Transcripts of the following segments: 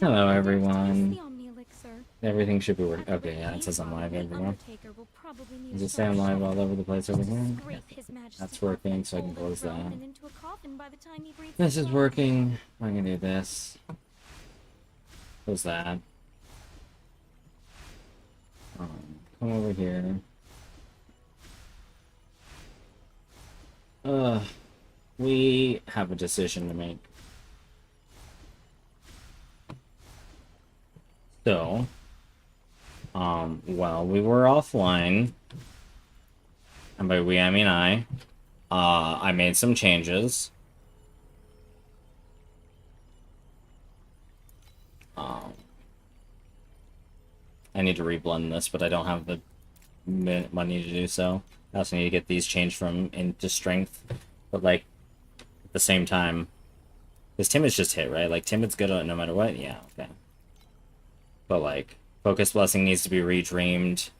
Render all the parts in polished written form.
Hello, everyone. Everything should be working. Okay, yeah, it says I'm live, everyone. Does it say I'm live all over the place over here? Yeah, that's working, so I can close that. This is working. I'm gonna do this. Close that. Come over here. We have a decision to make. So, well, we were offline, and by we, I mean I. I made some changes. I need to reblend this, but I don't have the money to do so. I also need to get these changed from into strength, but like, at the same time, because Timid's just hit, right? Like, Timid's good no matter what? Yeah, okay. But like, Focus Blessing needs to be redreamed.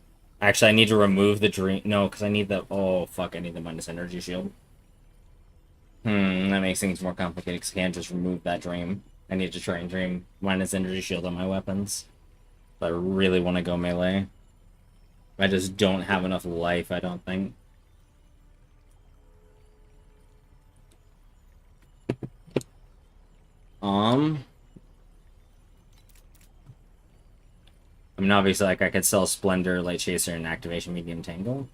Actually, I need to remove the dream. No, because I need the. Oh, fuck, I need the minus energy shield. That makes things more complicated because I can't just remove that dream. I need to try and dream minus energy shield on my weapons. But I really want to go melee. I just don't have enough life, I don't think. I mean, obviously, like, I could sell Splendor, Light Chaser, and Activation Medium Tangle.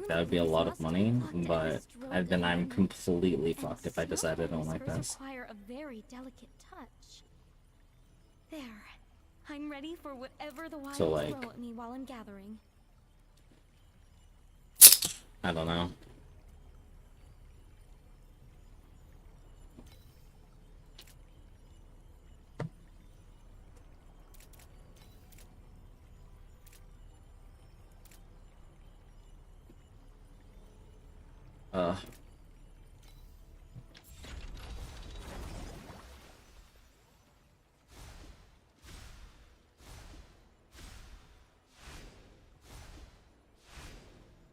That would be a lot of money, but then I'm completely fucked if I decide I don't like this. A very delicate touch. There. I'm ready for whatever the wilds throw at me while I'm gathering. I don't know.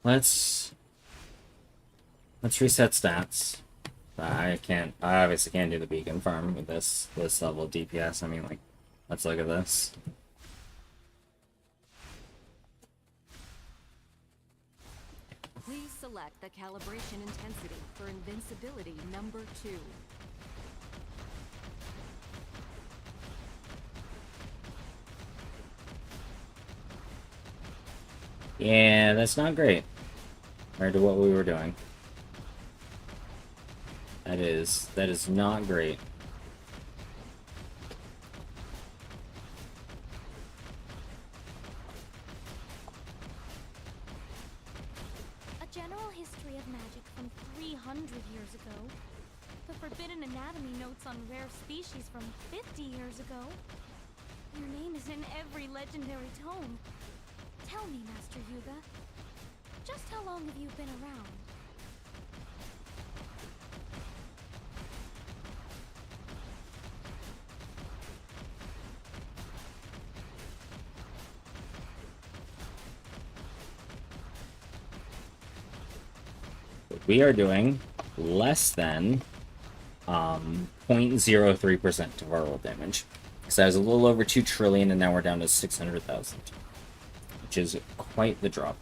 Let's reset stats. I obviously can't do the beacon farm with this level of DPS. I mean, like, let's look at this. Please select the calibration intensity for invincibility number 2. Yeah, that's not great compared to what we were doing. That is not great. A general history of magic from 300 years ago. The forbidden anatomy notes on rare species from 50 years ago. Your name is in every legendary tome. Tell me, Master Yuga, just how long have you been around? We are doing less than 0.03% of our roll damage. So that was a little over 2 trillion, and now we're down to 600,000, which is quite the drop.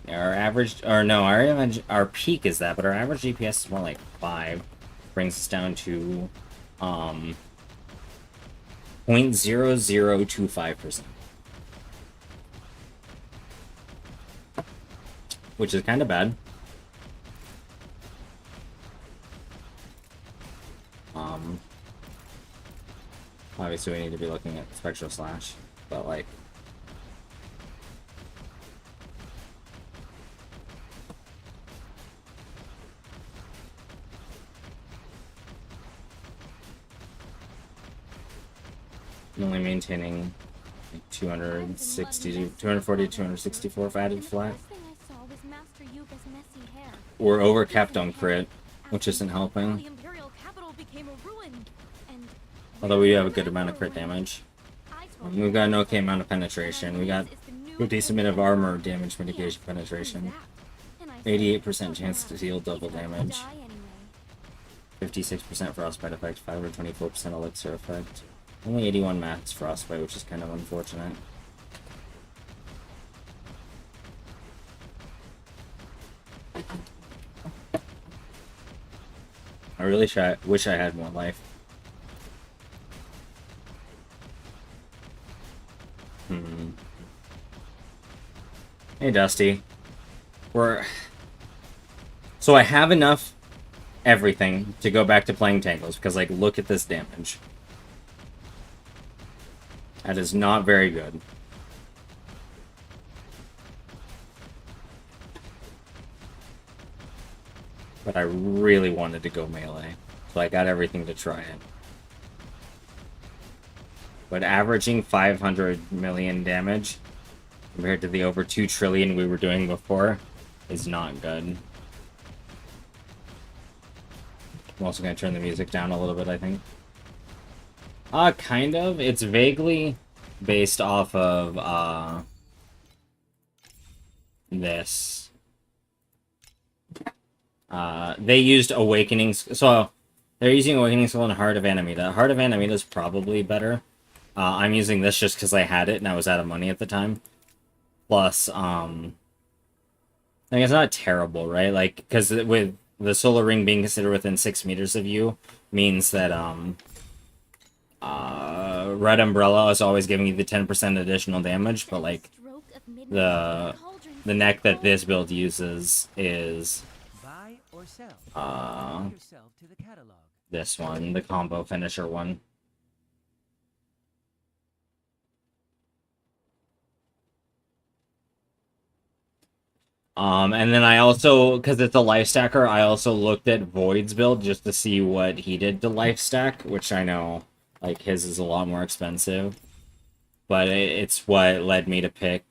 Our average, or no, our peak is that, but our average DPS is more like 5. Brings us down to 0.0025%. Which is kind of bad. Obviously we need to be looking at Spectral Slash, but like... I'm only maintaining like 240, 264 if I added flat. We're overcapped on crit, which isn't helping. Although we have a good amount of crit damage. We've got an okay amount of penetration. We got a decent bit of armor damage mitigation penetration. 88% chance to deal double damage. 56% frostbite effect, 524% elixir effect. Only 81 max frostbite, which is kind of unfortunate. I really wish I had more life. Hey, Dusty. So I have enough everything to go back to playing Tangles, because, like, look at this damage. That is not very good. But I really wanted to go melee, so I got everything to try it. But averaging 500 million damage compared to the over 2 trillion we were doing before is not good. I'm also going to turn the music down a little bit, I think. Kind of. It's vaguely based off of, this. They used Awakenings, so they're using Awakening Soul and Heart of Animita. Heart of Animita is probably better. I'm using this just because I had it and I was out of money at the time. Plus, like, it's not terrible, right? Like, because with the solar ring being considered within 6 meters of you means that, Red Umbrella is always giving you the 10% additional damage, but, like, the neck that this build uses is, this one, the combo finisher one. And then I also, because it's a life stacker, I also looked at Void's build just to see what he did to life stack, which I know, like, his is a lot more expensive. But it's what led me to pick,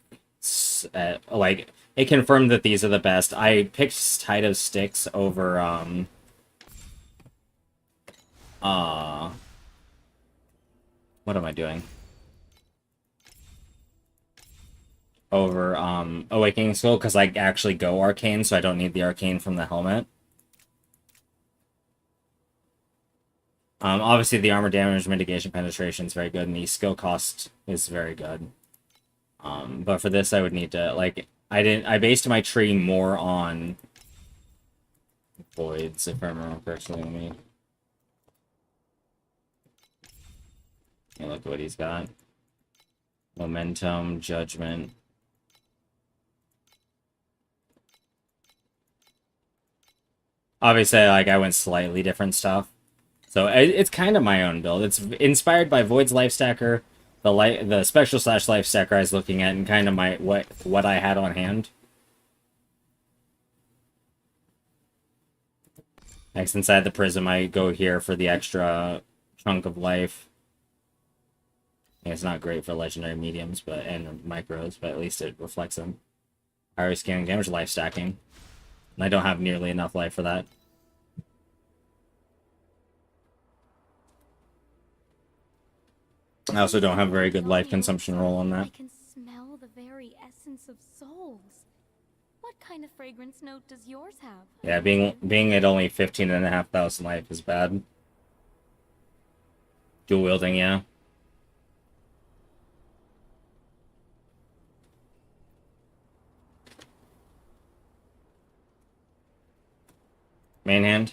like, it confirmed that these are the best. I picked Tide of Sticks over, what am I doing? Over Awakening Soul, because I actually go Arcane, so I don't need the Arcane from the helmet. Obviously the armor damage mitigation penetration is very good, and the skill cost is very good. But for this I would need to, like, I based my tree more on Voids, if I remember correctly. Let me look at what he's got. Momentum, Judgment. Obviously, like, I went slightly different stuff. So it's kind of my own build. It's inspired by Void's life stacker, the special / life stacker I was looking at, and kind of my what I had on hand. Next, inside the prism, I go here for the extra chunk of life. Yeah, it's not great for legendary mediums, and micros, but at least it reflects them. Higher scaling damage, life stacking. And I don't have nearly enough life for that. I also don't have very good life consumption roll on that. I can smell the very essence of souls. What kind of fragrance note does yours have? Yeah, being at only 15,500 life is bad. Dual wielding, yeah. Main hand.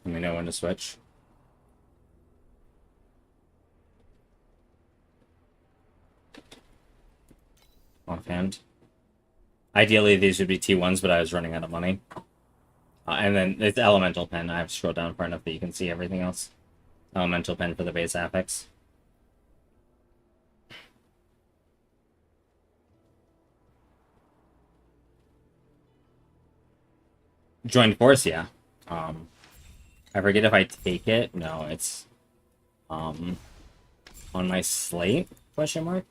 Let me know when to switch. Offhand. Ideally, these would be T1s, but I was running out of money. And then it's Elemental Pen. I have to scroll down far enough that you can see everything else. Elemental Pen for the base affix. Joined Force, yeah. I forget if I take it. No, it's on my slate, question mark.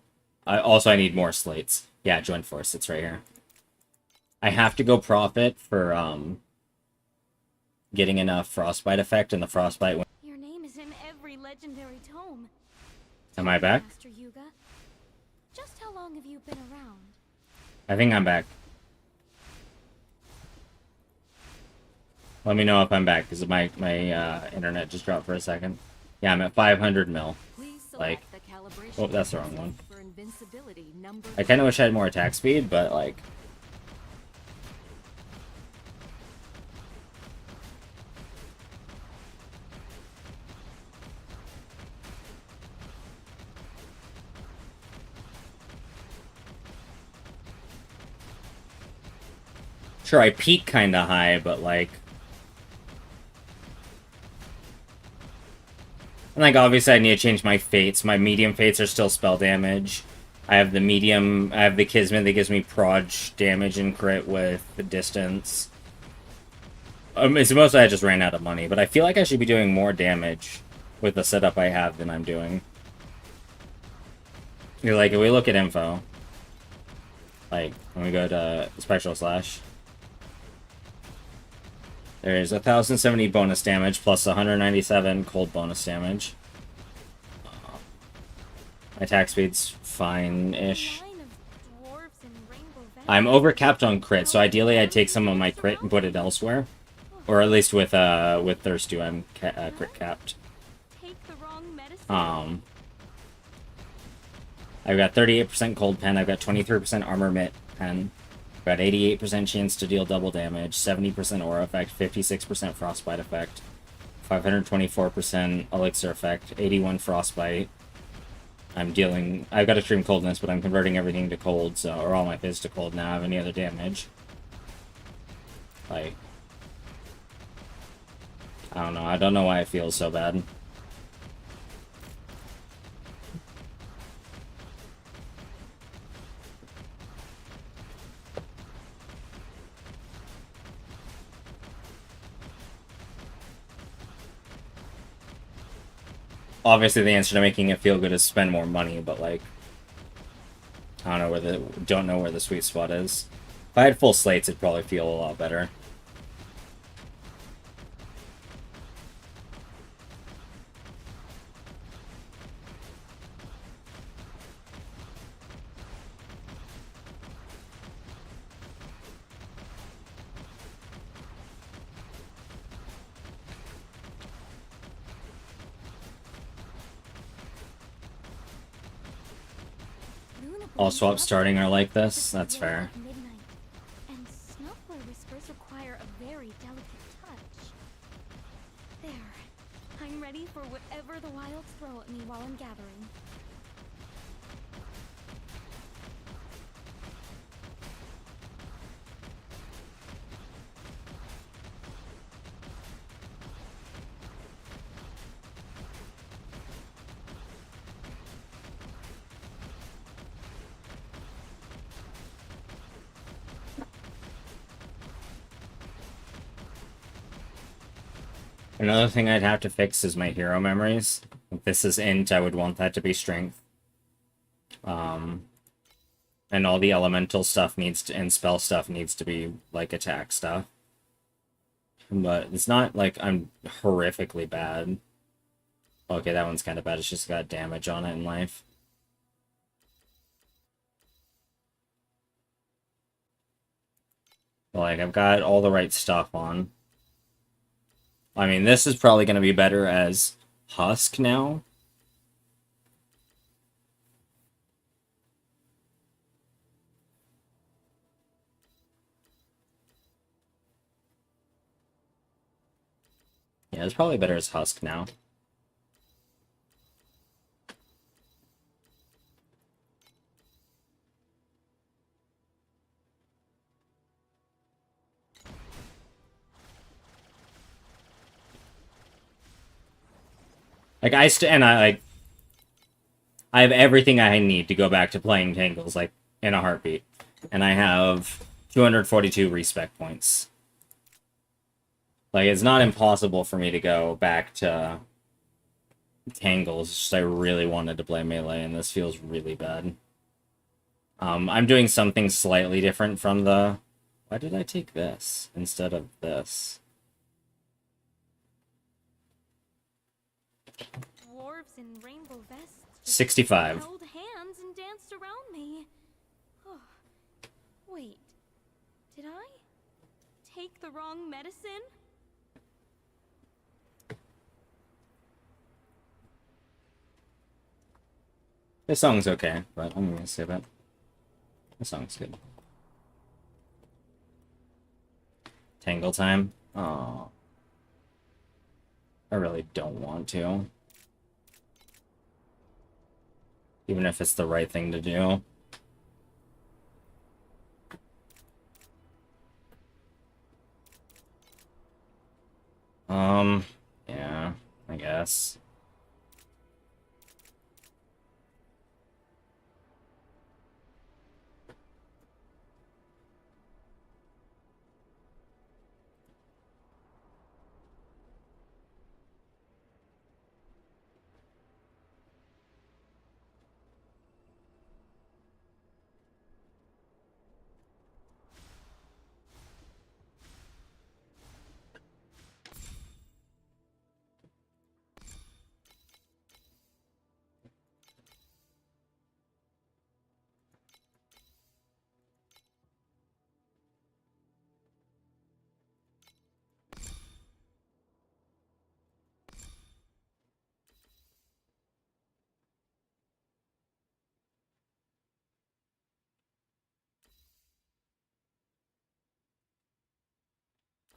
I need more slates. Yeah, Joined Force, it's right here. I have to go Prophet for getting enough Frostbite effect, and the Frostbite. Your name is in every legendary tome. Am I back? Master Yuga, just how long have you been around? I think I'm back. Let me know if I'm back, because my internet just dropped for a second. Yeah, I'm at 500 mil. Please Like, select the calibration oh, that's the wrong one. intensity for invincibility number I kind of wish I had more attack speed, but like... Sure, I peak kind of high, but like... And like, obviously I need to change my fates. My medium fates are still spell damage. I have the medium... I have the Kismet that gives me proj damage and crit with the distance. It's mostly I just ran out of money, but I feel like I should be doing more damage with the setup I have than I'm doing. You're like, if we look at info... Like, when we go to Spectral Slash... There's 1070 bonus damage plus 197 cold bonus damage. My attack speed's fine-ish. I'm overcapped on crit, so ideally I'd take some of my crit and put it elsewhere. Or at least with Thirstu, I'm crit capped. I've got 38% cold pen, I've got 23% armor mitt pen. Got 88% chance to deal double damage, 70% aura effect, 56% frostbite effect, 524% elixir effect, 81 frostbite. I've got extreme coldness, but I'm converting everything to cold, so, or all my fizz to cold now. I have any other damage. Like, I don't know. I don't know why it feels so bad. Obviously, the answer to making it feel good is spend more money, but like, I don't know where the sweet spot is. If I had full slates, it'd probably feel a lot better. All swaps starting are like this? That's fair. And snuffler whispers require a very delicate touch. There. I'm ready for whatever the wilds throw at me while I'm gathering. Another thing I'd have to fix is my hero memories. If this is int, I would want that to be strength. And all the elemental stuff and spell stuff needs to be, like, attack stuff. But it's not like I'm horrifically bad. Okay, that one's kind of bad. It's just got damage on it in life. Like, I've got all the right stuff on. I mean, this is probably going to be better as Husk now. Yeah, it's probably better as Husk now. Like, I have everything I need to go back to playing Tangles, like, in a heartbeat. And I have 242 respect points. Like, it's not impossible for me to go back to Tangles, it's just I really wanted to play Melee, and this feels really bad. I'm doing something slightly different from the... Why did I take this instead of this? Dwarves in rainbow vests 65. held hands and danced around me. Oh, wait. Did I take the wrong medicine? This song's okay, but I'm gonna save it. This song's good. Tangle time. Oh, I really don't want to. Even if it's the right thing to do. Yeah, I guess.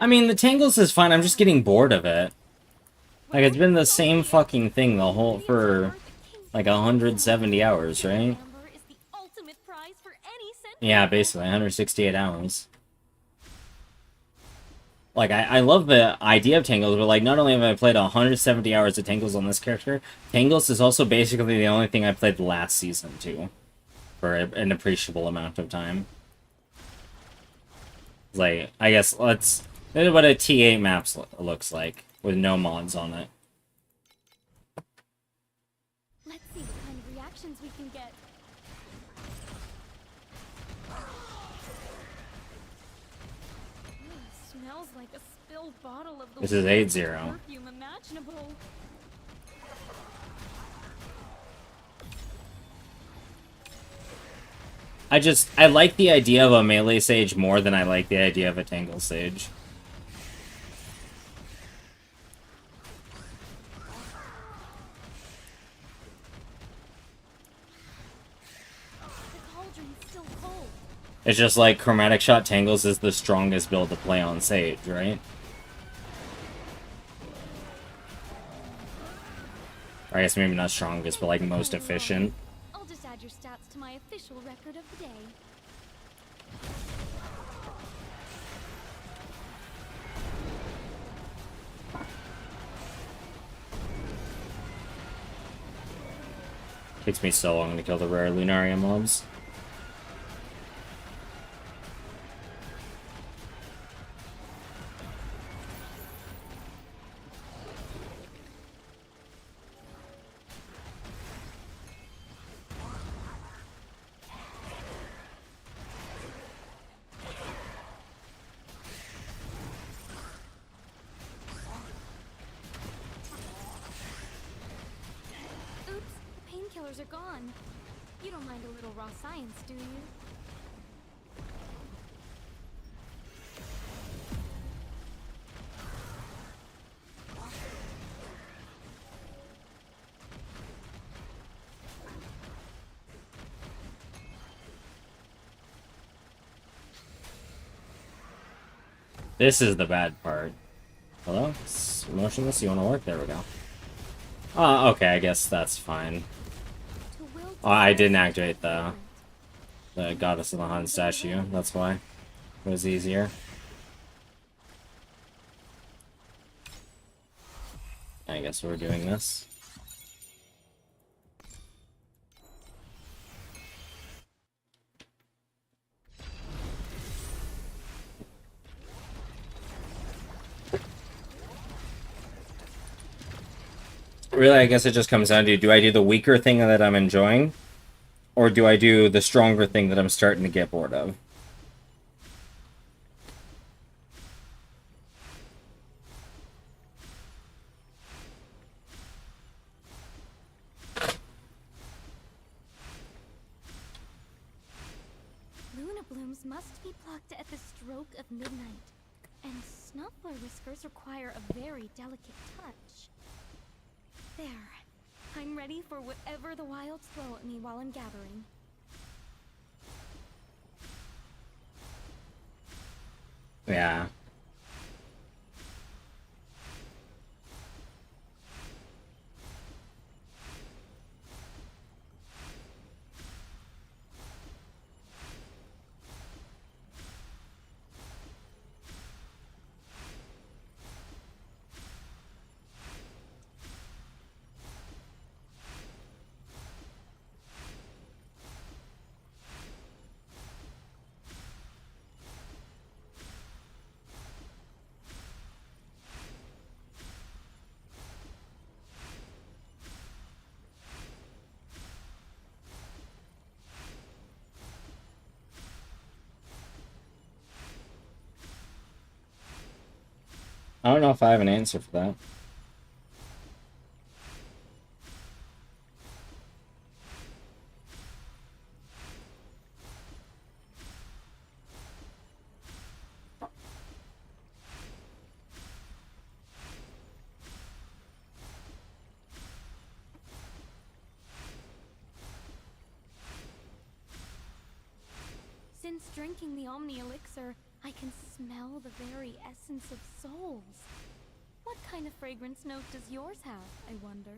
I mean, the Tangles is fine. I'm just getting bored of it. Like, it's been the same fucking thing the whole for like 170 hours, right? Yeah, basically 168 hours. Like, I love the idea of Tangles, but like, not only have I played 170 hours of Tangles on this character, Tangles is also basically the only thing I played last season too, for an appreciable amount of time. Like, I guess this is what a T8 map looks like with no mods on it. Let's see what kind of reactions we can get. Smells like a spilled bottle of the This is 8-0. perfume imaginable. I like the idea of a melee sage more than I like the idea of a tangle sage. The cauldron's still cold. It's just like Chromatic Shot Tangles is the strongest build to play on Sage, right? Or I guess maybe not strongest, but like most efficient. I'll just add your stats to my official record of the day. Takes me so long to kill the rare Lunaria mobs. Are gone. You don't mind a little raw science, do you? This is the bad part. Hello? It's motionless? You want to work? There we go. Okay, I guess that's fine. Oh, I didn't activate the Goddess of the Hunt statue. That's why. It was easier. I guess we're doing this. Really, I guess it just comes down to, do I do the weaker thing that I'm enjoying? Or do I do the stronger thing that I'm starting to get bored of? Luna blooms must be plucked at the stroke of midnight, and snuffler whiskers require a very delicate touch. There. I'm ready for whatever the wilds throw at me while I'm gathering. Yeah. I don't know if I have an answer for that. Since drinking the Omni Elixir, I can smell the very essence of souls. What kind of fragrance note does yours have, I wonder?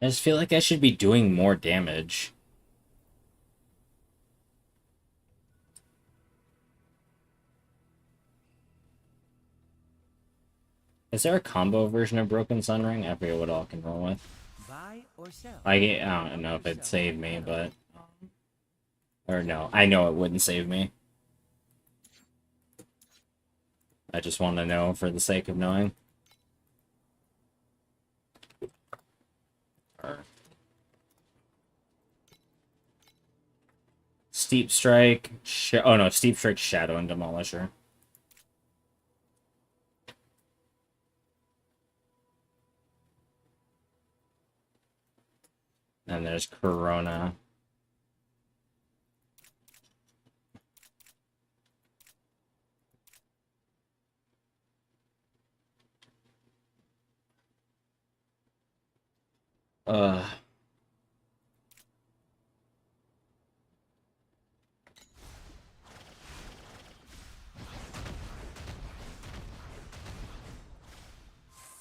I just feel like I should be doing more damage. Is there a combo version of Broken Sun Ring? I forget what all I can roll with. Buy or sell. I don't know if it'd save me, but... Or no, I know it wouldn't save me. I just want to know for the sake of knowing. Steep Strike... oh no, Steep Strike, Shadow, and Demolisher. And there's Corona.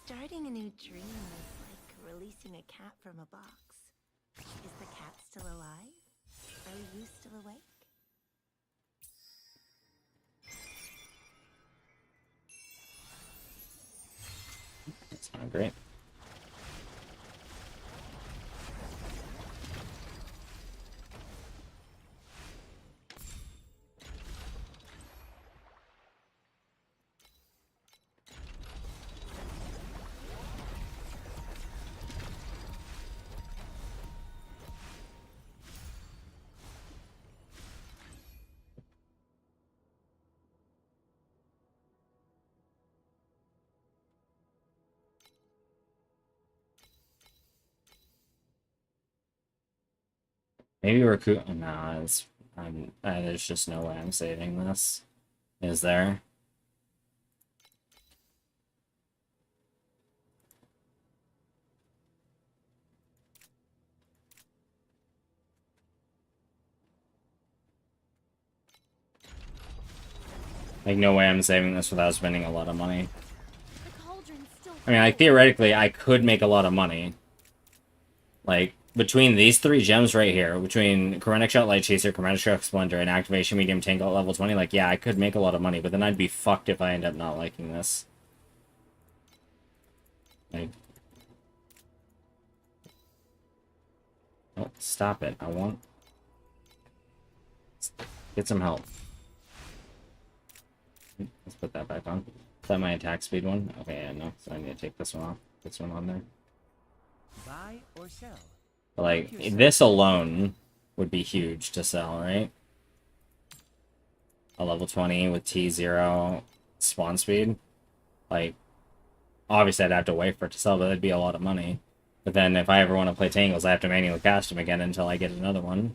Starting a new dream is like releasing a cat from a box. Is the cat still alive? Are you still awake? That's not great. Maybe recruit. Nah, it's, there's just no way I'm saving this. Is there? Like, no way I'm saving this without spending a lot of money. The cauldron's still I mean, like, theoretically, I could make a lot of money. Like, between these 3 gems right here, between Chromatic Shot, Light Chaser, Chromatic Shock Splendor, and Activation Medium Tangle at level 20, like, yeah, I could make a lot of money, but then I'd be fucked if I end up not liking this. Like... Oh, stop it. I want... Get some help. Let's put that back on. Is that my attack speed one? Okay, yeah, no. So I need to take this one off. This one on there. Buy or sell. But, like, this alone would be huge to sell, right? A level 20 with T0 spawn speed. Like, obviously I'd have to wait for it to sell, but it'd be a lot of money. But then if I ever want to play Tangles, I have to manually cast them again until I get another one.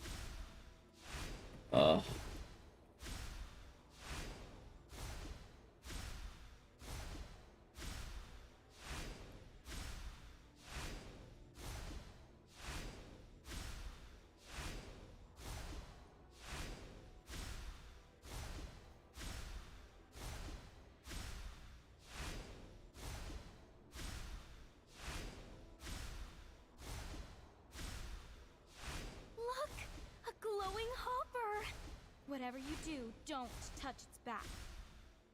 Ugh. Look! A glowing hopper! Whatever you do, don't touch its back.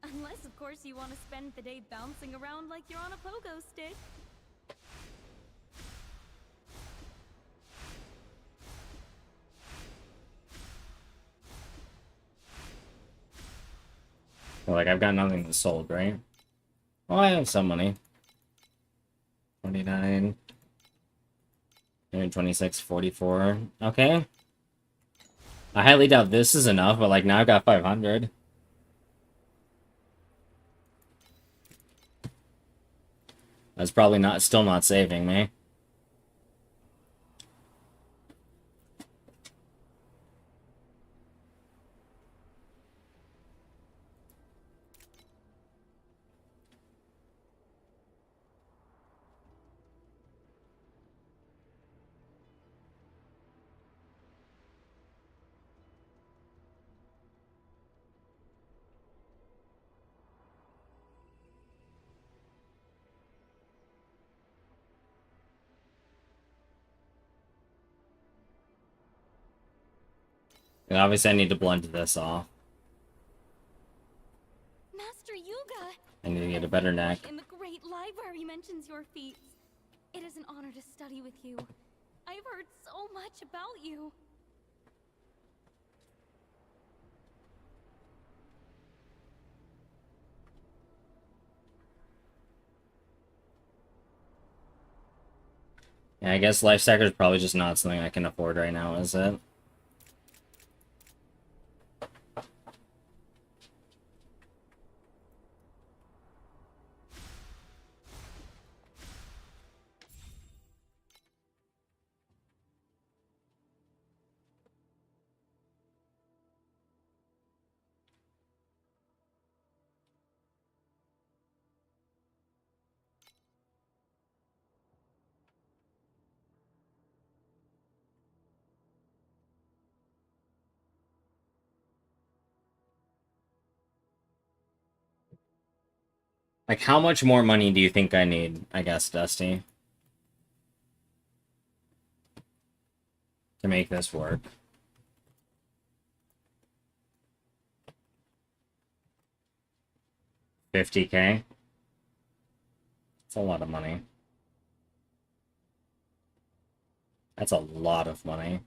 Unless, of course, you want to spend the day bouncing around like you're on a pogo stick. Like, I've got nothing that's sold, right? Oh, I have some money. 29. 26, 44. Okay. I highly doubt this is enough, but, like, now I've got 500. That's probably not, still not saving me. And obviously I need to blend this off. Master Yuga! I need to get a better neck. In the great library mentions your feats. It is an honor to study with you. I've heard so much about you. Yeah, I guess Life Stacker is probably just not something I can afford right now, is it? Like, how much more money do you think I need, I guess, Dusty? To make this work? 50K? That's a lot of money. That's a lot of money.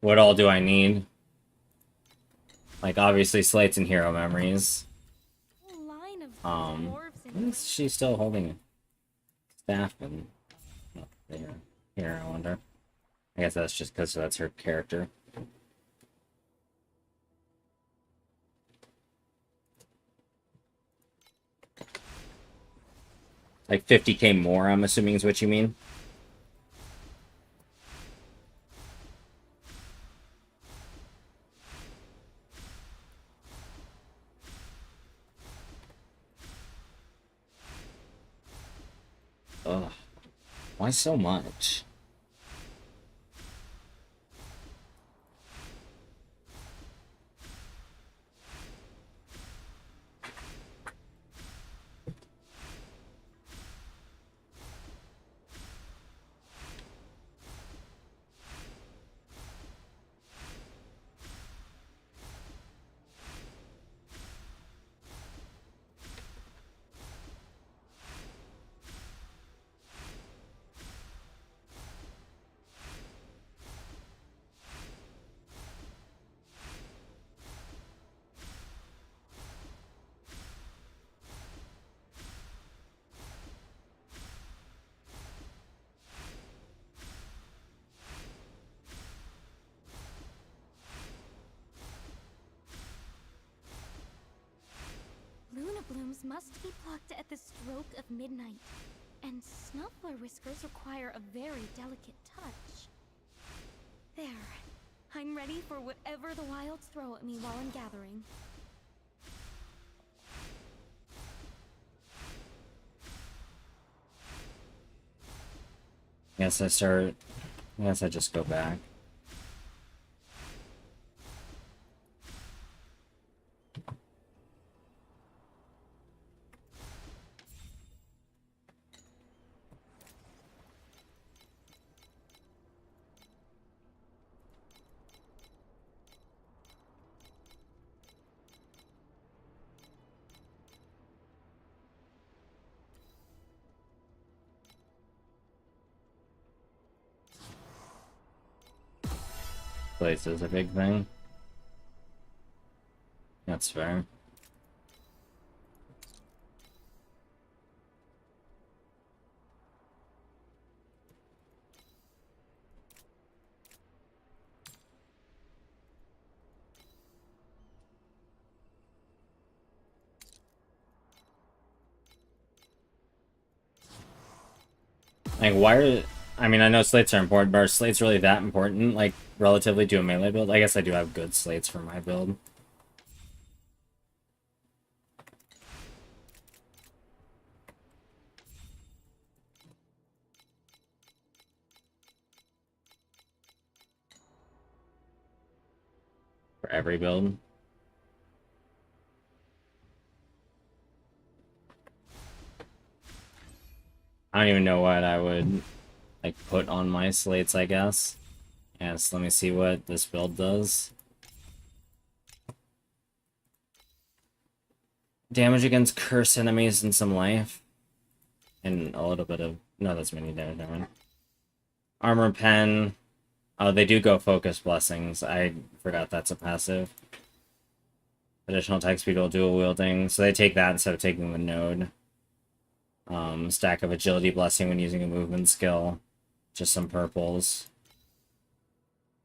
What all do I need? Like, obviously, slates and hero memories. Line of dwarves Why and is she still holding staff and... Oh, here, I wonder. I guess that's just because that's her character. Like 50K more, I'm assuming is what you mean? Ugh. Why so much? Tangles must be plucked at the stroke of midnight, and Snuffler Whiskers require a very delicate touch. There. I'm ready for whatever the wilds throw at me while I'm gathering. I guess I just go back. Place is a big thing. That's fair. Like, why are... I mean, I know slates are important, but are slates really that important, like, relatively to a melee build? I guess I do have good slates for my build. For every build. I don't even know what I would, like, put on my slates, I guess. Yes, let me see what this build does. Damage against curse enemies and some life. And a little bit of... No, that's many there, never mind. Armor pen. Oh, they do go focus blessings. I forgot that's a passive. Additional attack speed while dual wielding. So they take that instead of taking the node. Stack of agility blessing when using a movement skill. Just some purples.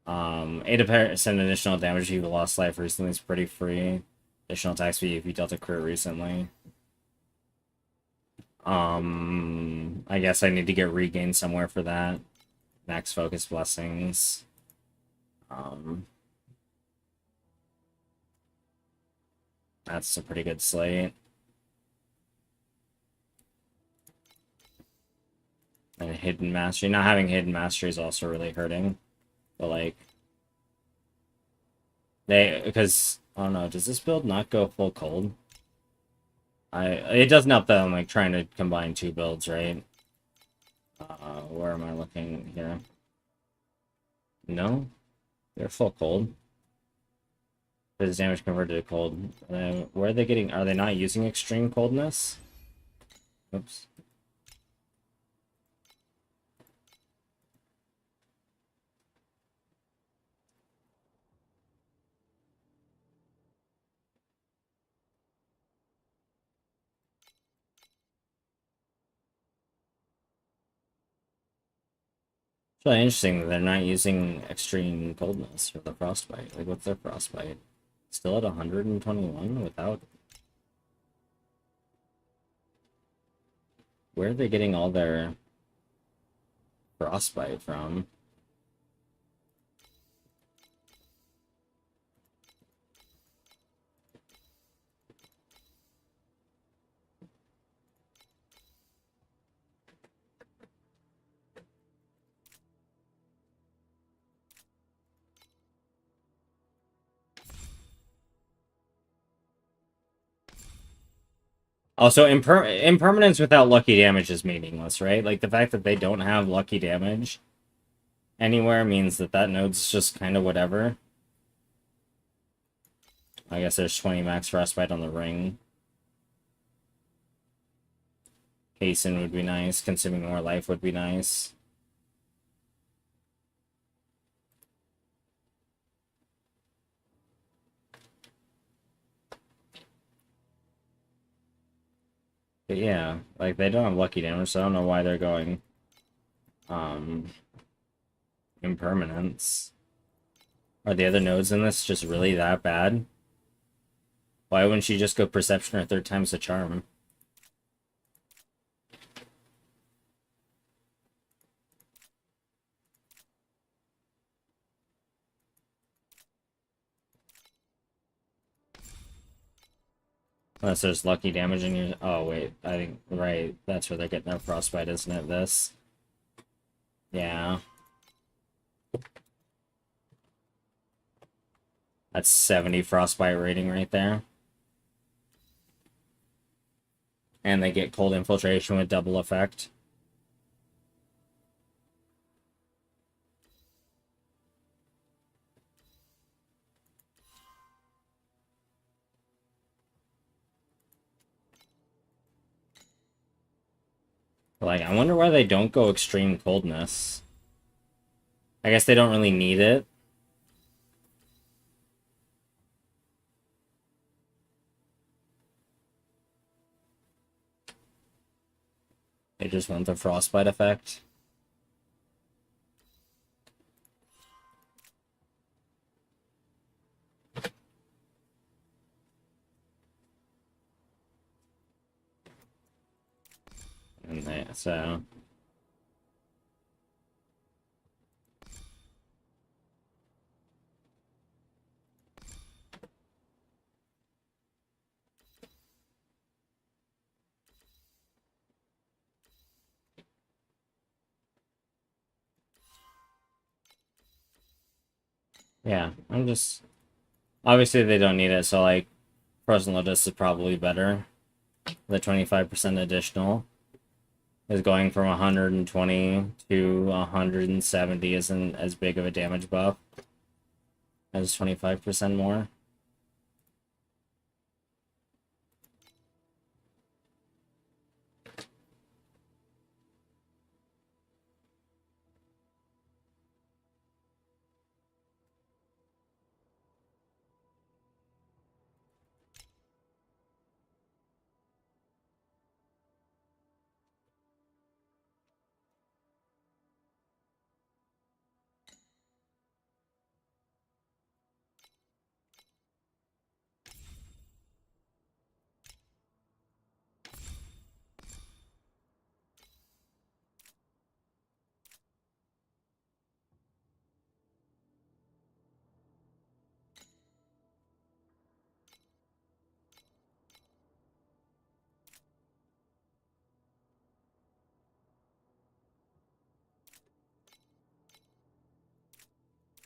8% additional damage if you lost life recently is pretty free. Additional attack speed if you dealt a crit recently. I guess I need to get regain somewhere for that. Max focus blessings. That's a pretty good slate. And hidden mastery. Not having hidden mastery is also really hurting. But like, because I don't know, does this build not go full cold? It doesn't help that I'm like trying to combine two builds, right? Where am I looking here? No, they're full cold. There's damage converted to cold. Where are they getting? Are they not using extreme coldness? Oops. It's really interesting that they're not using extreme coldness for the frostbite. Like, what's their frostbite? Still at 121 without... Where are they getting all their frostbite from? Also, impermanence without lucky damage is meaningless, right? Like, the fact that they don't have lucky damage anywhere means that that node's just kind of whatever. I guess there's 20 max frostbite on the ring. Hasten would be nice. Consuming more life would be nice. But yeah, like, they don't have lucky damage, so I don't know why they're going impermanence. Are the other nodes in this just really that bad? Why wouldn't she just go perception or third time's the charm? Unless there's lucky damage in your... Oh, wait. I think... Right. That's where they're getting their frostbite, isn't it? This. Yeah. That's 70 frostbite rating right there. And they get cold infiltration with double effect. Like, I wonder why they don't go extreme coldness. I guess they don't really need it. They just want the frostbite effect. And they, so... Yeah, I'm just... Obviously they don't need it, so like... Frozen Lotus is probably better. The 25% additional is going from 120 to 170 isn't as big of a damage buff as 25% more.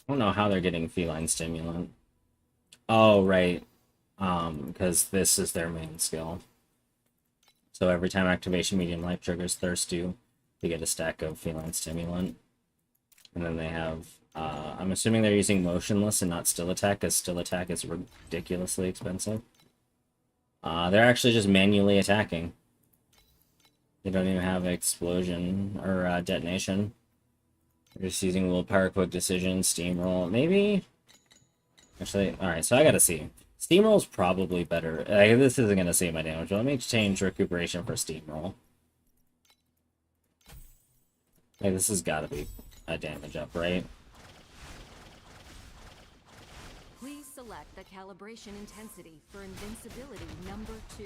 I don't know how they're getting feline stimulant. Oh, right. Because this is their main skill. So every time activation medium life triggers thirst you get a stack of feline stimulant. And then they have, I'm assuming they're using motionless and not still attack, because still attack is ridiculously expensive. They're actually just manually attacking. They don't even have explosion or detonation. They're just using willpower, quick decision, steamroll. Maybe? Actually, alright, so I gotta see. Steamroll's probably better. This isn't gonna save my damage, but let me change recuperation for steamroll. Like, this has gotta be a damage up, right? Please select the calibration intensity for invincibility number 2.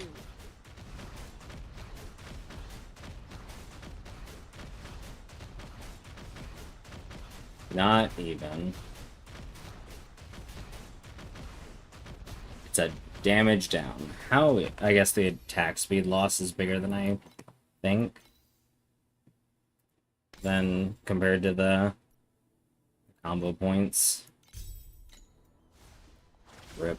Not even. It's a damage down. How? I guess the attack speed loss is bigger than I think. Then compared to the combo points. Rip.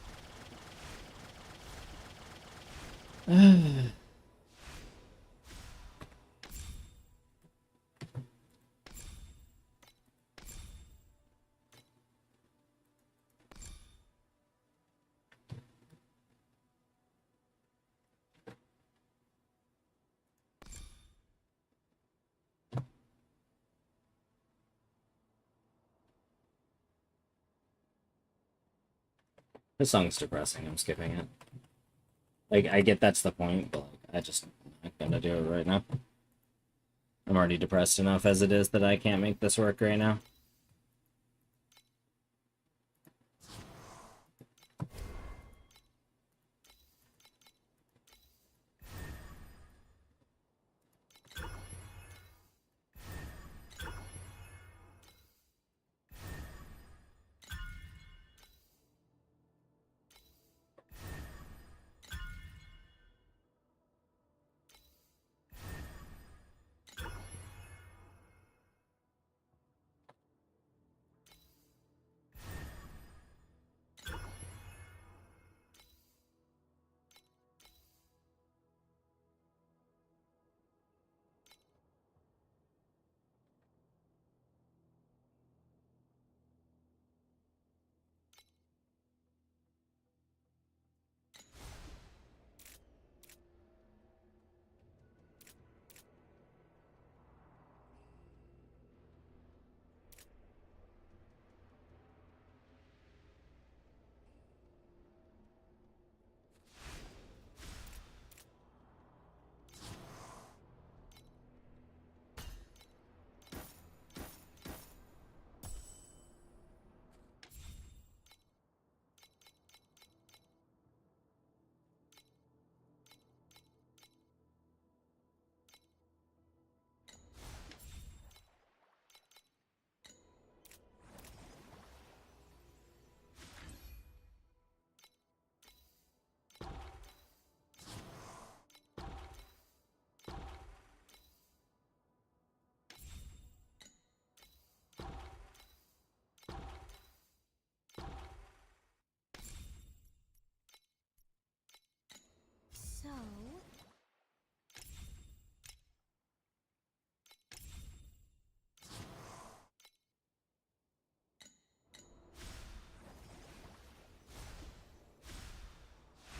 This song's depressing. I'm skipping it. Like, I get that's the point, but like, I just I'm not gonna do it right now. I'm already depressed enough as it is that I can't make this work right now.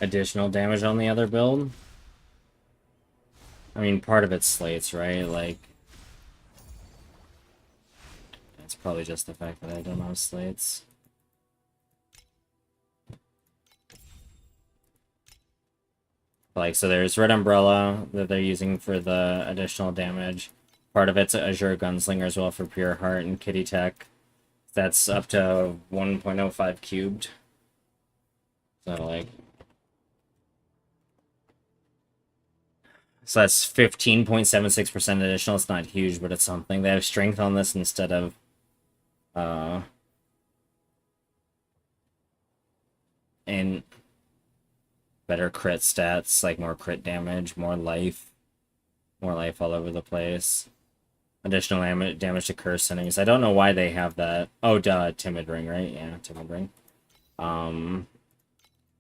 additional damage on the other build. I mean, part of it's slates, right? Like, it's probably just the fact that I don't have slates. Like, so there's Red Umbrella that they're using for the additional damage. Part of it's Azure Gunslinger as well for Pure Heart and Kitty Tech. That's up to 1.05 cubed. So, like... So that's 15.76% additional. It's not huge, but it's something. They have strength on this instead of... and better crit stats, like more crit damage, more life all over the place. Additional damage to cursed enemies. I don't know why they have that. Oh, duh, Timid Ring, right? Yeah, Timid Ring.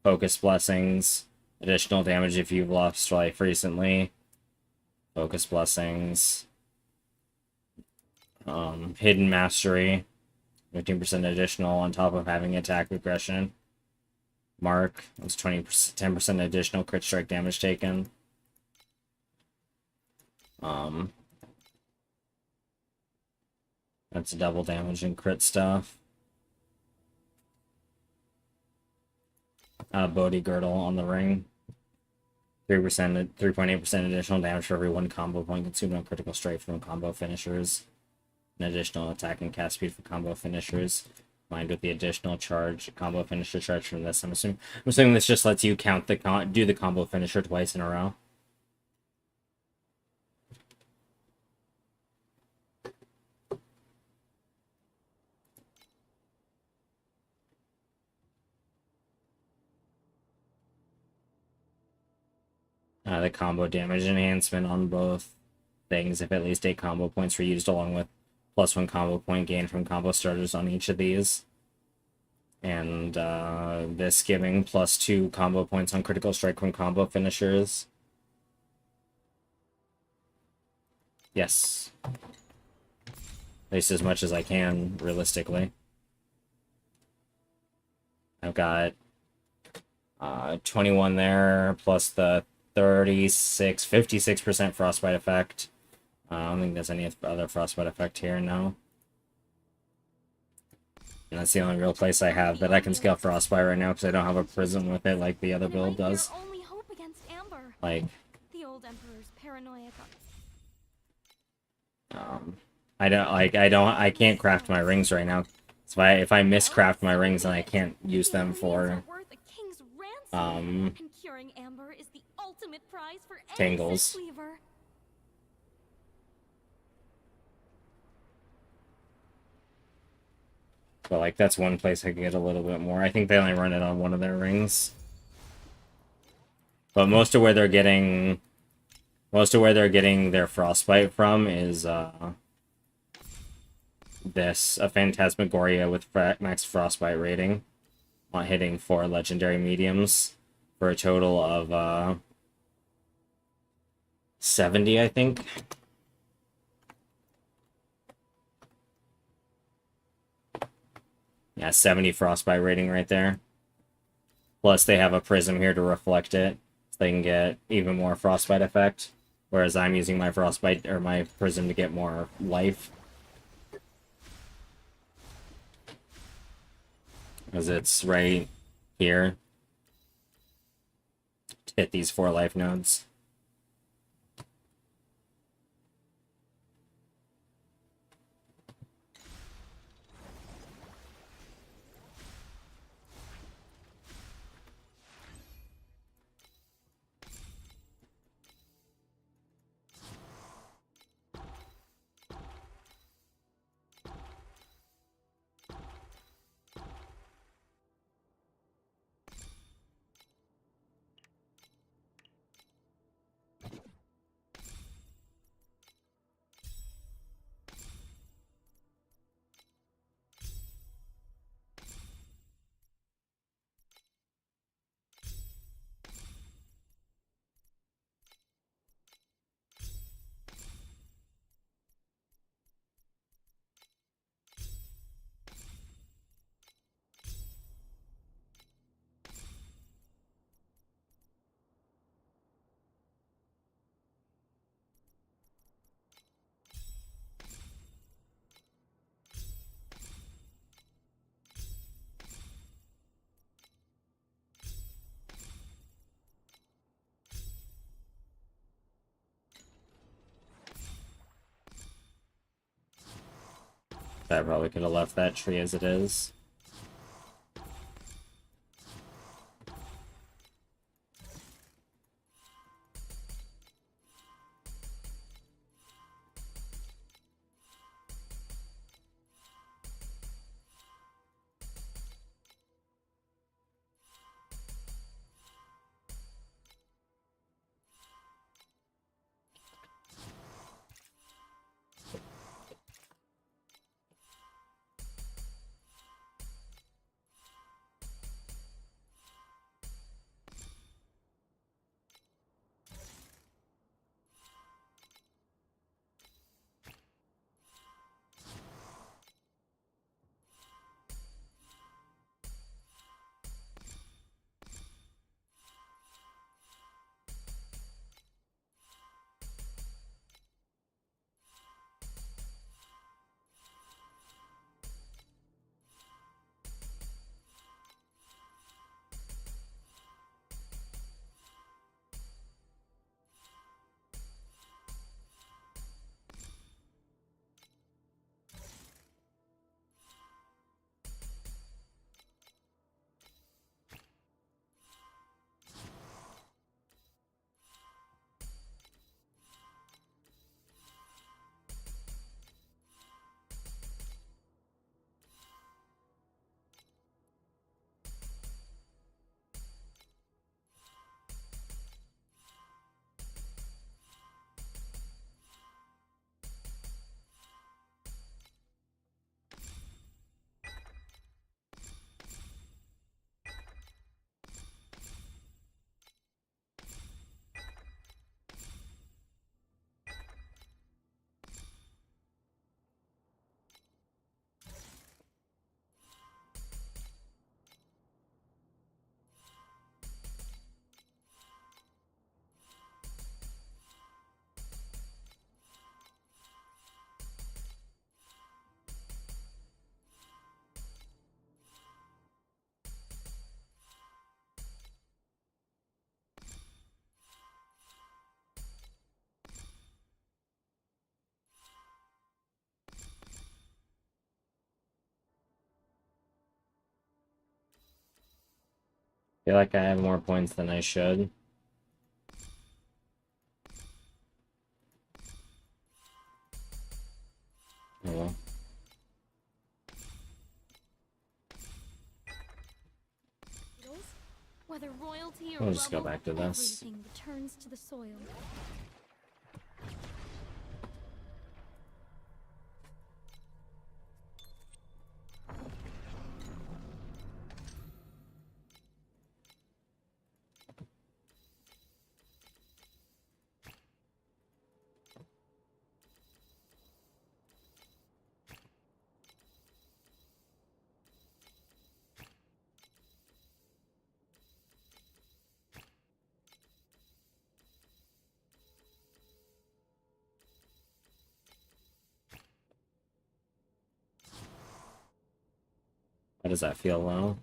Focus Blessings. Additional damage if you've lost life recently. Focus Blessings. Hidden Mastery. 15% additional on top of having attack aggression. Mark. That's 10% additional crit strike damage taken. That's double damage and crit stuff. Bodhi Girdle on the ring. 3.8% additional damage for every 1 combo point consumed on critical strike from combo finishers. An additional attack and cast speed for combo finishers. Combined with the additional charge, combo finisher charge from this. I'm assuming this just lets you count do the combo finisher twice in a row. The combo damage enhancement on both things if at least 8 combo points were used, along with +1 combo point gain from combo starters on each of these. And this giving +2 combo points on critical strike from combo finishers. Yes. At least as much as I can, realistically. I've got 21 there, plus the 56% frostbite effect. I don't think there's any other frostbite effect here, no. And that's the only real place I have that I can scale frostbite right now, because I don't have a prism with it like the other build does. Only hope against Amber. Like, The old Emperor's paranoia. I can't craft my rings right now. So if I miscraft my rings, then I can't use them for And curing Amber is the ultimate prize for any Tangles. Sith Weaver. But like that's one place I could get a little bit more. I think they only run it on one of their rings. But most of where they're getting their frostbite from is this, a Phantasmagoria with max frostbite rating, hitting 4 legendary mediums for a total of 70, I think. Yeah, 70 frostbite rating right there. Plus they have a prism here to reflect it, so they can get even more frostbite effect. Whereas I'm using my frostbite or my prism to get more life. Because it's right here to hit these 4 life nodes. I probably could have left that tree as it is. I feel like I have more points than I should. Oh well. Whether royalty or We'll just go rubble, back to this. everything returns to the soil. How does that feel low?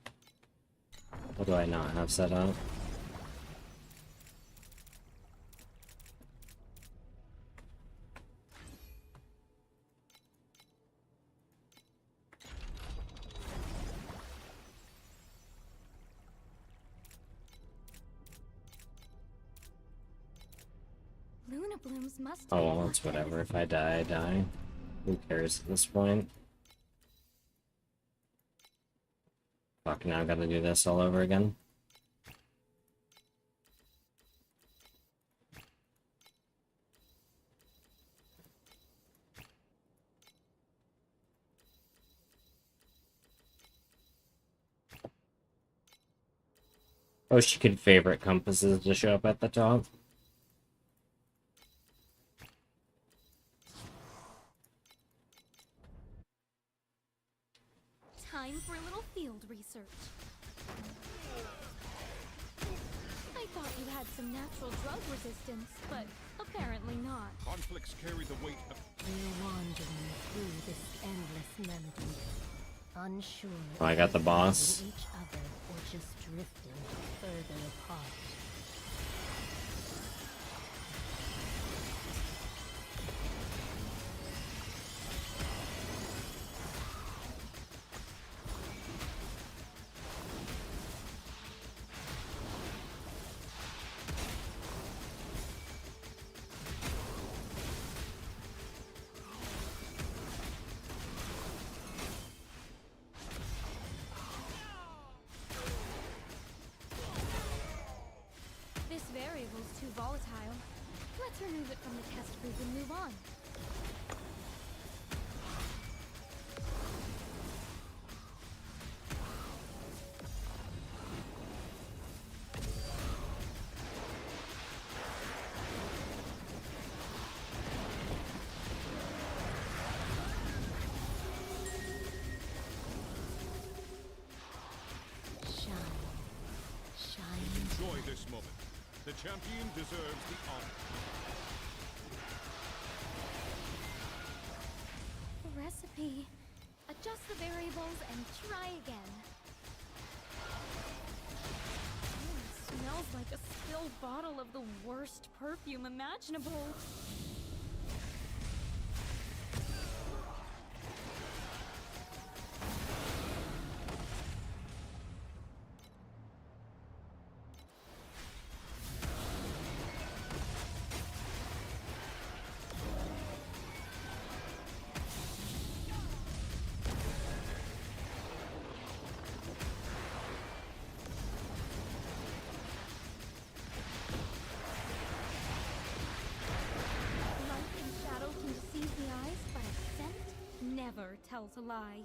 What do I not have set up? Luna blooms must Oh be well, it's more whatever. If I die, I die. Who cares at this point? Fuck, now I gotta do this all over again. Oh, she could favorite compasses to show up at the top. Time for a little field research. I thought you had some natural drug resistance, but apparently not. Conflicts carry the weight of... We're wandering through this endless melody, unsure Oh, I got the if boss. we're each other or just drifting further apart. too volatile. Let's remove it from the test group and move on. Enjoy this moment. The champion deserves the honor. Recipe. Adjust the variables and try again. Oh, it smells like a spilled bottle of the worst perfume imaginable. Never tells a lie.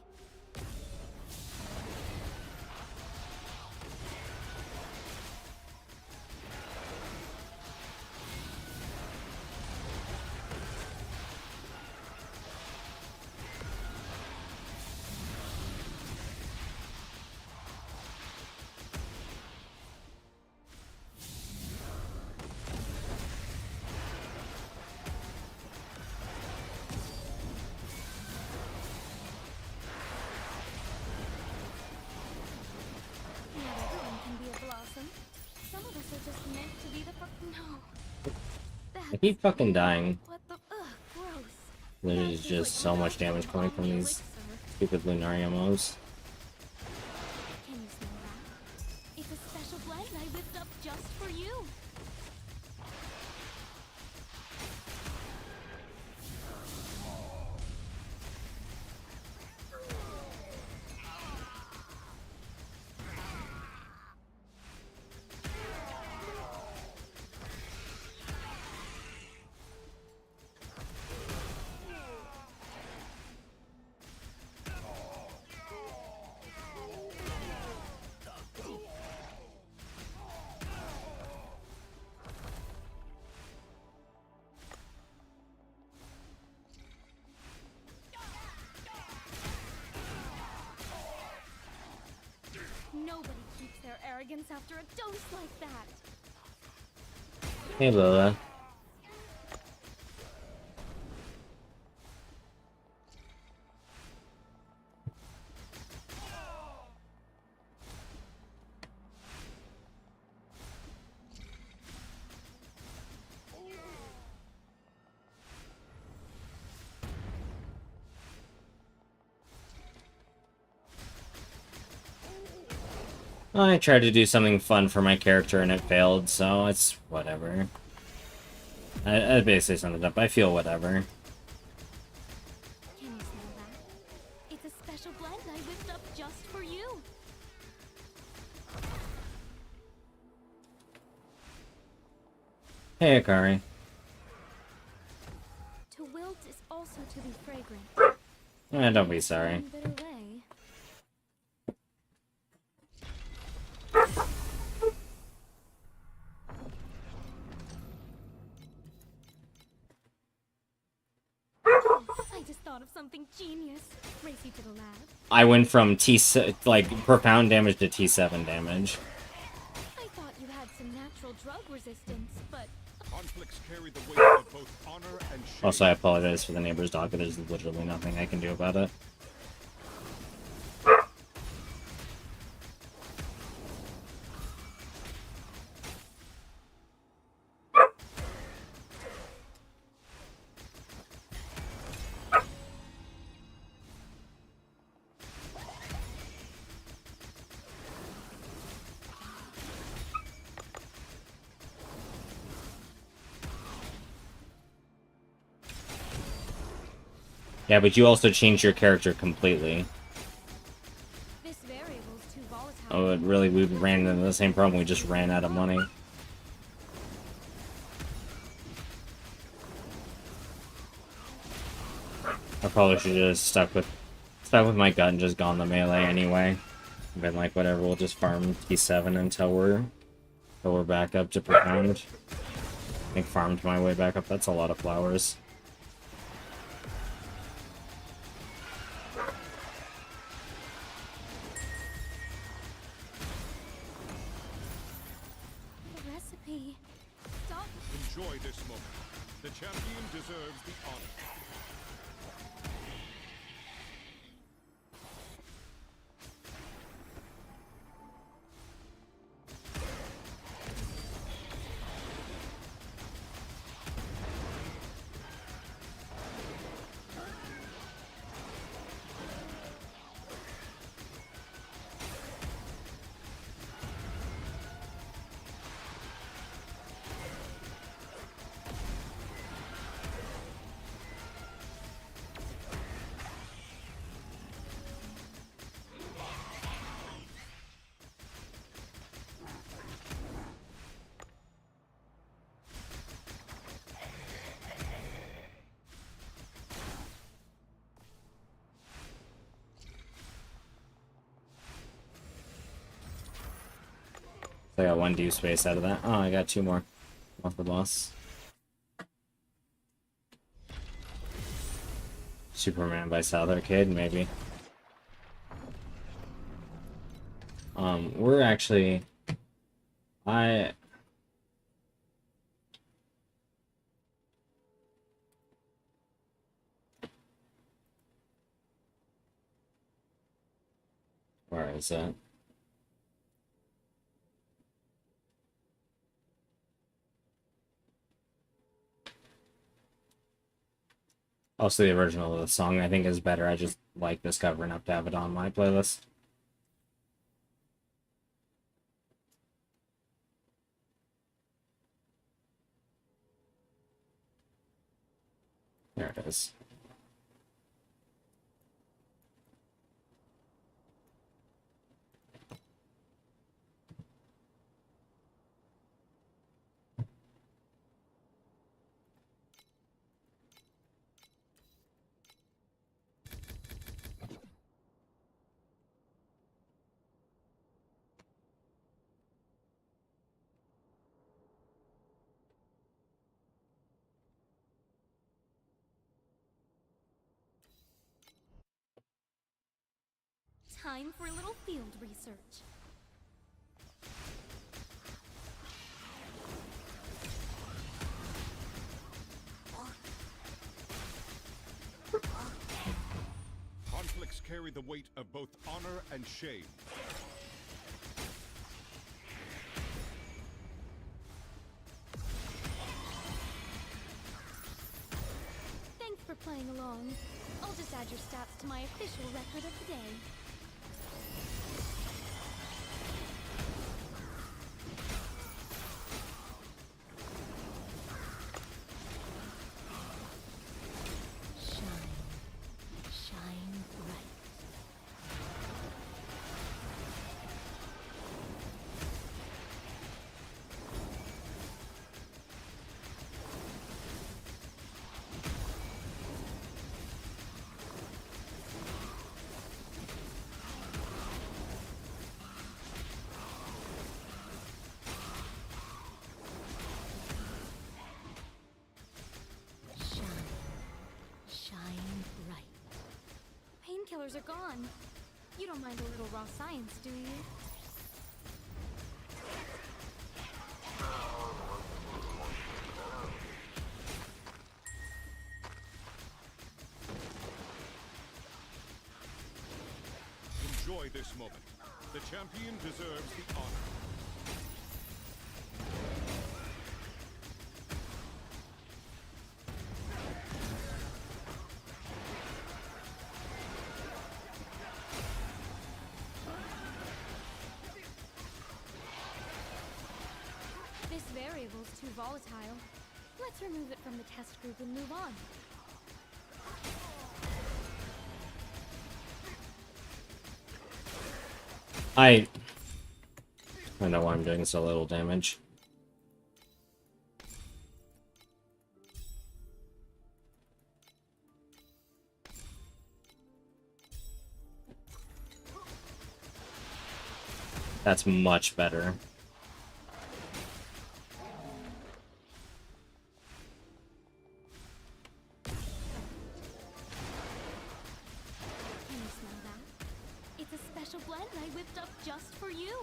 Some of us are just meant to be the no. I keep fucking dying. What the gross. There's just so much damage coming from these stupid Lunariumos. Can you smell that? It's a special blend I whipped up just for you. Nobody keeps their arrogance after a dose like that. Hey, Lola. I tried to do something fun for my character and it failed, so it's whatever. I basically summed it up. I feel whatever. Can you smell that? It's a special blend I whipped up just for you. Hey, Akari. To wilt is also to be fragrant. Don't be sorry. One bit away. I just thought of something genius. Race you to the lab. I went from profound damage to T7 damage. I thought you had some natural drug resistance, but Conflicts carry the weight of both honor and shame. Also, I apologize for the neighbor's dog, but there's literally nothing I can do about it. Yeah, but you also changed your character completely. this variable's too volatile. Oh, it really, we ran into the same problem. We just ran out of money. I probably should have just stuck with my gut and just gone the melee anyway. Been like, whatever, we'll just farm T7 until we're back up to profound. I think farmed my way back up. That's a lot of flowers. The recipe. Stop. Enjoy this moment. The champion deserves the honor. So I got one dew space out of that. Oh, I got two more off the boss. Superman by South Arcade, maybe. We're actually... Where is it? Also, the original of the song I think is better. I just like this cover enough to have it on my playlist. There it is. Time for a little field research. Conflicts carry the weight of both honor and shame. Thanks for playing along. I'll just add your stats to my official record of the day. Shine bright. Shine bright. Painkillers are gone. You don't mind a little raw science, do you? Enjoy this moment. The champion deserves the honor. This variable's too volatile. Let's remove it from the test group and move on. I know why I'm doing so little damage. That's much better. Can you smell that? It's a special blend I whipped up just for you.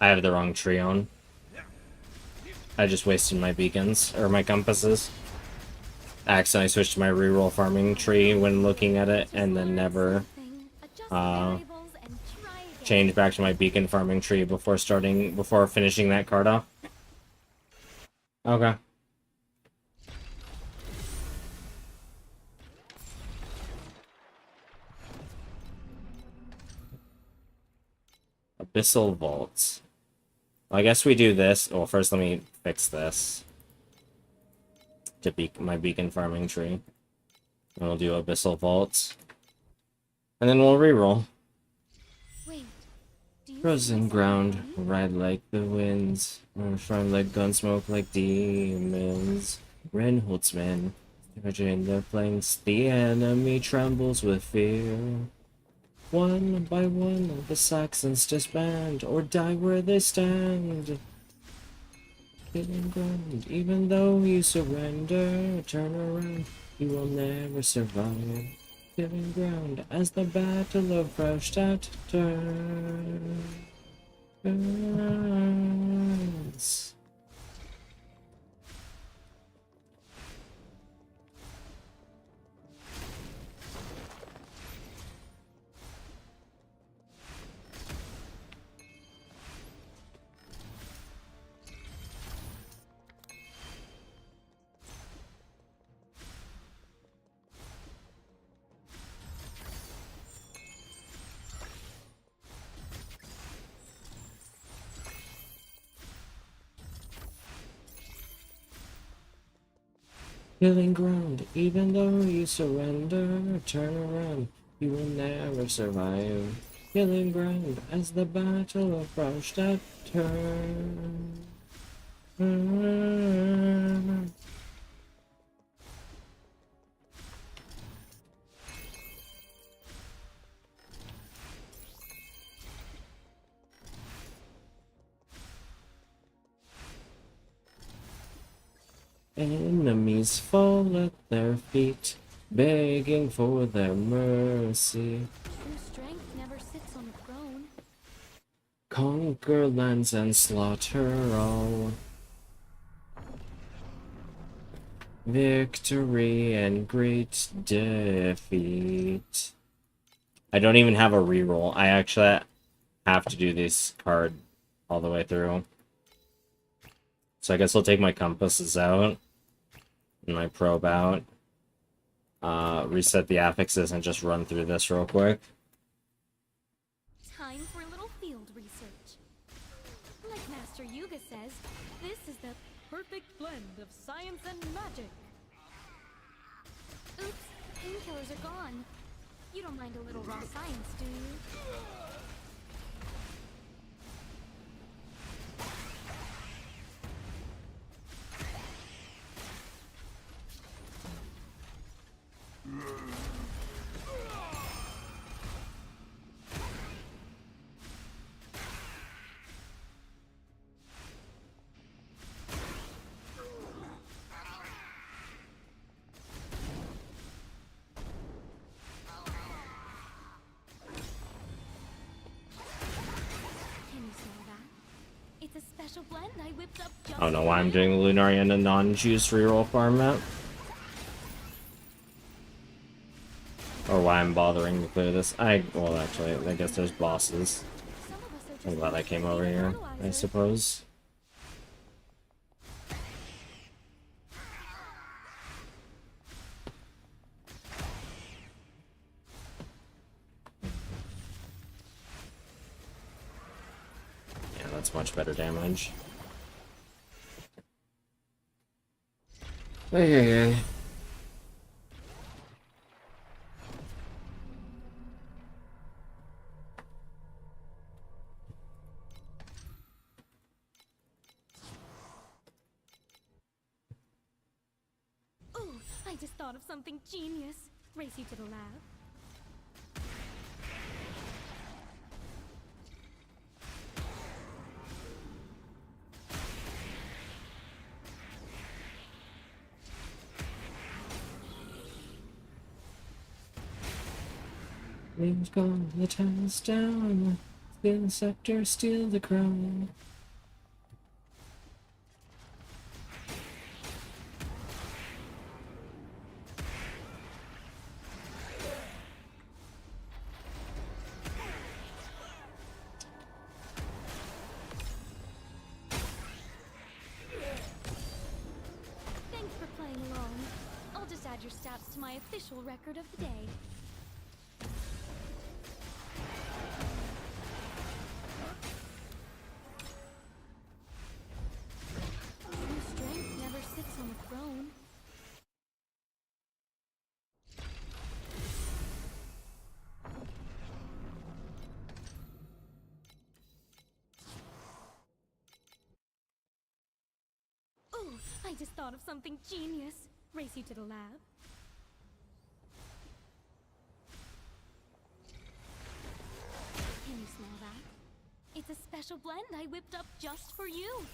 I have the wrong tree on. I just wasted my beacons, or my compasses. I accidentally switched to my reroll farming tree when looking at it, and then never changed back to my beacon farming tree before finishing that card off. Okay. Abyssal Vaults. Well, I guess we do this. Well, first let me fix this. To my beacon farming tree. And we'll do Abyssal Vaults. And then we'll reroll. Wait, do you Frozen ground, ride like the winds, shine like gunsmoke like demons. Reinholdsman, in the flanks, the enemy trembles with fear. One by one, the Saxons disband, or die where they stand. Hidden ground, even though you surrender, turn around, you will never survive. Giving ground as the battle of Fraustadt turns. Killing ground, even though you surrender, turn around, you will never survive. Killing ground as the battle of Fraustadt turns. Enemies fall at their feet, begging for their mercy. True strength never sits on a throne. Conquer lands and slaughter all. Victory and great defeat. I don't even have a reroll. I actually have to do this card all the way through. So I guess I'll take my compasses out. And my probe out. Reset the affixes and just run through this real quick. Time for a little field research. Like Master Yuga says, this is the perfect blend of science and magic. Oops, painkillers are gone. You don't mind a little raw science, do you? It's a special blend I whipped up just I don't know why I'm doing the Lunari in a non-juice reroll format. Or why I'm bothering to clear this. Well, actually, I guess there's bosses. I'm glad I came over here, I suppose. Yeah, that's much better damage. I just thought of something genius. Race you to the lab. We've got the towns down. Steal the scepter, steal the crown. Thanks for playing along. I'll just add your stats to my official record of the day. True strength never sits on a throne. Ooh, I just thought of something genius. Race you to the lab. Can you smell that? It's a special blend I whipped up just for you.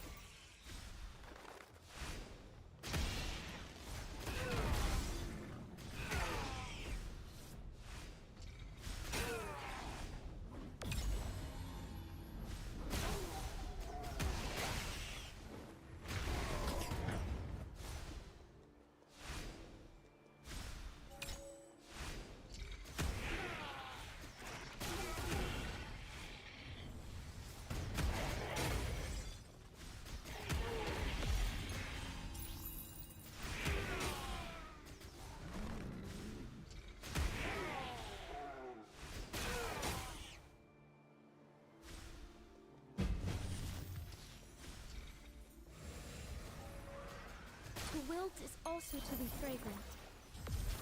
The wilt is also to be fragrant,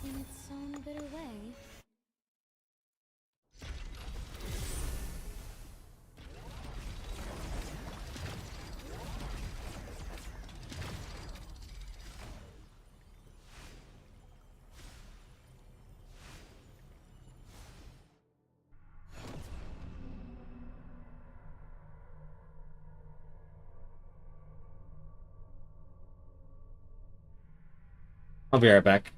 in its own bitter way. I'll be right back.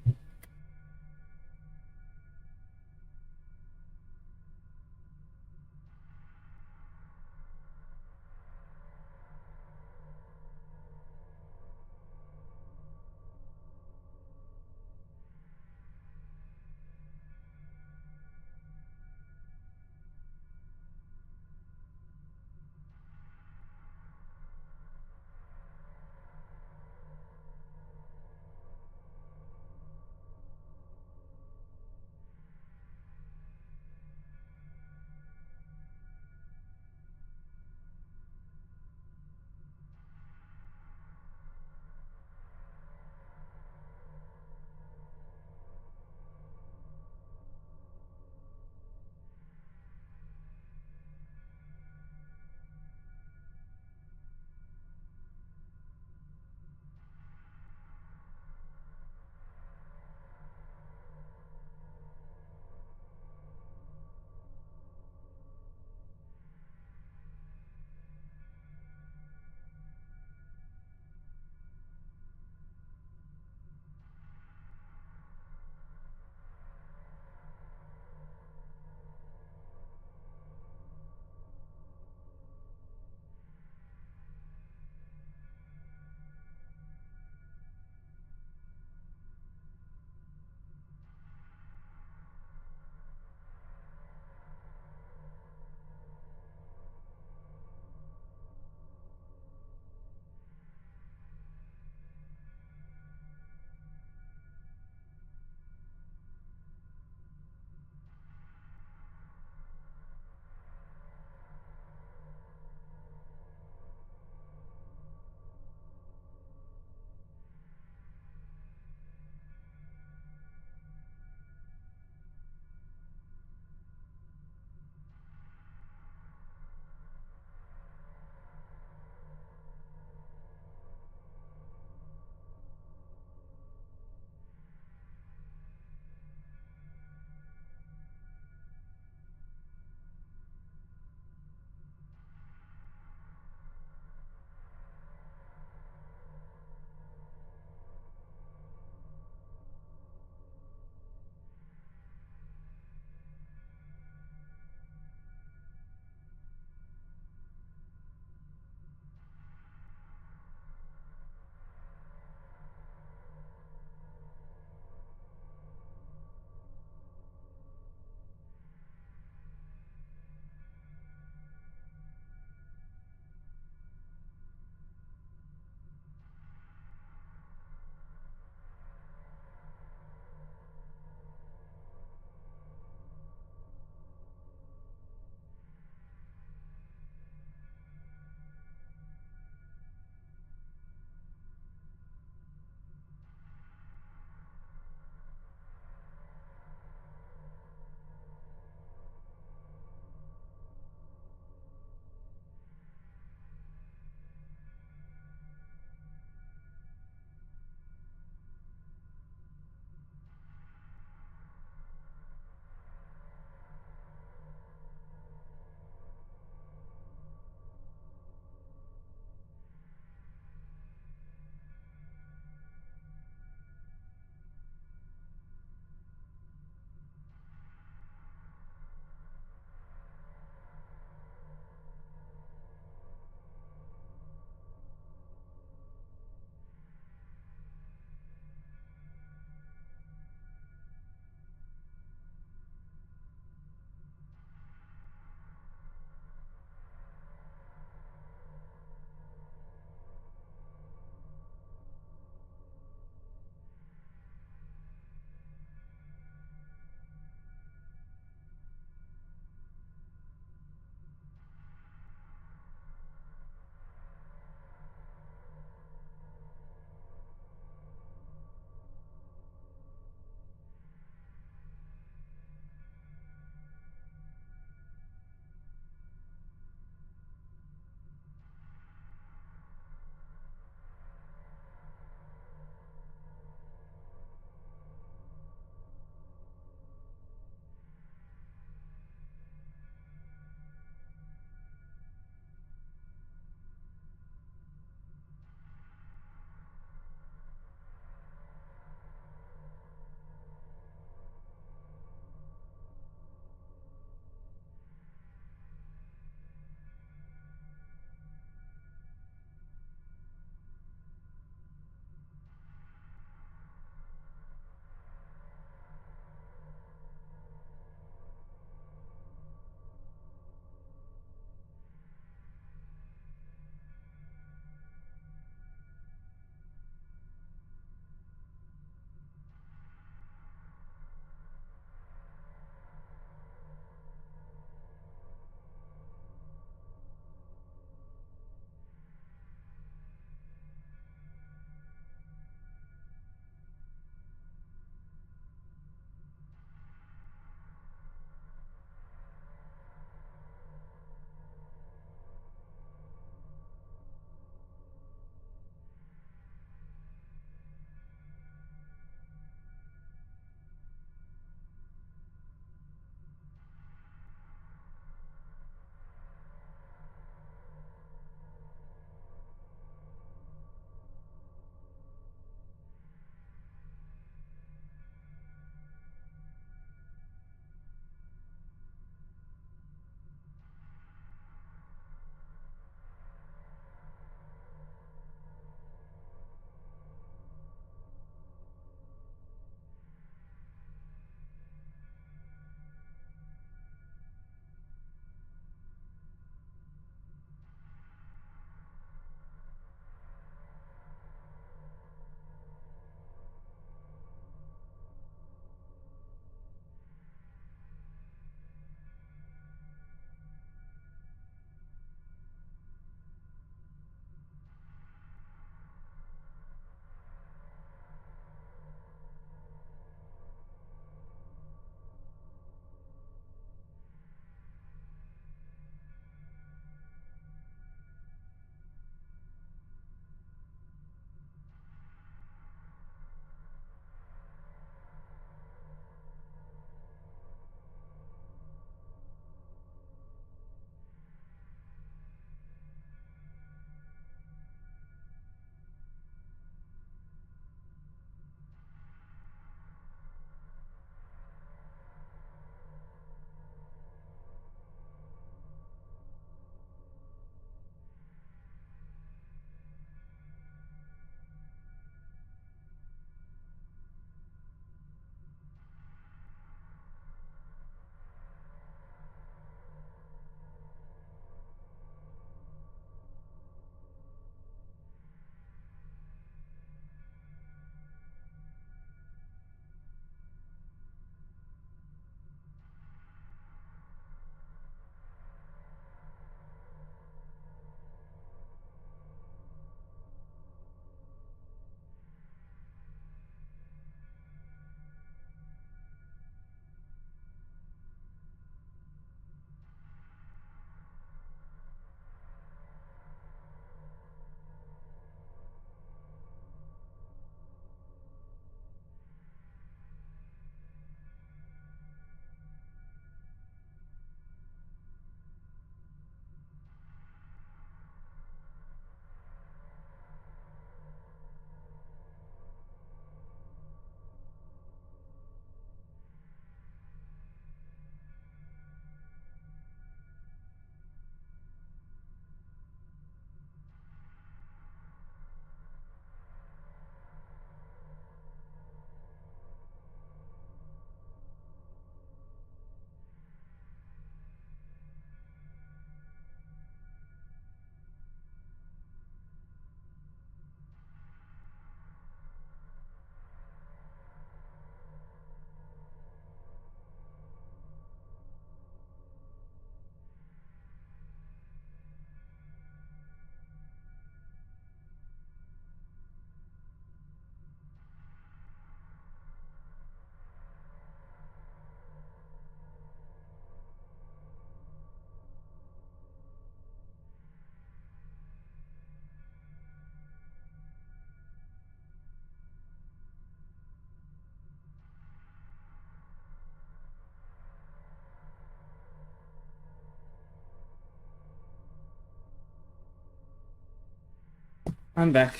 I'm back.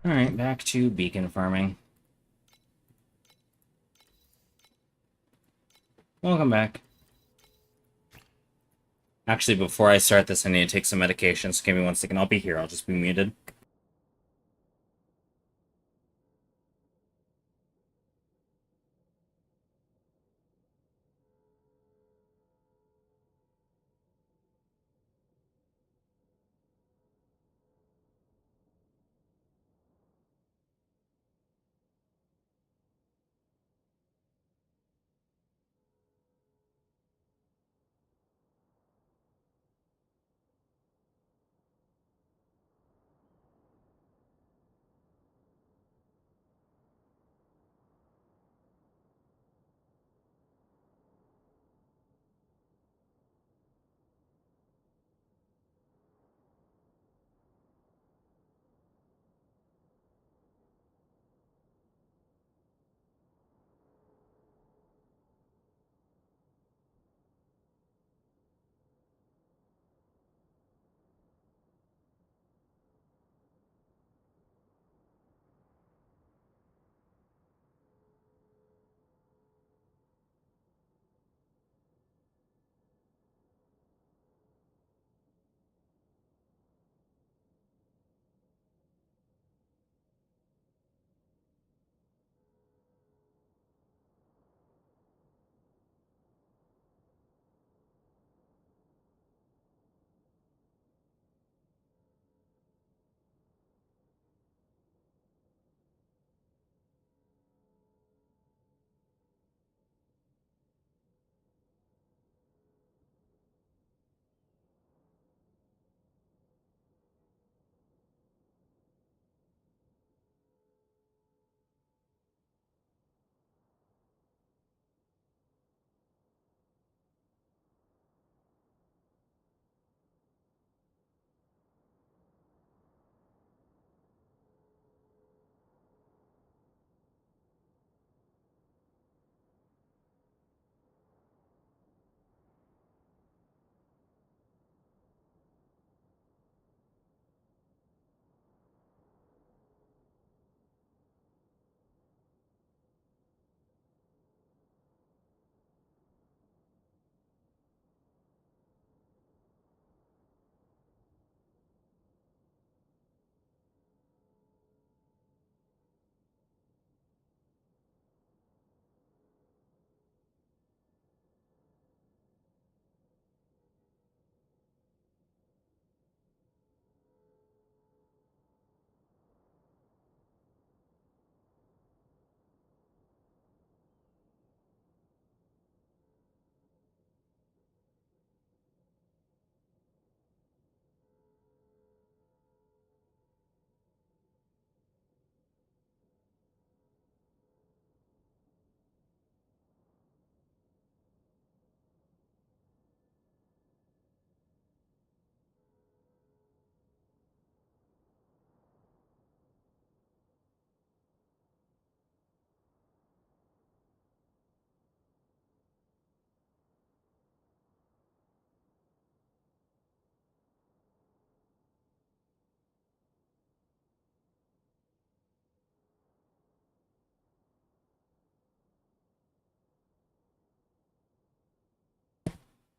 Alright, back to beacon farming. Welcome back. Actually, before I start this, I need to take some medication, so give me 1 second. I'll be here. I'll just be muted.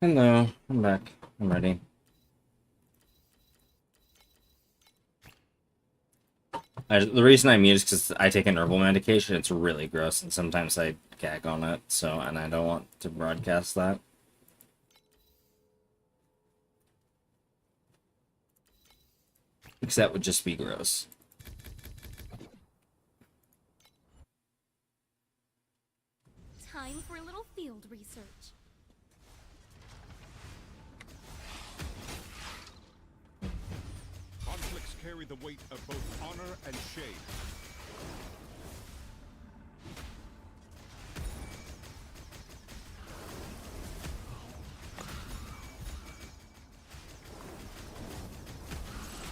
Hello, I'm back. I'm ready. The reason I mute is because I take an herbal medication. It's really gross, and sometimes I gag on it, so, and I don't want to broadcast that. Because that would just be gross. Time for a little field research. Conflicts carry the weight of both honor and shame.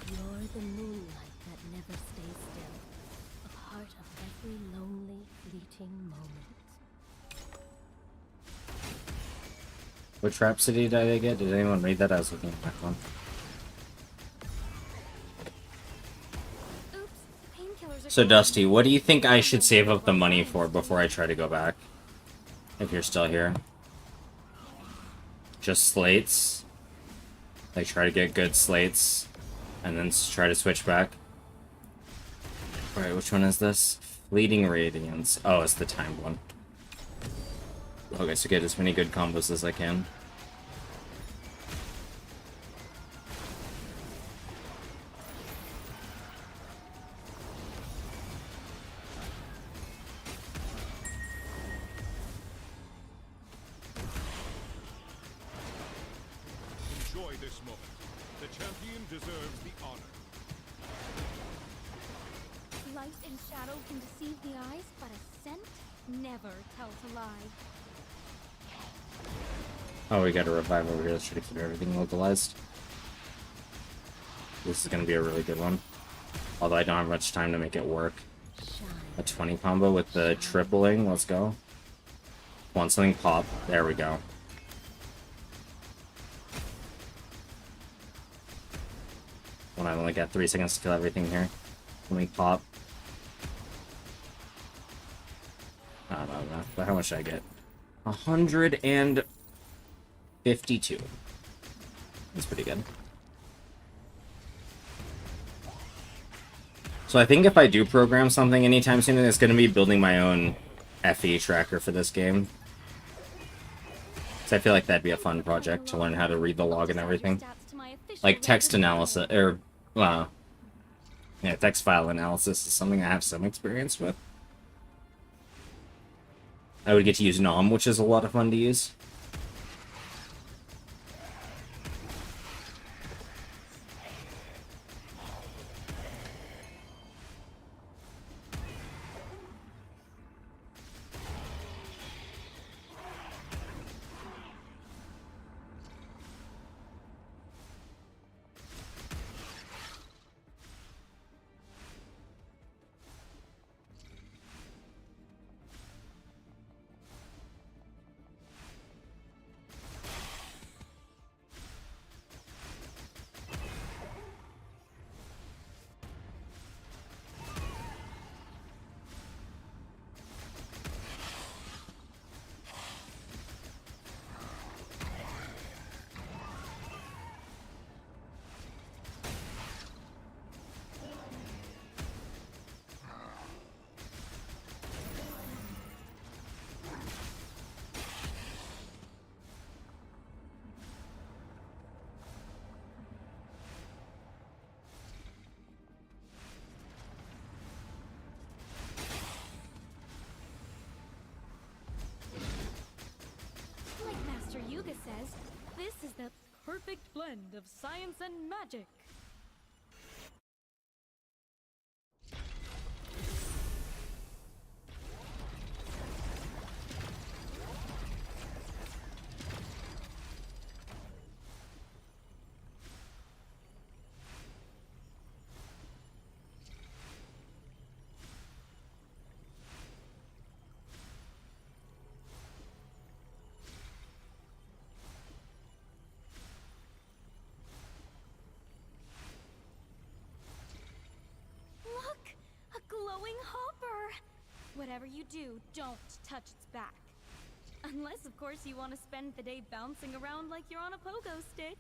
You're the moonlight that never stays still, a part of every lonely, fleeting moment. Which Rhapsody did I get? Did anyone read that? I was looking at my phone. Oops, painkillers are So gone. Dusty, what do you think I should save up the money for before I try to go back? If you're still here. Just slates. Like try to get good slates. And then try to switch back. Alright, which one is this? Fleeting Radiance. Oh, it's the timed one. Okay, so get as many good combos as I can. Enjoy this moment. The champion deserves the honor. Light and shadow can deceive the eyes, but a scent never tells a lie. Oh, we got a revive over here. Let's try to keep everything localized. This is going to be a really good one. Although I don't have much time to make it work. A 20 combo with the tripling. Let's go. Want something pop. There we go. When I only got 3 seconds to kill everything here. Something pop. I don't know. But how much did I get? 152. That's pretty good. So I think if I do program something anytime soon, it's going to be building my own FE tracker for this game. So I feel like that'd be a fun project to learn how to read the log and everything. Like text analysis, or, yeah, text file analysis is something I have some experience with. I would get to use Nom, which is a lot of fun to use. Like Master Yuga says, this is the perfect blend of science and magic. Look! A glowing hopper! Whatever you do, don't touch its back. Unless, of course, you want to spend the day bouncing around like you're on a pogo stick.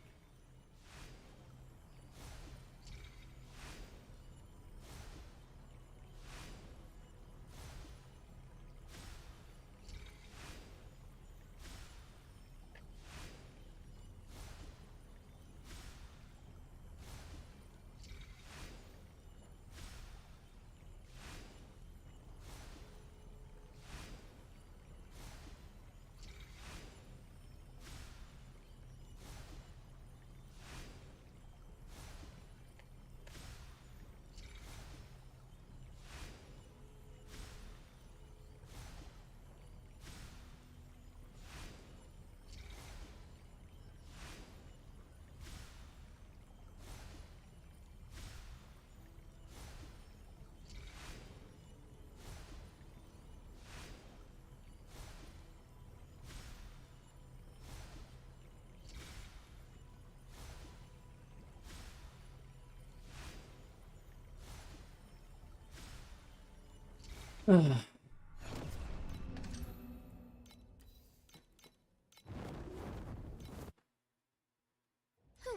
Who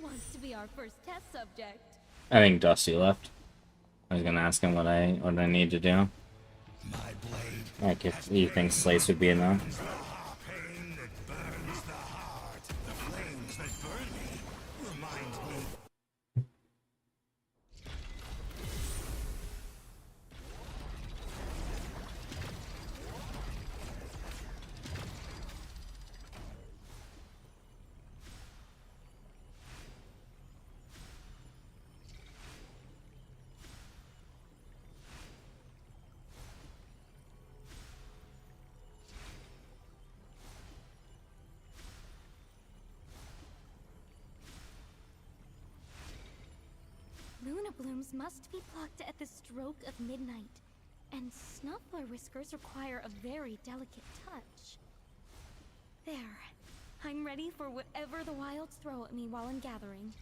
wants to be our first test subject? I think Dusty left. I was gonna ask him what I need to do. Like if you think Slates would be enough. Pain that burns the heart. The flames that burn me remind me. Luna blooms must be plucked at the stroke of midnight, and snuffler whiskers require a very delicate touch. There. I'm ready for whatever the wilds throw at me while I'm gathering.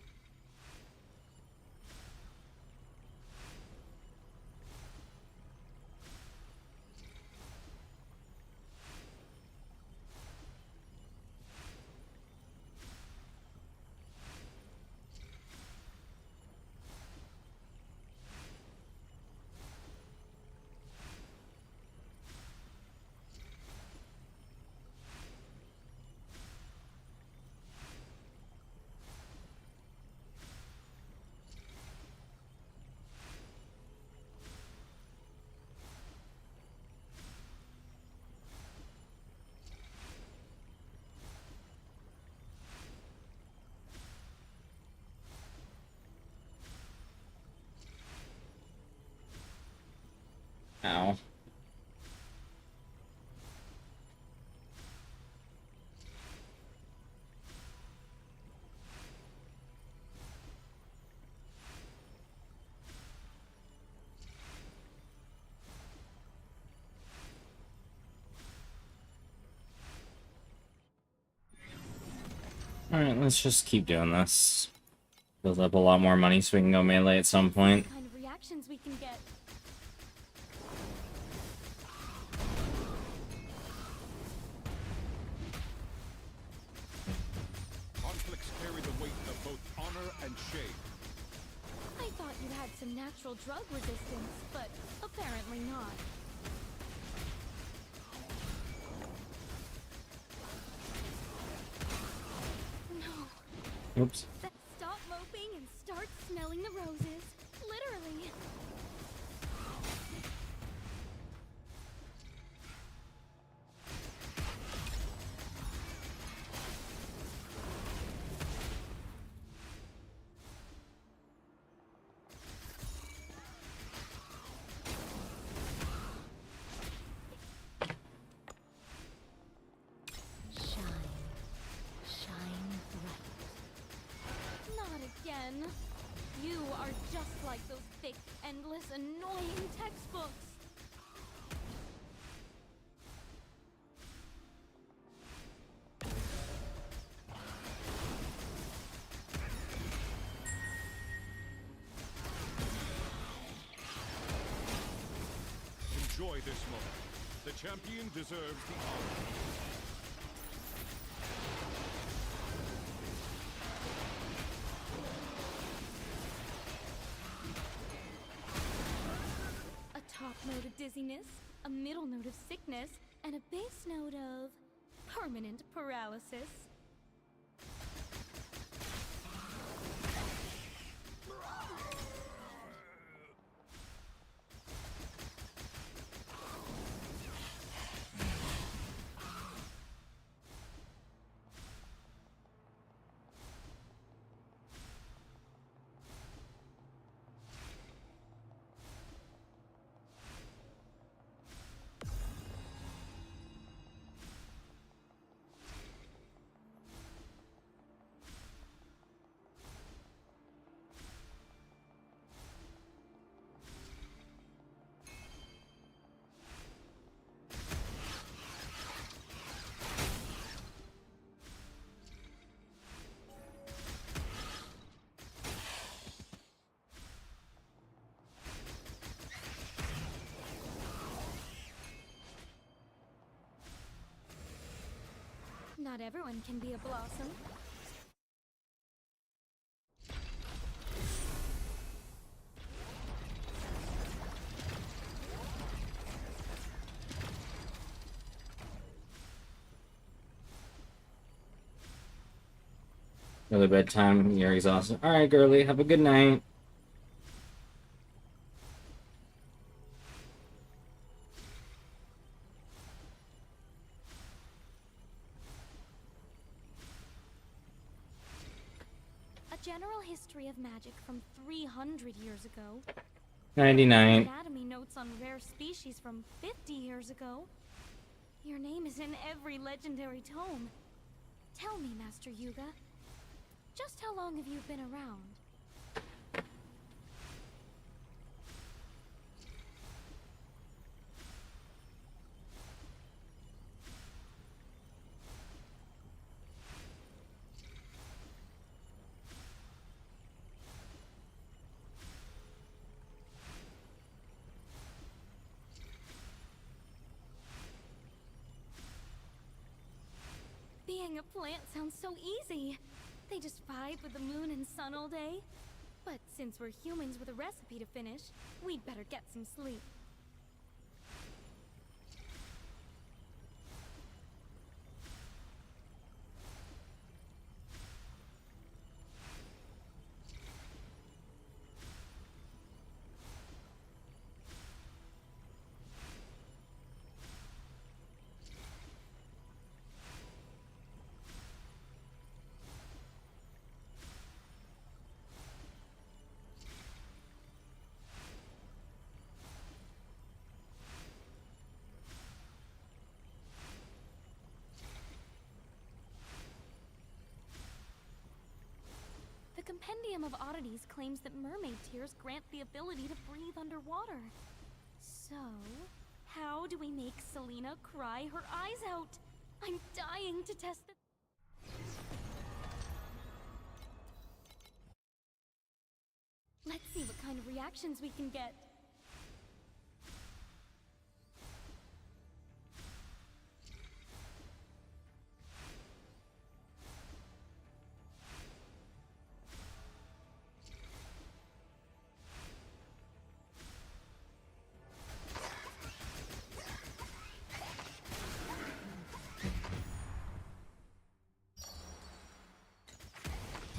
Ow. Alright, let's just keep doing this. Build up a lot more money so we can go melee at some point. What kind of reactions we can get. Conflicts carry the weight of both honor and shame. I thought you had some natural drug resistance, but apparently not. No. Oops. Stop moping and start smelling the roses. Literally. Shine bright. Not again. You are just like those thick, endless, annoying textbooks. Enjoy this moment. The champion deserves the honor. A top note of dizziness, a middle note of sickness, and a base note of permanent paralysis. Not everyone can be a blossom. Early bedtime, you're exhausted. Alright, girly, have a good night. A general history of magic from 300 years ago. 99. Anatomy notes on rare species from 50 years ago. Your name is in every legendary tome. Tell me, Master Yuga, just how long have you been around? Being a plant sounds so easy. They just vibe with the moon and sun all day. But since we're humans with a recipe to finish, we'd better get some sleep. The Compendium of Oddities claims that mermaid tears grant the ability to breathe underwater. So, how do we make Selena cry her eyes out? I'm dying to test the... Let's see what kind of reactions we can get.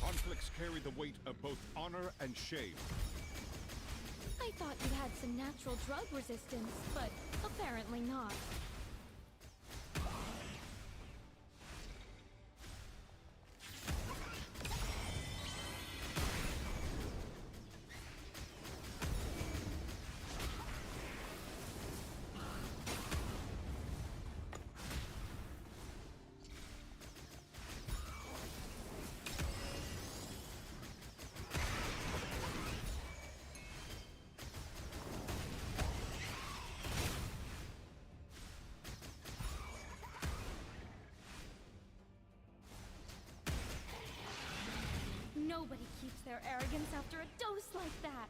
Conflicts carry the weight of both honor and shame. I thought you had some natural drug resistance, but apparently not. Nobody keeps their arrogance after a dose like that.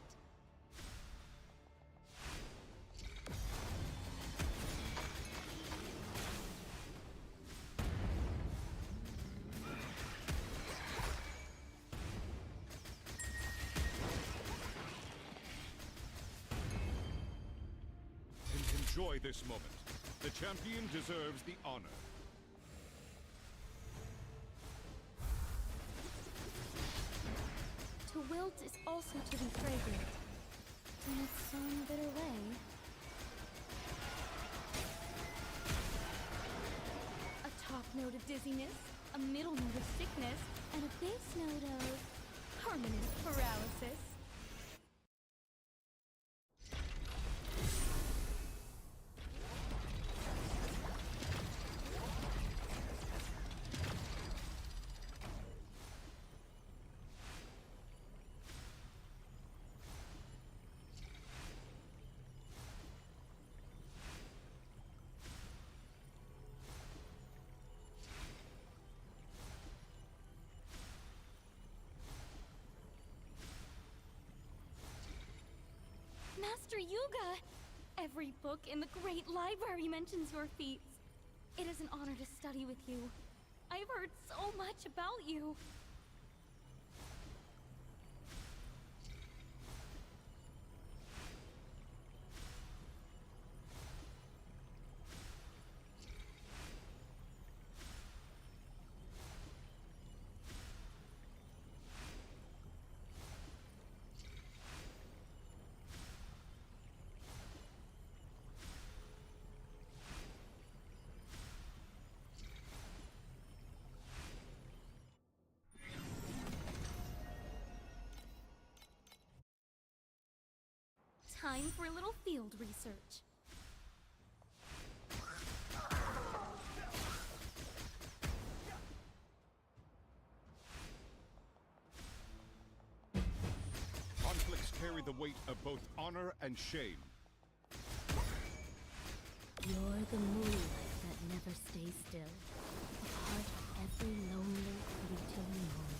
Enjoy this moment. The champion deserves the honor. To wilt is also to be fragrant. In its own bitter way. A top note of dizziness, a middle note of sickness, and a base note of permanent paralysis. Master Yuga! Every book in the great library mentions your feats. It is an honor to study with you. I've heard so much about you. Time for a little field research. Conflicts carry the weight of both honor and shame. You're the moonlight that never stays still. A part of every lonely, fleeting moment.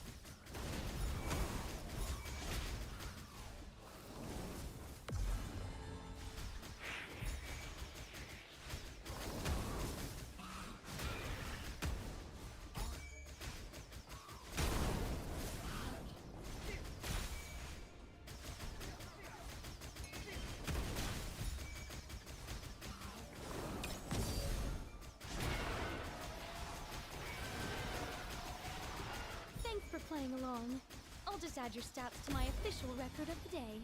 Thanks for playing along. I'll just add your stats to my official record of the day.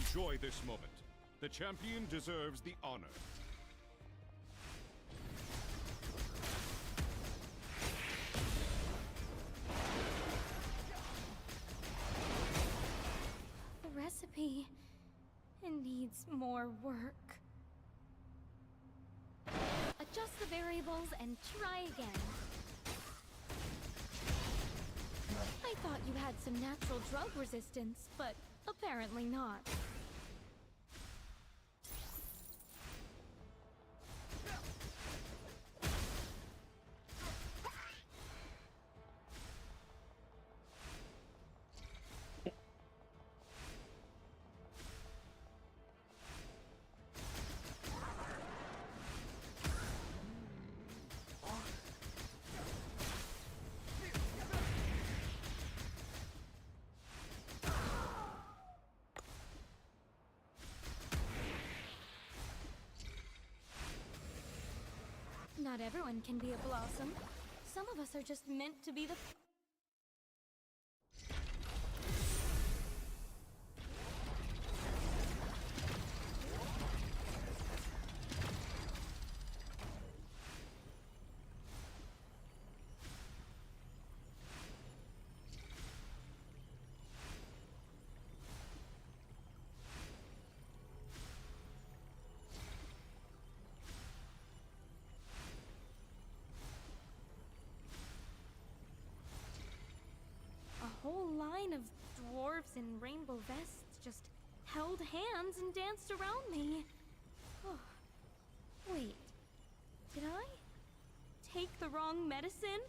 Enjoy this moment. The champion deserves the honor. The recipe... it needs more work. Adjust the variables and try again. I thought you had some natural drug resistance, but apparently not. Not everyone can be a blossom. Some of us are just meant to be the... A whole line of dwarves in rainbow vests just held hands and danced around me. Oh, wait, did I take the wrong medicine?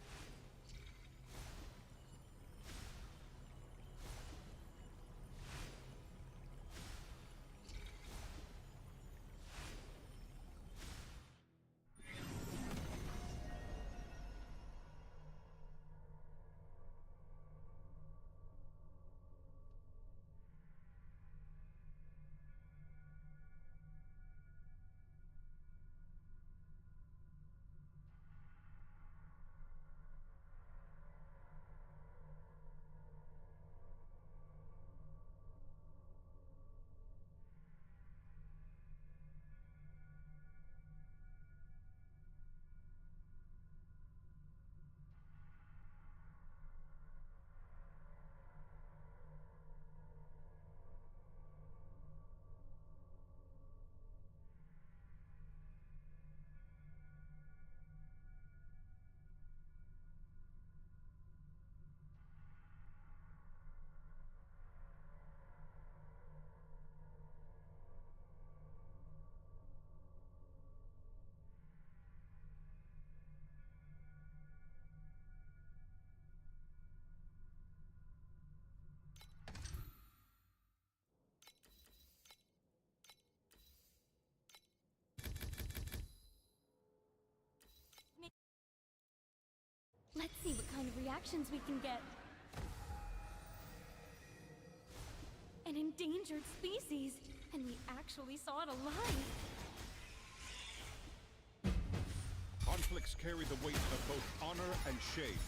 reactions we can get. An endangered species, and we actually saw it alive. Conflicts carry the weight of both honor and shame.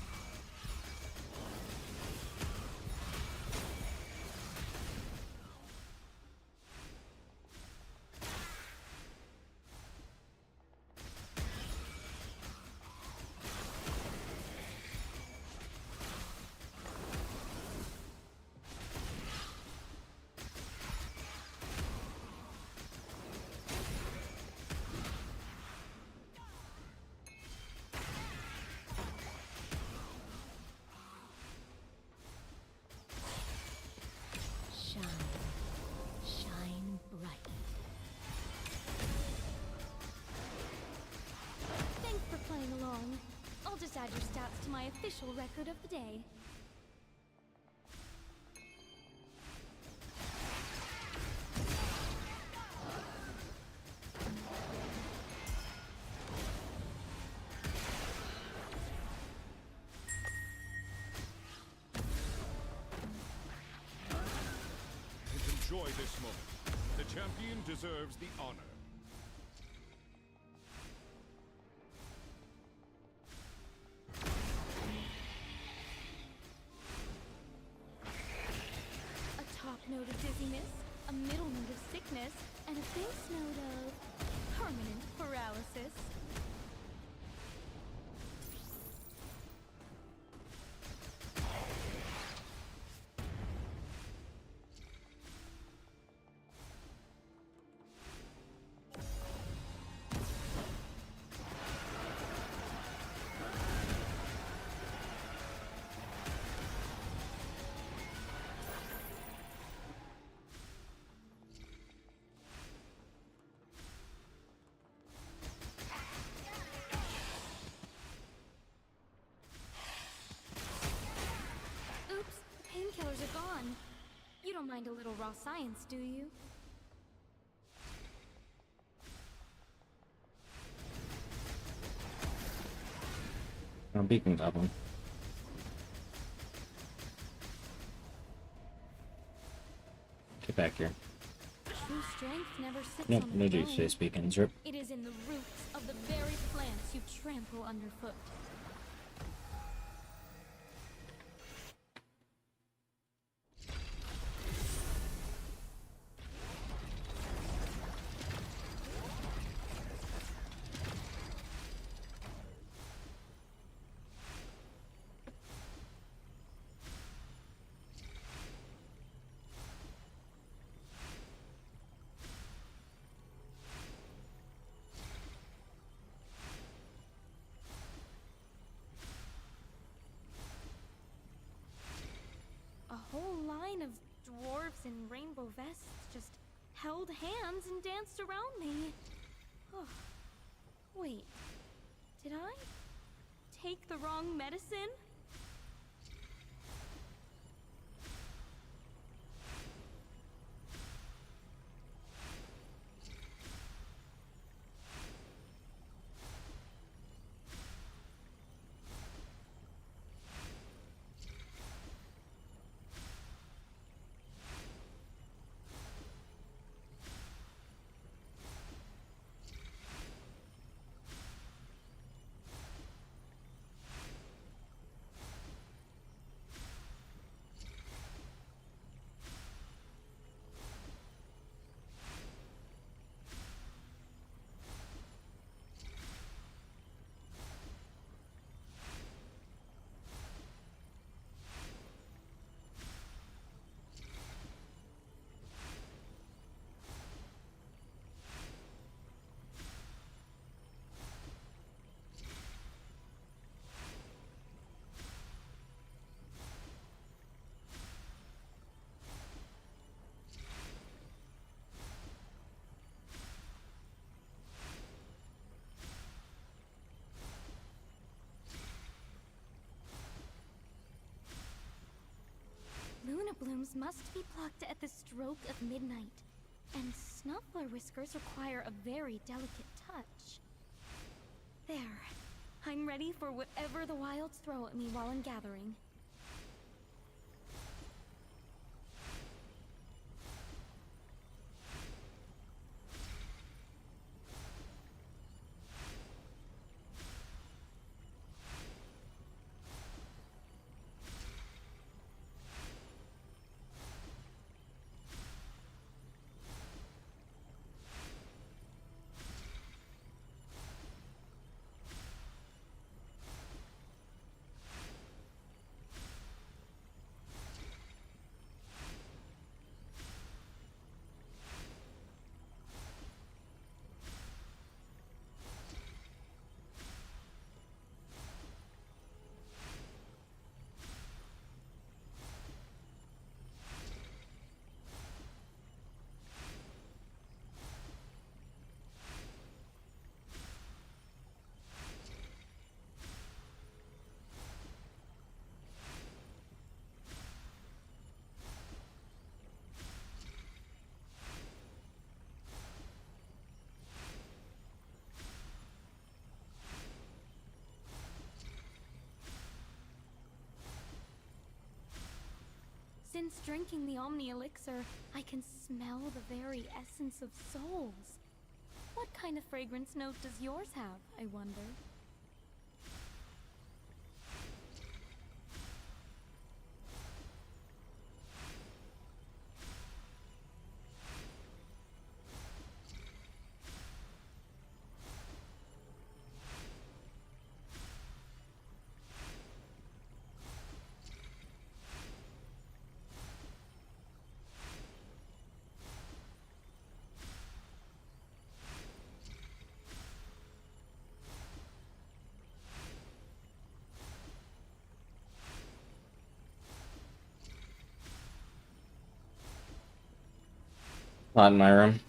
Shine bright. Thanks for playing along. I'll just add your stats to my official record of the day. Enjoy this moment. The champion deserves the honor. A top note of dizziness, a middle note of sickness, and a base note of permanent paralysis. Oops, the painkillers are gone. You don't mind a little raw science, do you? No beacon goblin. Get back here. True strength never sits Yep, on no the do throne. space beacons. Rip. It is in the roots of the very plants you trample underfoot. A whole line of dwarves in rainbow vests just held hands and danced around me. Oh, wait, did I take the wrong medicine? Luna blooms must be plucked at the stroke of midnight, and snuffler whiskers require a very delicate touch. There. I'm ready for whatever the wilds throw at me while I'm gathering. Since drinking the Omni Elixir, I can smell the very essence of souls. What kind of fragrance note does yours have, I wonder? Not in my room.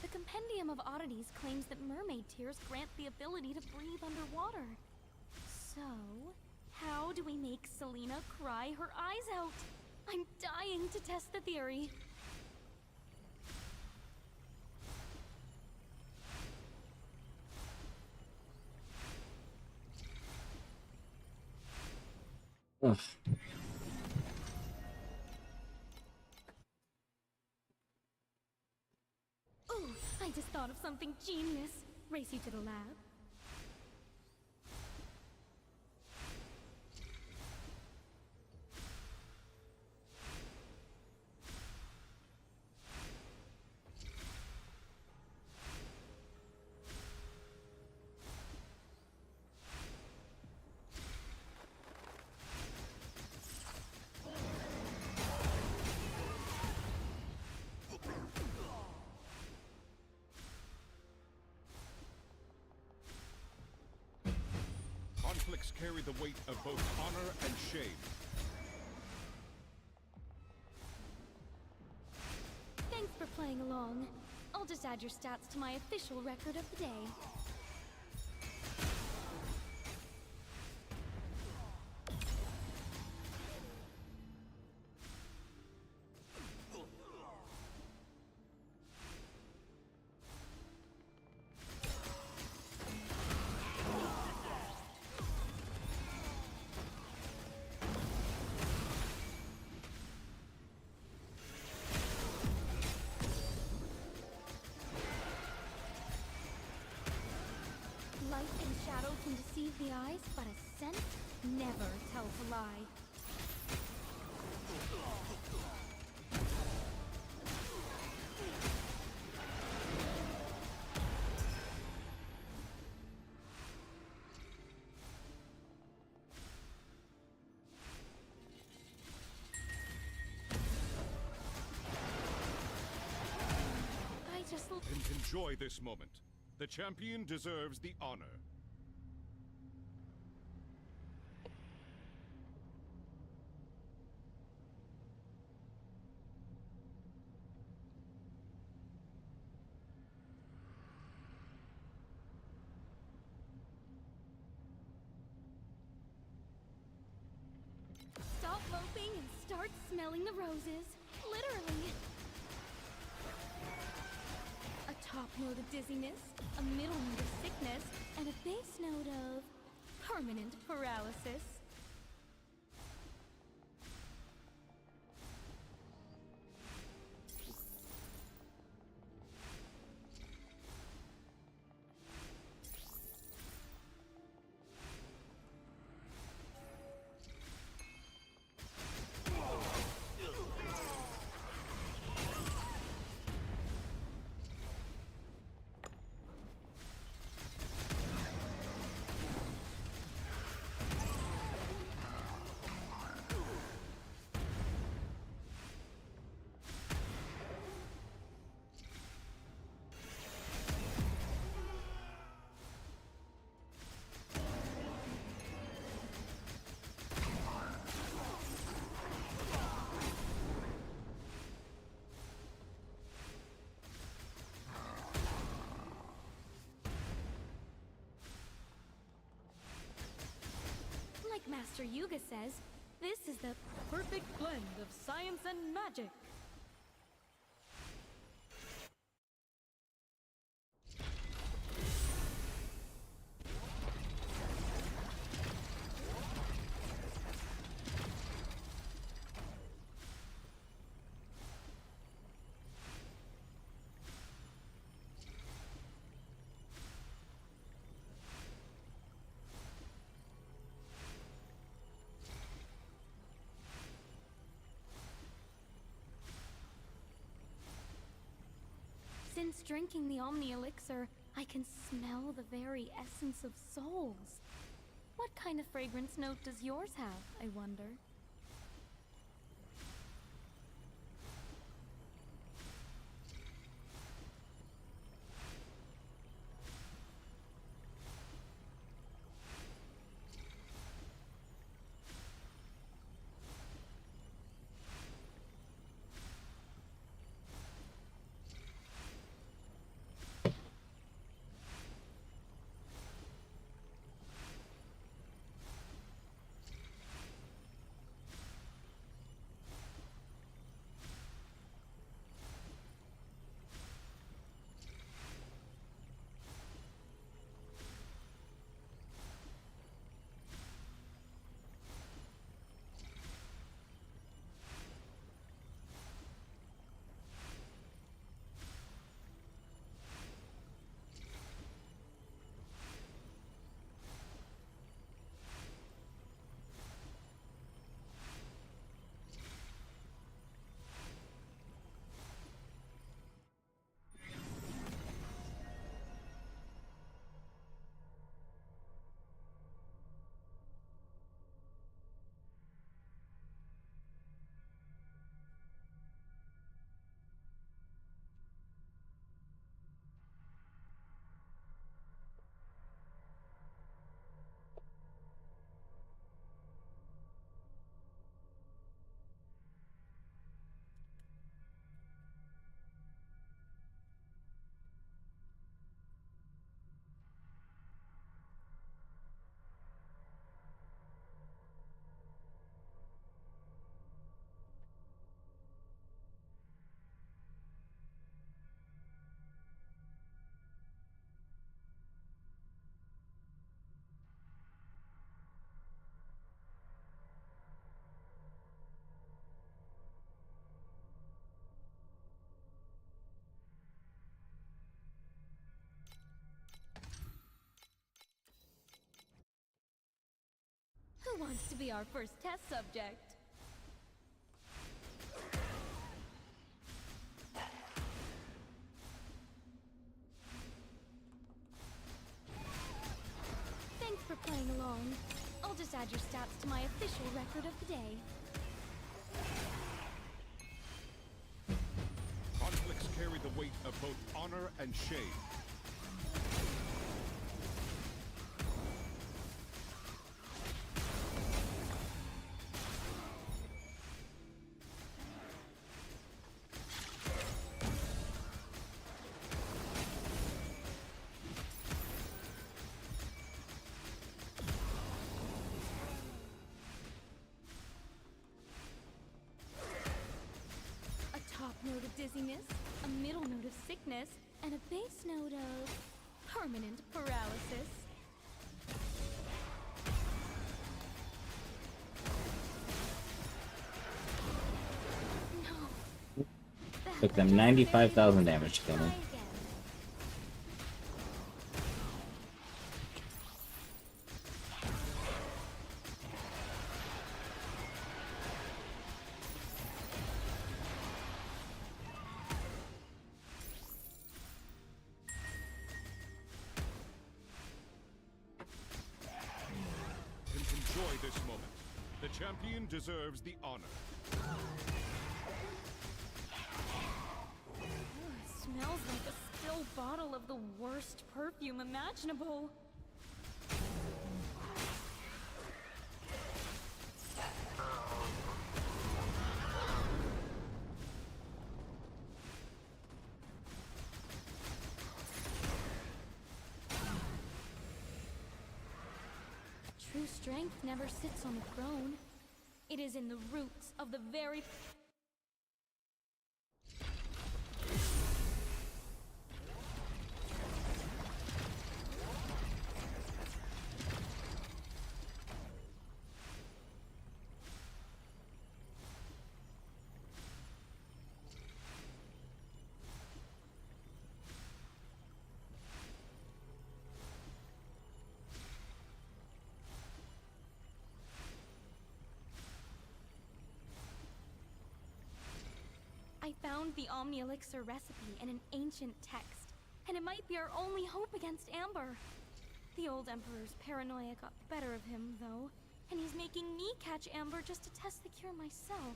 The Compendium of Oddities claims that mermaid tears grant the ability to breathe underwater. So, how do we make Selena cry her eyes out? I'm dying to test the theory. Ugh. Ooh, I just thought of something genius. Race you to the lab. Conflicts carry the weight of both honor and shame. Thanks for playing along. I'll just add your stats to my official record of the day. Light and shadow can deceive the eyes, but a scent never tells a lie. Enjoy this moment. The champion deserves the honor. Stop moping and start smelling the roses. Literally. A top note of dizziness, a middle note of sickness, and a base note of permanent paralysis. Like Master Yuga says, this is the perfect blend of science and magic. Since drinking the Omni Elixir, I can smell the very essence of souls. What kind of fragrance note does yours have, I wonder? Who wants to be our first test subject? Thanks for playing along. I'll just add your stats to my official record of the day. Conflicts carry the weight of both honor and shame. A top note of dizziness, a middle note of sickness, and a base note of permanent paralysis. No. Took them 95,000 damage to kill me. Try again. Enjoy this moment. The champion deserves the honor. It smells like a still bottle of the worst perfume imaginable. True strength never sits on a throne. It is in the roots of the very... I found the Omni Elixir recipe in an ancient text, and it might be our only hope against Amber. The old Emperor's paranoia got the better of him, though, and he's making me catch Amber just to test the cure myself.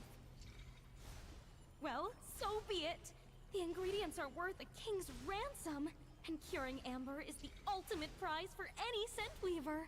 Well, so be it. The ingredients are worth a king's ransom, and curing Amber is the ultimate prize for any scent weaver.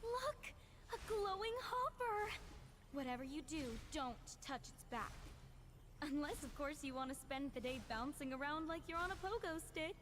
Look! A glowing hopper! Whatever you do, don't touch its back. Unless, of course, you want to spend the day bouncing around like you're on a pogo stick.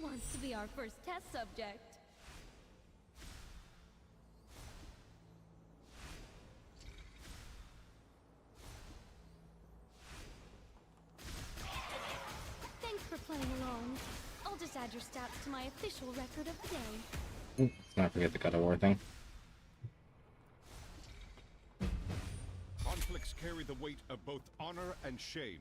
Who wants to be our first test subject? Thanks for playing along. I'll just add your stats to my official record of the day. Let's not forget the God of War thing. Conflicts carry the weight of both honor and shame.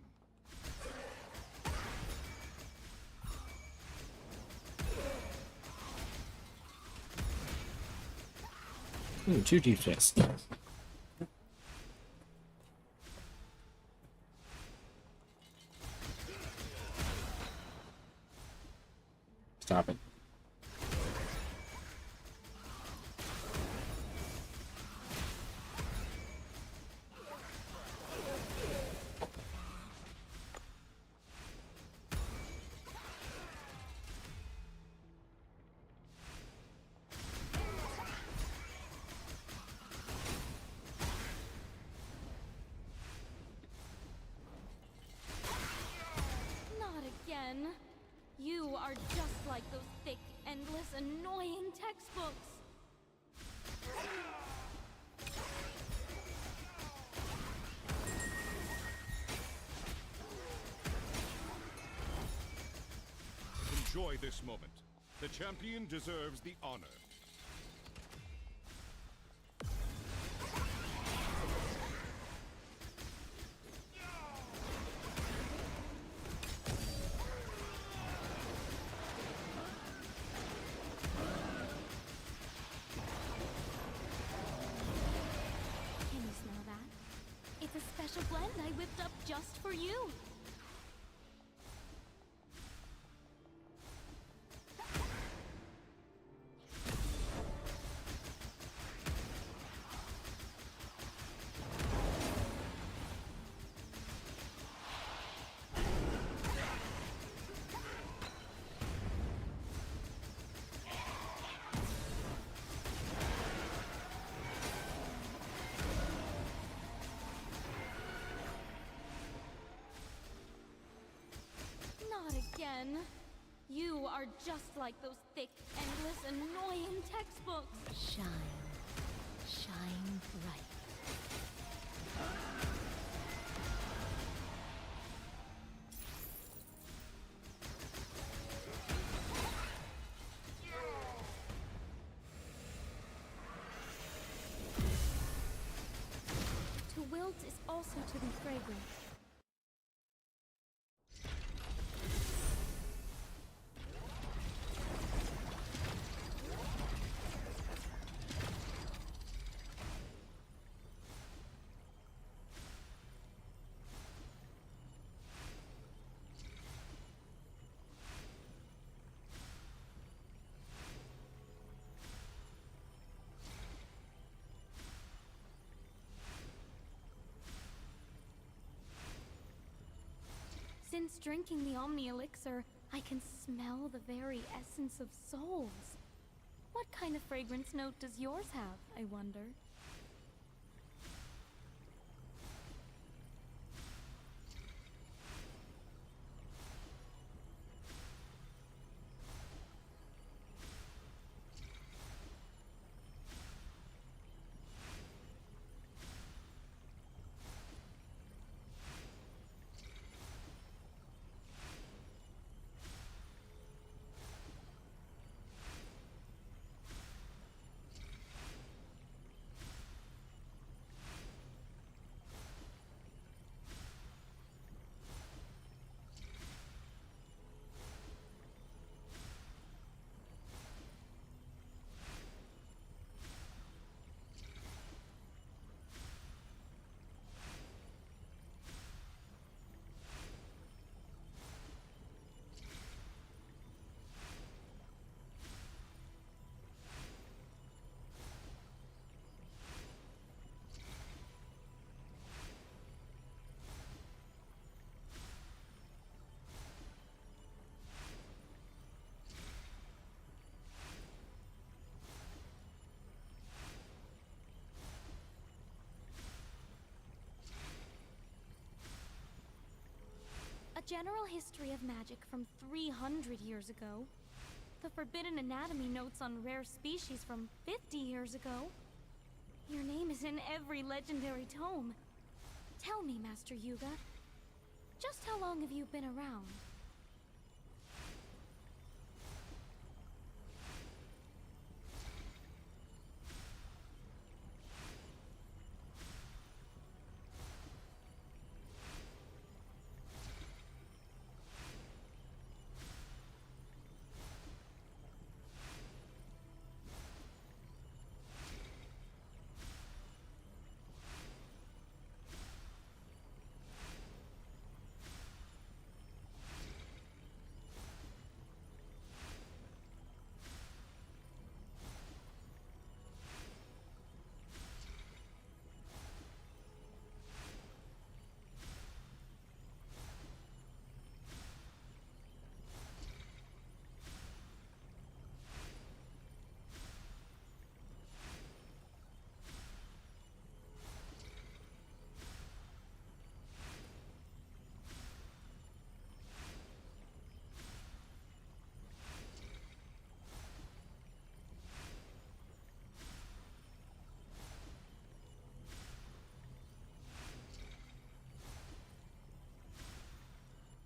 Ooh, 2 deep checks. Stop it. Not again. You are just like those thick, endless, annoying textbooks. Enjoy this moment. The champion deserves the honor. Can you smell that? It's a special blend I whipped up just for you. Not again. You are just like those thick, endless, annoying textbooks. Shine. Shine bright. To wilt is also to be fragrant. Since drinking the Omni Elixir, I can smell the very essence of souls. What kind of fragrance note does yours have, I wonder? A general history of magic from 300 years ago. The forbidden anatomy notes on rare species from 50 years ago. Your name is in every legendary tome. Tell me, Master Yuga, just how long have you been around?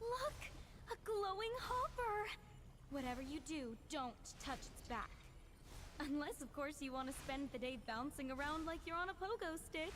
Look! A glowing hopper! Whatever you do, don't touch its back. Unless, of course, you want to spend the day bouncing around like you're on a pogo stick.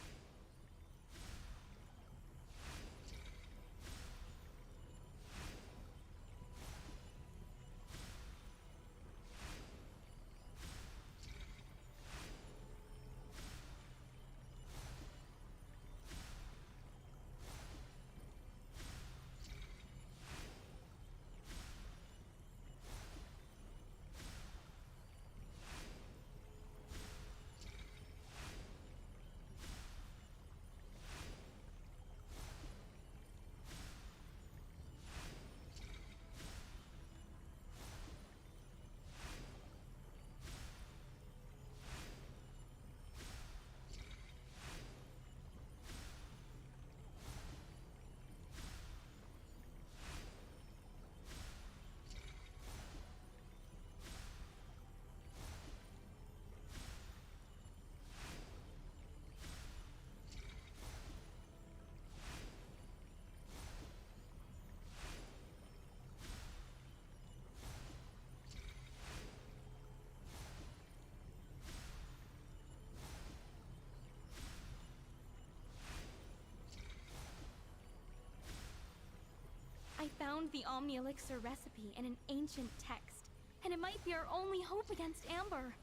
I found the Omni Elixir recipe in an ancient text, and it might be our only hope against Amber.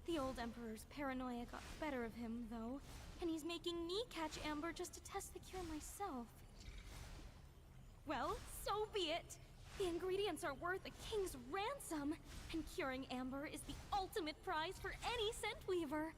The old Emperor's paranoia got the better of him, though, and he's making me catch Amber just to test the cure myself. Well, so be it! The ingredients are worth a king's ransom, and curing Amber is the ultimate prize for any scent weaver.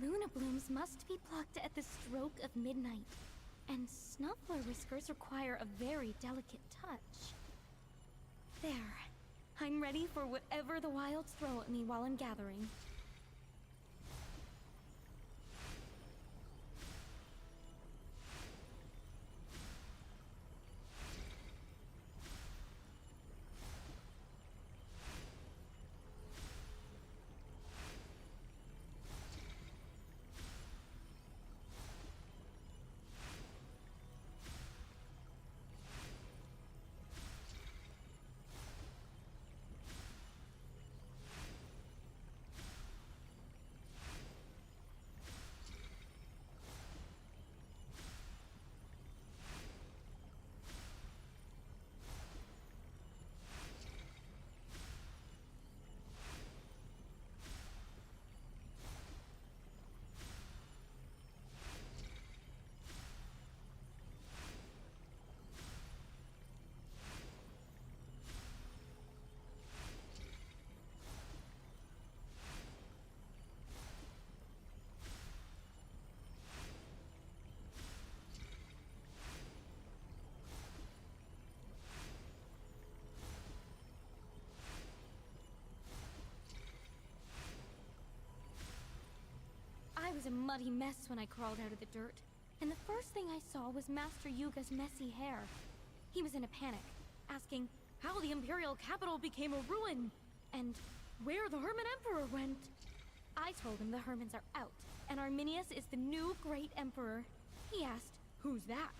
Luna blooms must be plucked at the stroke of midnight, and snuffler whiskers require a very delicate touch. There. I'm ready for whatever the wilds throw at me while I'm gathering. was a muddy mess when I crawled out of the dirt, and the first thing I saw was Master Yuga's messy hair. He was in a panic, asking how the Imperial capital became a ruin, and where the Herman Emperor went. I told him the Hermans are out, and Arminius is the new great emperor. He asked, "Who's that?"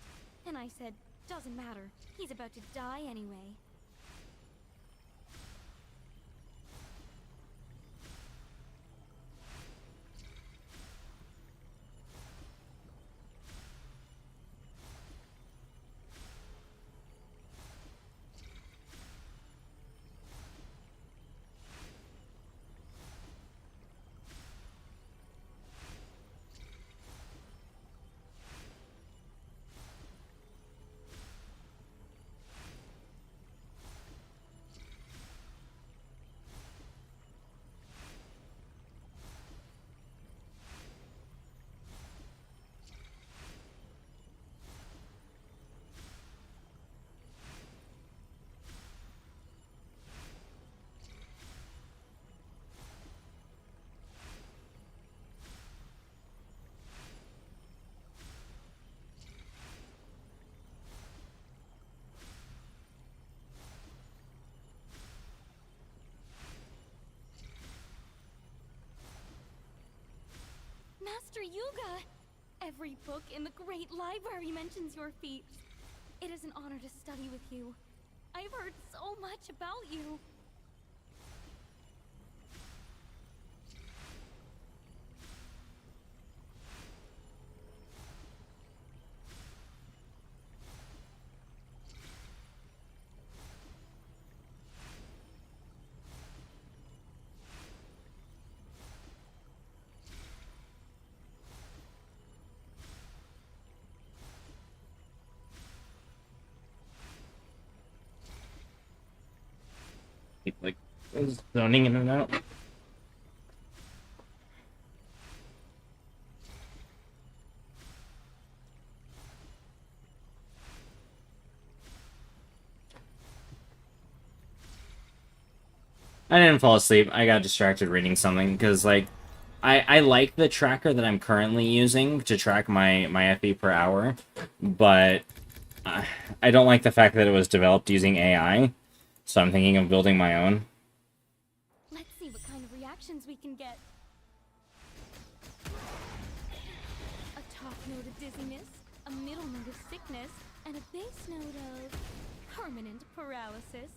And I said, "Doesn't matter. He's about to die anyway." Master Yuga! Every book in the great library mentions your feats. It is an honor to study with you. I've heard so much about you. Like, zoning in and out. I didn't fall asleep. I got distracted reading something because, like, I like the tracker that I'm currently using to track my FE per hour, but I don't like the fact that it was developed using AI, so I'm thinking of building my own. Let's see what kind of reactions we can get. A top note of dizziness, a middle note of sickness, and a base note of permanent paralysis.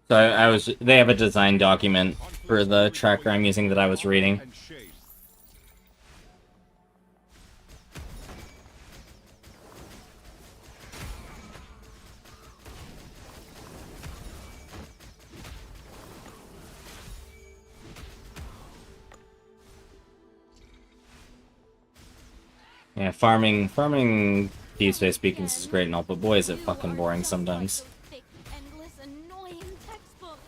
So they have a design document for the tracker I'm using that I was reading. Yeah, farming D-space beacons is great and all, but boy is it fucking boring sometimes. Thick, endless, annoying textbooks.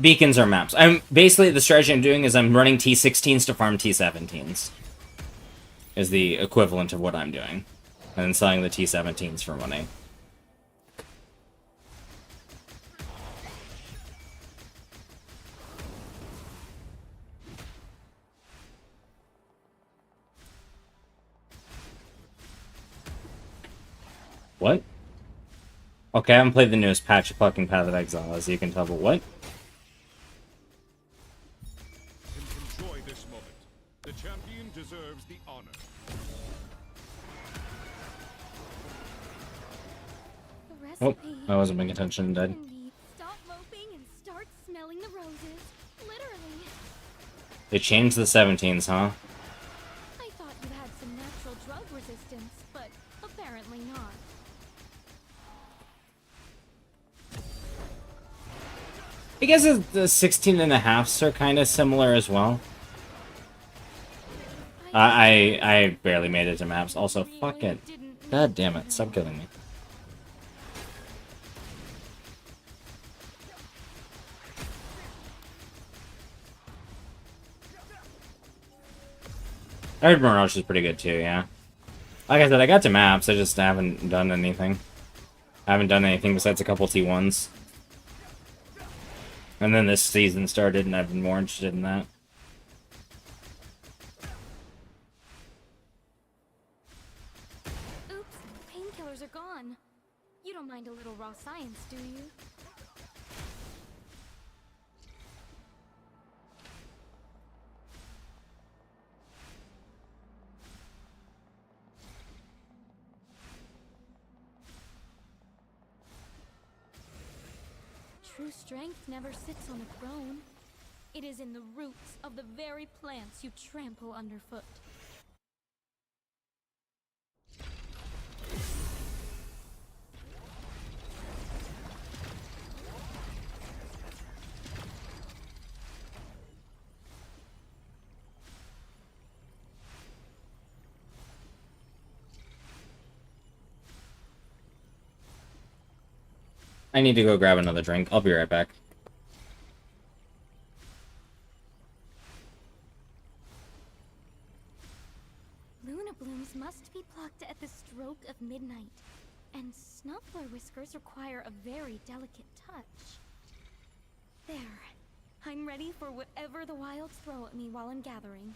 Beacons are maps. I'm basically the strategy I'm doing is I'm running T16s to farm T17s. Is the equivalent of what I'm doing. And then selling the T17s for money. What? Okay, I haven't played the newest patch of fucking Path of Exile, as you can tell, but what? Enjoy this moment. The champion deserves the honor. The Oh, recipe. I wasn't paying attention, dead. Indeed. Stop moping and start smelling the roses. Literally. They changed the 17s, huh? I thought you had some natural drug resistance, but apparently not. I guess the 16.5s are kind of similar as well. I barely made it to maps. Also, fuck it. God damn it, stop killing me. I heard Mirage is pretty good too, yeah. Like I said, I got to maps, I just haven't done anything. I haven't done anything besides a couple T1s. And then this season started, and I've been more interested in that. Oops, painkillers are gone. You don't mind a little raw science, do you? True strength never sits on a throne. It is in the roots of the very plants you trample underfoot. I need to go grab another drink. I'll be right back. Luna blooms must be plucked at the stroke of midnight, and snuffler whiskers require a very delicate touch. There. I'm ready for whatever the wilds throw at me while I'm gathering.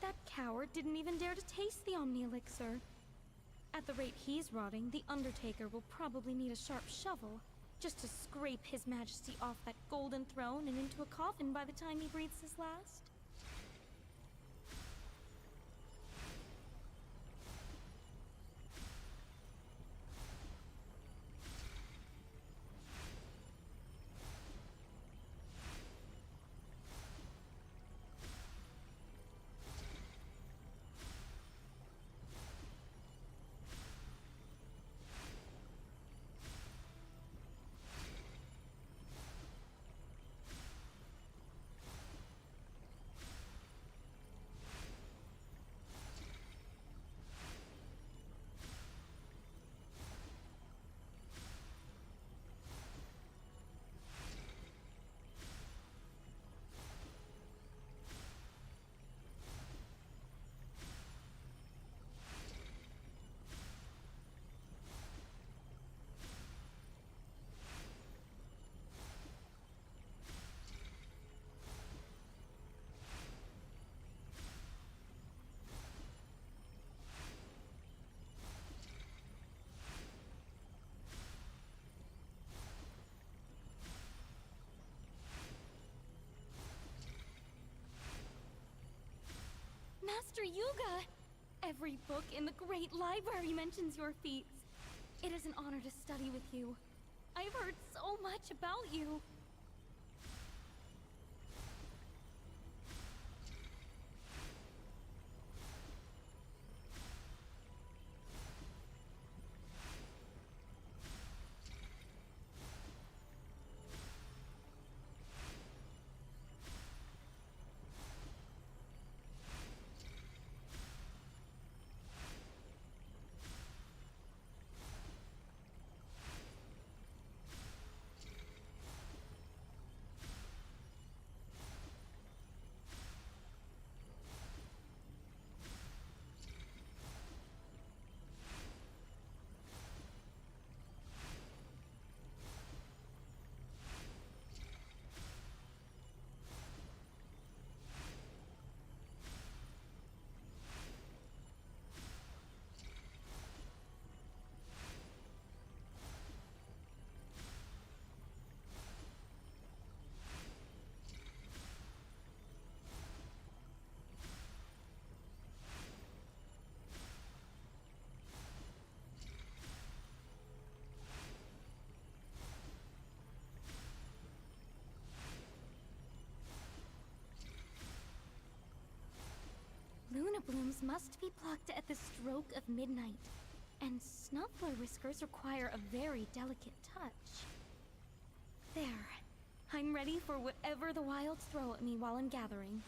That coward didn't even dare to taste the Omni Elixir. At the rate he's rotting, the Undertaker will probably need a sharp shovel just to scrape His Majesty off that golden throne and into a coffin by the time he breathes his last. Master Yuga! Every book in the great library mentions your feats. It is an honor to study with you. I've heard so much about you. blooms must be plucked at the stroke of midnight, and snuffler whiskers require a very delicate touch. There. I'm ready for whatever the wilds throw at me while I'm gathering.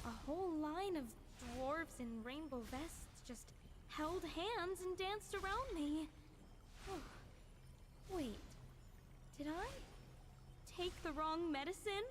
A whole line of dwarves in rainbow vests just held hands and danced around me. Oh, wait, did I take the wrong medicine?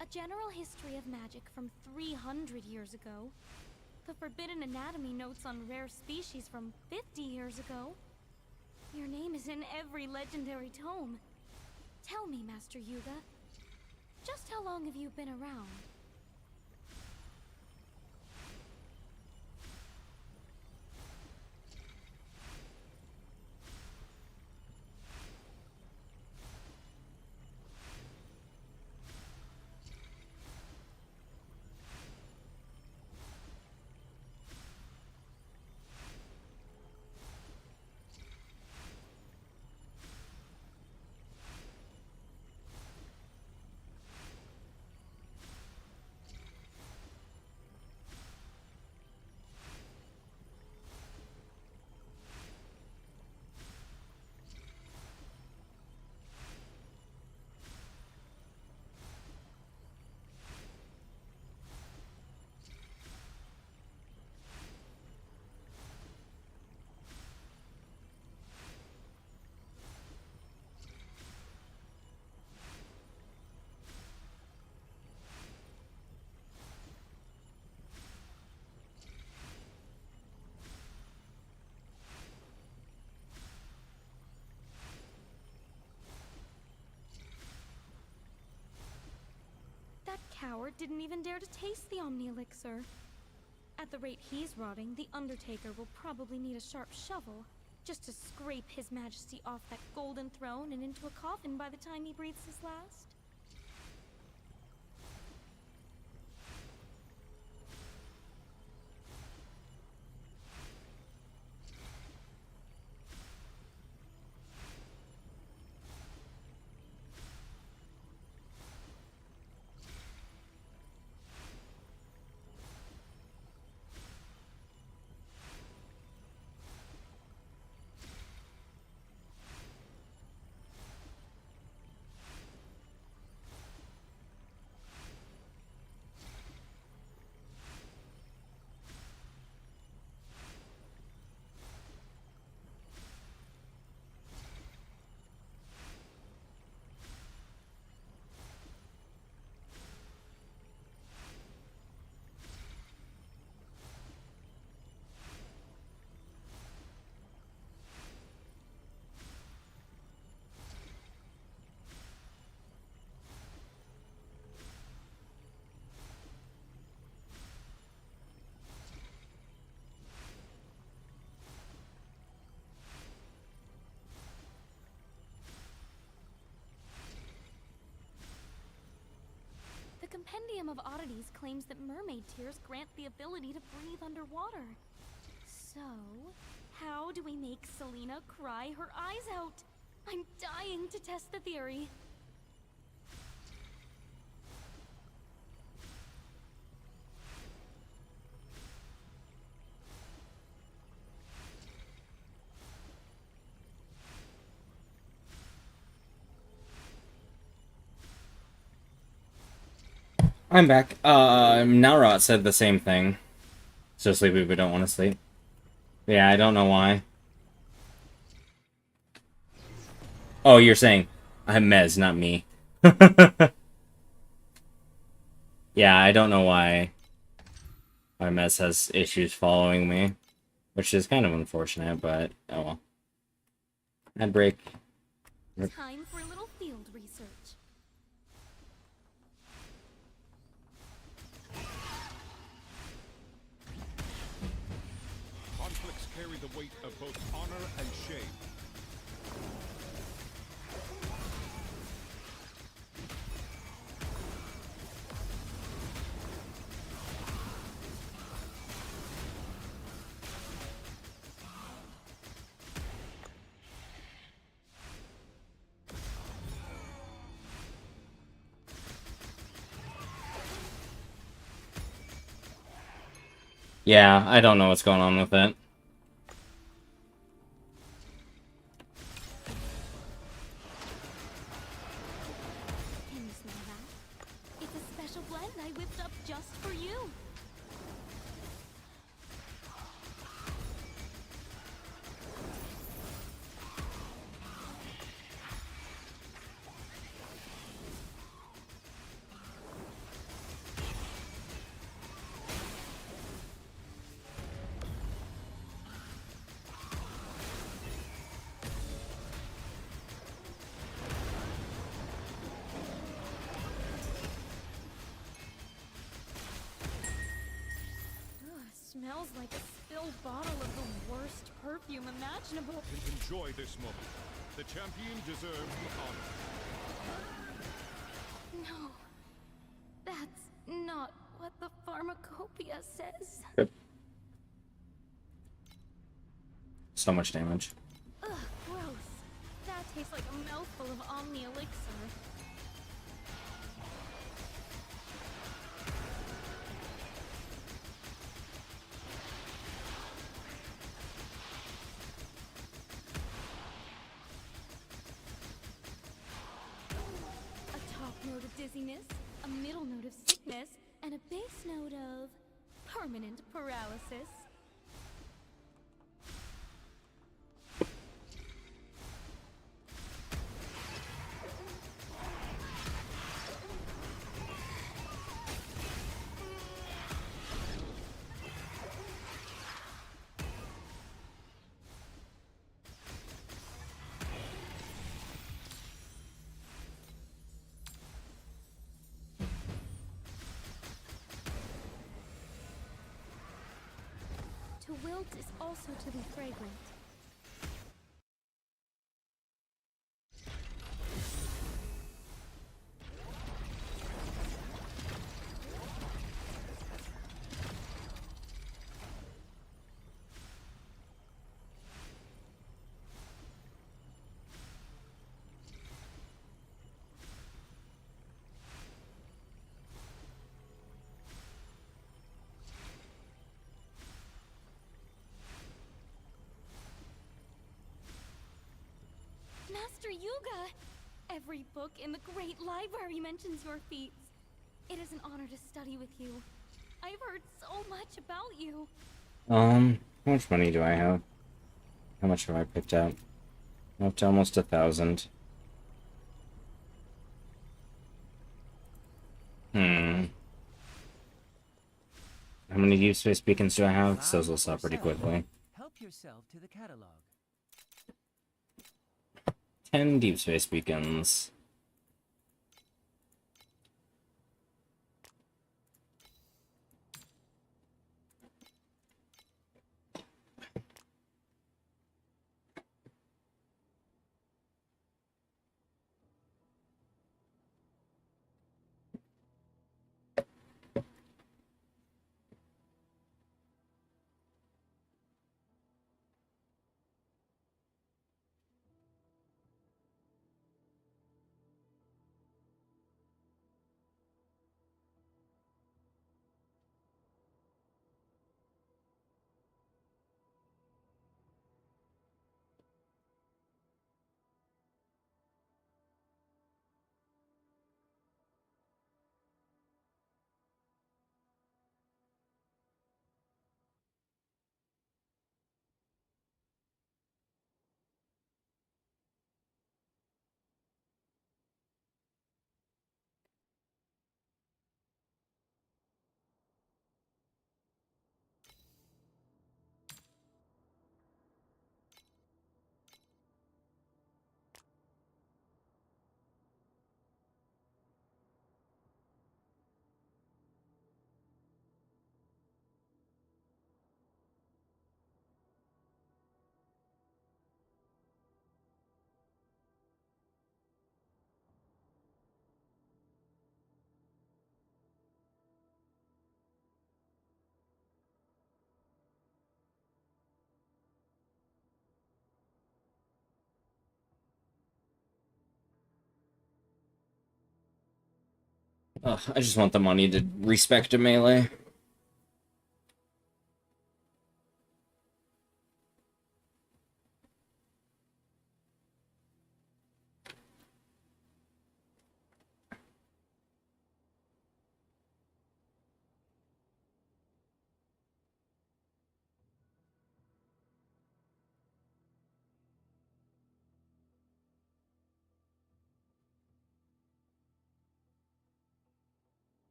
A general history of magic from 300 years ago. The forbidden anatomy notes on rare species from 50 years ago. Your name is in every legendary tome. Tell me, Master Yuga, just how long have you been around? That coward didn't even dare to taste the Omni Elixir. At the rate he's rotting, the Undertaker will probably need a sharp shovel just to scrape His Majesty off that golden throne and into a coffin by the time he breathes his last. Compendium of Oddities claims that mermaid tears grant the ability to breathe underwater. So, how do we make Selena cry her eyes out? I'm dying to test the theory. I'm back. Nalrot said the same thing. So sleepy, but don't want to sleep. Yeah, I don't know why. Oh, you're saying I'm Mez, not me. Yeah, I don't know why Mez has issues following me, which is kind of unfortunate, but oh well. Ad break. Time for a little field research. Conflicts carry the weight of both honor and shame. Yeah, I don't know what's going on with it. Can you smell that? It's a special blend I whipped up just for you. Smells like a spilled bottle of the worst perfume imaginable. Enjoy this moment. The champion deserves the honor. No. That's not what the pharmacopoeia says. So much damage. Ugh, gross. That tastes like a mouthful of Omni Elixir. A top note of dizziness, a middle note of sickness, and a base note of permanent paralysis. To wilt is also to be fragrant. Master Yuga! Every book in the Great Library mentions your feats. It is an honor to study with you. I've heard so much about you. How much money do I have? How much have I picked out? I'm up to almost 1,000. How many deep space beacons do I have? 'Cause those will sell pretty quickly. Help yourself to the catalog. 10 deep space beacons. Ugh, I just want the money to respect a melee.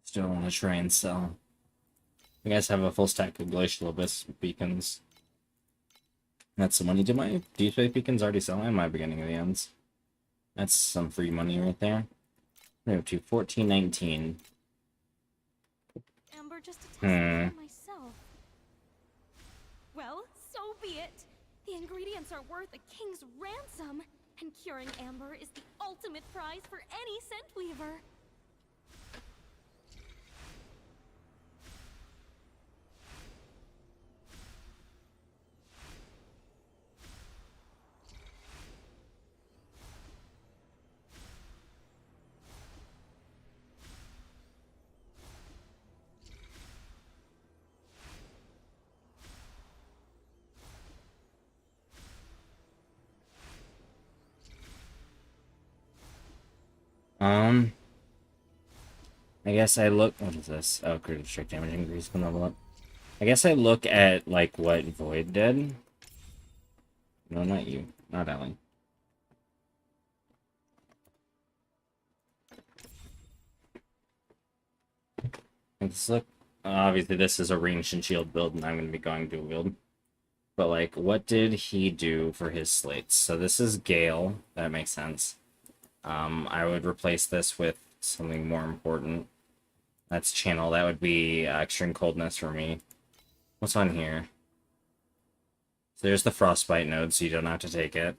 Still want to try and sell. You guys have a full stack of glacial abyss beacons. That's some money. Did my deep space beacons already sell? Am I beginning of the ends? That's some free money right there. We have to 1419. Amber, just to test Hmm. it for myself. Well, so be it. The ingredients are worth a king's ransom, and curing Amber is the ultimate prize for any scent weaver. I guess I look. What is this? Oh, critical strike damage increase can level up. I guess I look at like what Void did. No, not you, not Ellie. Let's look. Obviously, this is a ranged and shield build, and I'm going to be going dual wield. But like, what did he do for his slates? So this is Gale. That makes sense. I would replace this with something more important. That's channel. That would be extreme coldness for me. What's on here? So there's the frostbite node, so you don't have to take it.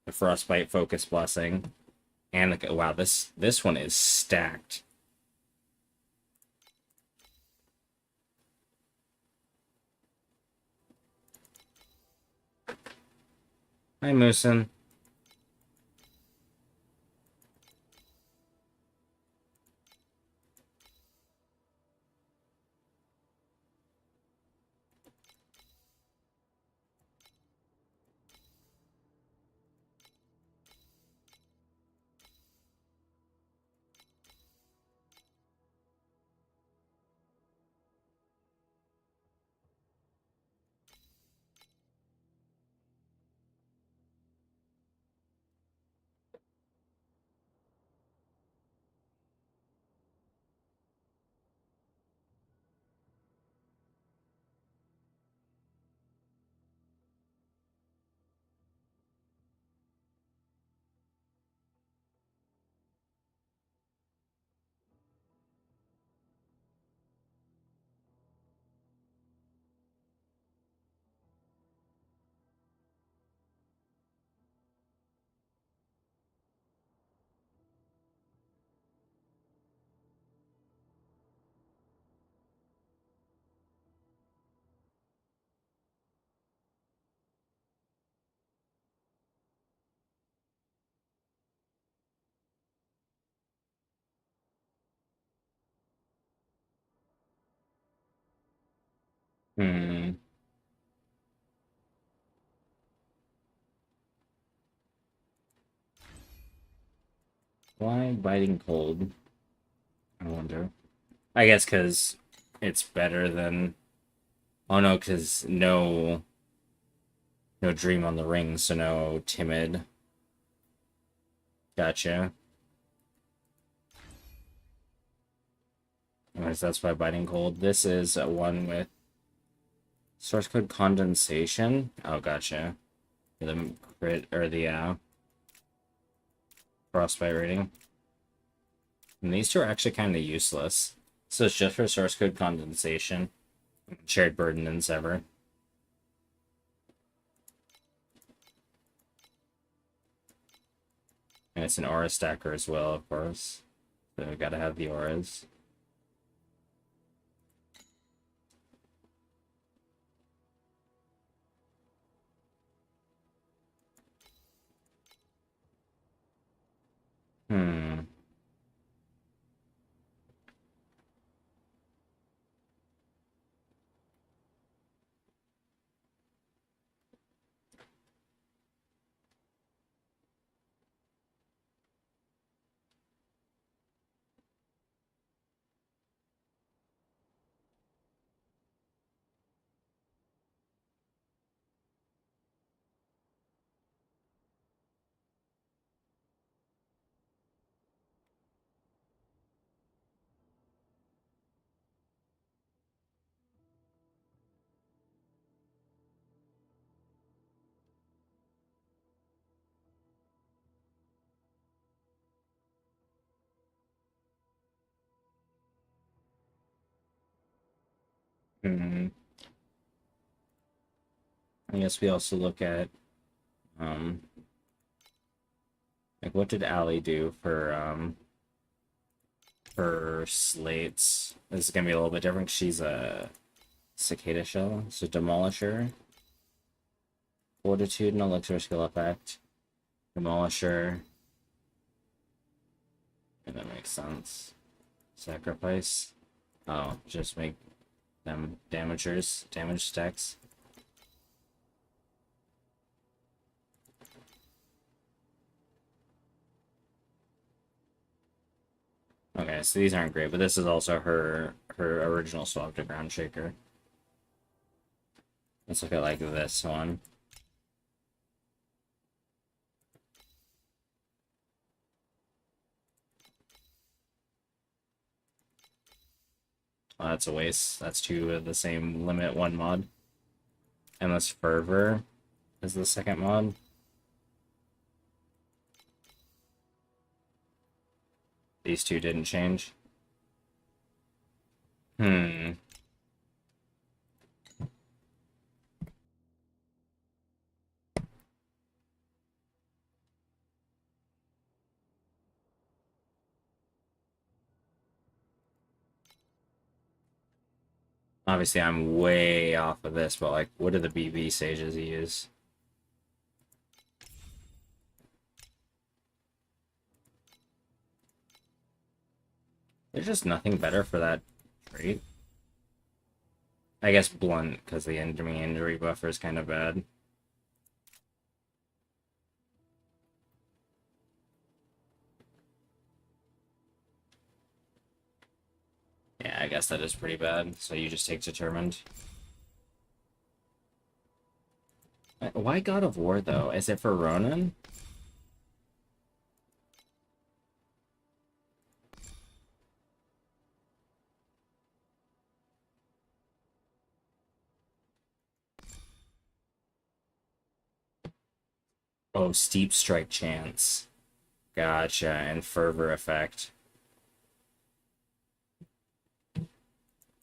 The frostbite focus blessing, and the, wow, this one is stacked. Hi, Moosin. Hmm. Why biting cold? I wonder. I guess because it's better than. Oh no, because no dream on the ring, so no timid. Gotcha. Anyways, that's why biting cold. This is one with source code condensation. Oh, gotcha. The crit or the frostbite rating. And these two are actually kind of useless. So it's just for source code condensation, shared burden, and sever. And it's an aura stacker as well, of course. So we gotta have the auras. Hmm. Hmm. I guess we also look at um like what did Allie do for slates? This is gonna be a little bit different. She's a cicada shell, so demolisher, fortitude, and elixir skill effect, demolisher, and that makes sense. Sacrifice. Oh, just make them damagers, damage stacks. Okay, so these aren't great, but this is also her original swap to ground shaker. Let's look at like this one. Oh, that's a waste. That's two of the same limit one mod. Endless Fervor is the second mod. These two didn't change. Hmm. Obviously, I'm way off of this, but like, what are the BB sages use? There's just nothing better for that trait. I guess blunt, because the injury buffer is kind of bad. Yeah, I guess that is pretty bad. So you just take determined. Why God of War though? Is it for Ronan? Oh, steep strike chance. Gotcha, and fervor effect.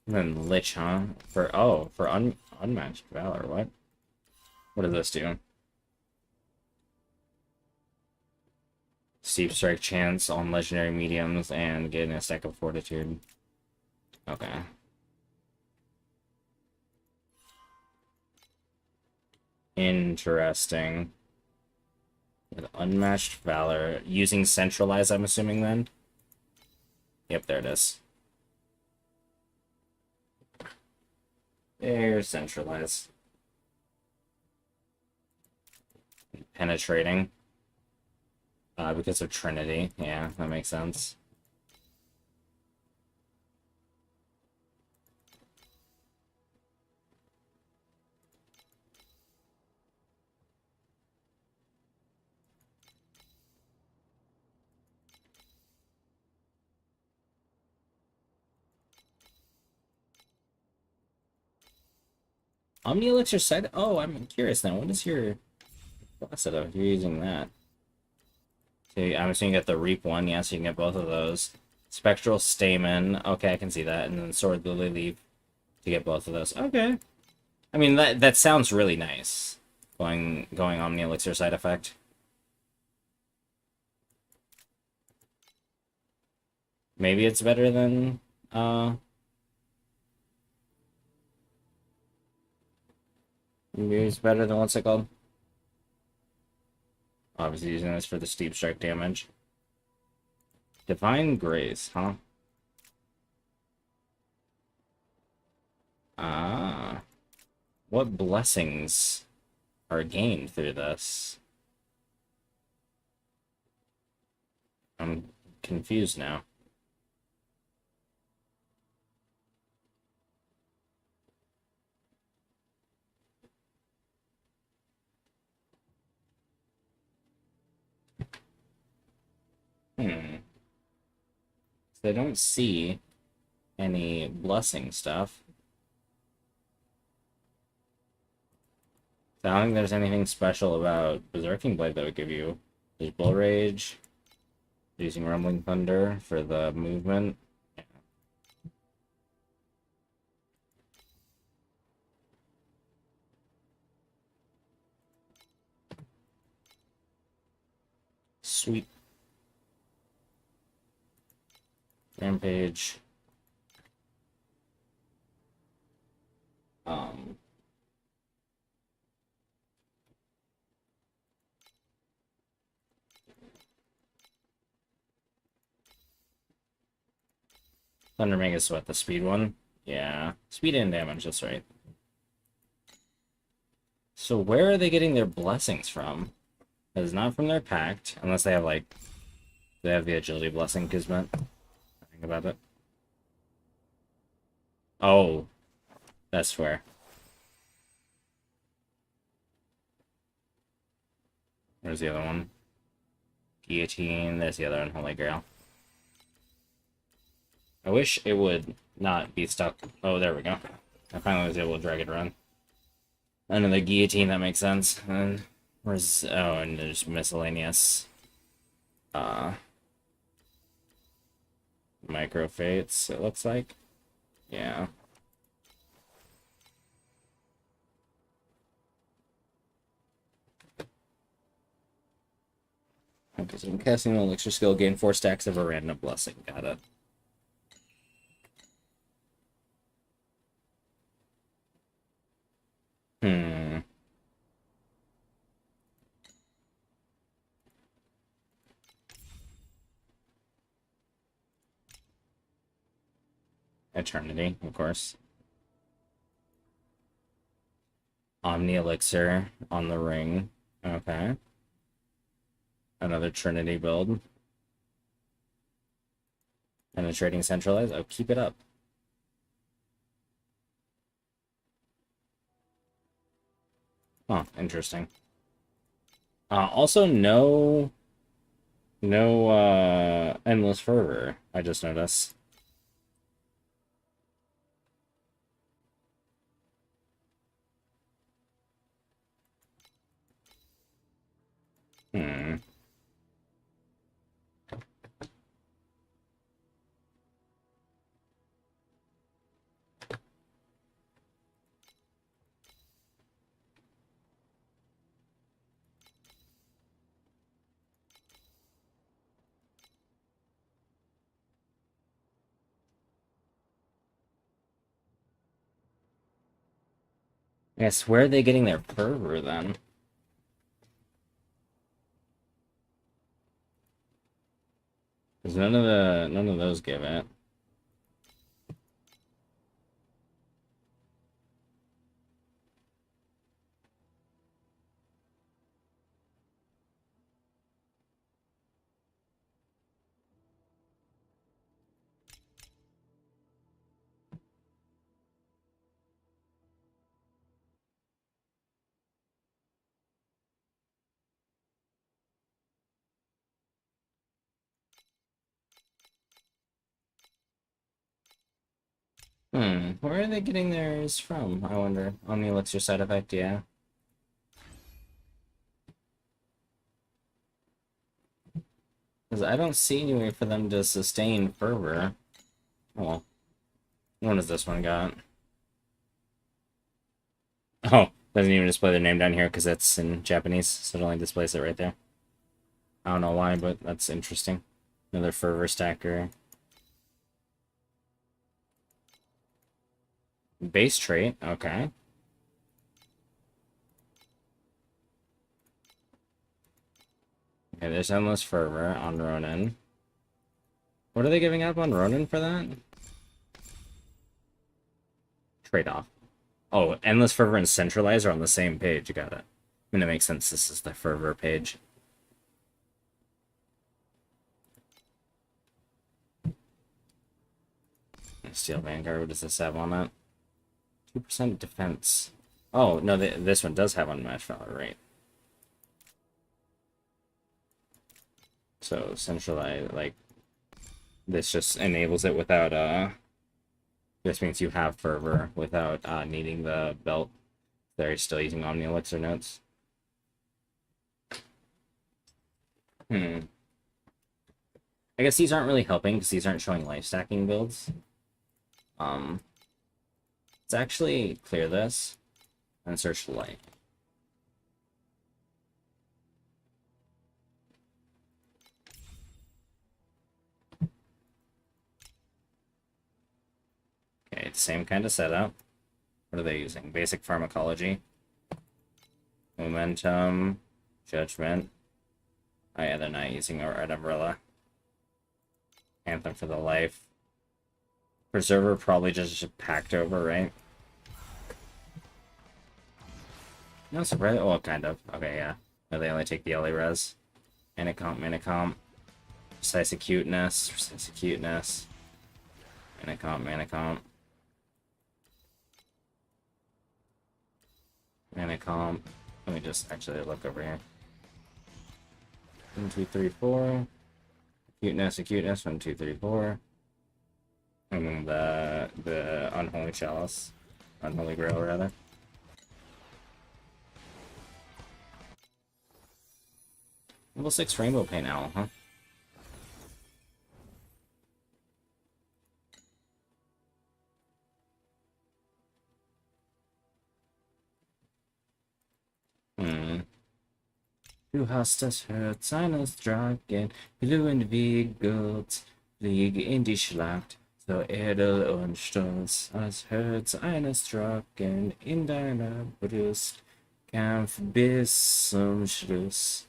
And then Lich, huh? For unmatched valor. What does this do? Steep strike chance on legendary mediums and getting a stack of fortitude. Okay. Interesting. With unmatched valor. Using centralize, I'm assuming then? Yep, there it is. They're centralized. Penetrating. Because of Trinity. Yeah, that makes sense. Omni Elixir side. Oh, I'm curious now. What is your facet of? You're using that. So I'm assuming you get the Reap one. Yeah, so you can get both of those. Spectral Stamen. Okay, I can see that. And then Sword Lily Leaf to get both of those. Okay. I mean, that sounds really nice. Going Omni Elixir side effect. Maybe it's better than maybe it's better than what's it called? Obviously using this for the steep strike damage. Divine Grace, huh? Ah. What blessings are gained through this? I'm confused now. Hmm. So I don't see any blessing stuff. So I don't think there's anything special about Berserking Blade that would give you. There's Bull Rage, using Rumbling Thunder for the movement. Sweet. Rampage. Um. Thunder Mega Sweat, the speed one. Yeah. Speed and damage, that's right. So where are they getting their blessings from? It's not from their pact, unless they have like they have the agility blessing Kismet. Think about it. Oh, that's where. Where's the other one? Guillotine. There's the other one. Holy Grail. I wish it would not be stuck. Oh, there we go. I finally was able to drag it around. Another guillotine, that makes sense. And where's oh, and there's miscellaneous micro fates, it looks like. Yeah. Okay, so I'm casting an elixir skill, gain 4 stacks of a random blessing. Got it. Hmm. Eternity, of course. Omni Elixir on the ring. Okay. Another Trinity build. Penetrating Centralized. Oh, keep it up. Oh, interesting. Also, no Endless Fervor, I just noticed. Hmm. Yes, where are they getting their fervor then? Because none of those give it. Where are they getting theirs from, I wonder? Omni Elixir side effect, yeah. Because I don't see any way for them to sustain fervor. Oh well. What does this one got? Oh, doesn't even display their name down here because it's in Japanese, so it only displays it right there. I don't know why, but that's interesting. Another fervor stacker. Base trait, okay. Okay, there's Endless Fervor on Ronin. What are they giving up on Ronin for that? Trade-off. Oh, Endless Fervor and Centralize are on the same page. You got it. I mean, it makes sense. This is the Fervor page. Steel Vanguard, what does this have on it? 2% defense. Oh, no, this one does have Unmatched Valor, right? So, Centralize, like, this just enables it without, this means you have Fervor without, needing the belt. They're still using Omni Elixir notes. I guess these aren't really helping, because these aren't showing life stacking builds. Let's actually clear this and search the light. Okay, same kind of setup. What are they using? Basic pharmacology. Momentum. Judgment. Oh yeah, they're not using a red umbrella. Anthem for the life. Preserver probably just packed over, right? No surprise. Well, kind of. Okay, yeah. No, they only take the LA res. Manicomp, Manicomp. Precise Acuteness. Precise Acuteness. Manicomp, Manicomp. Manicomp. Let me just actually look over here. 1, 2, 3, 4. Acuteness, Acuteness. 1, 2, 3, 4. And then the Unholy Chalice. Unholy Grail, rather. Level 6 Rainbow Paint Owl, huh? Du hast das Herz eines Drachen, glühend wie Gold, fliege in die Schlacht, so edel und stolz, als Herz eines Drachen in deiner Brust, Kampf bis zum Schluss.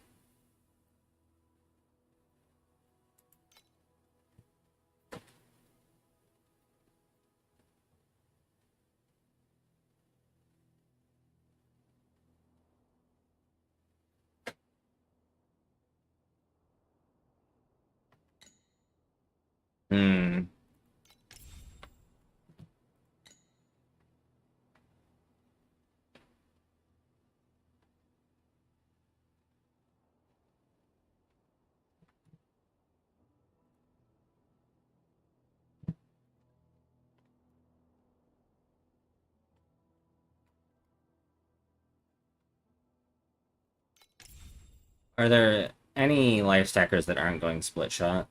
Are there any life stackers that aren't going split shot?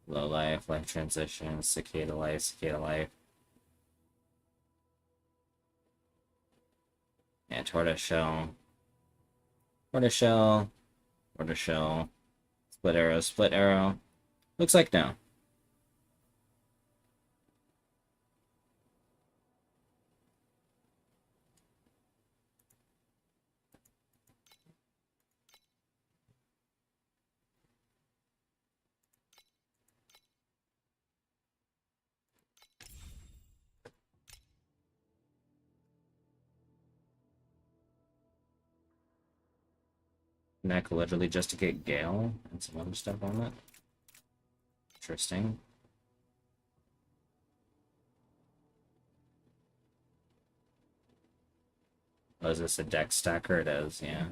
Low life, life transition, cicada life, cicada life. Yeah, tortoise shell. Tortoise shell. Tortoise shell. Split arrow, split arrow. Looks like no. Neck literally just to get Gale and some other stuff on it. Interesting. Oh, is this a deck stacker? It is, yeah.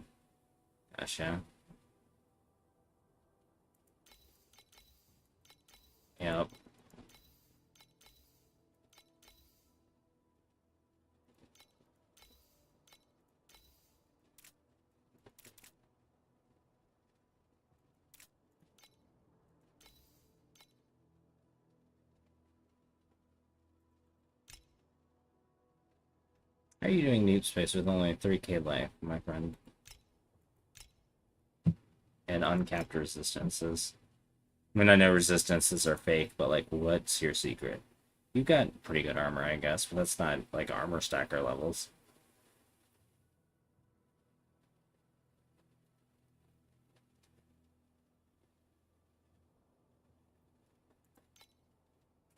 Gotcha. Yep. How are you doing Deep Space with only 3k life, my friend? And uncapped resistances. I mean, I know resistances are fake, but like, what's your secret? You've got pretty good armor, I guess, but that's not like armor stacker levels.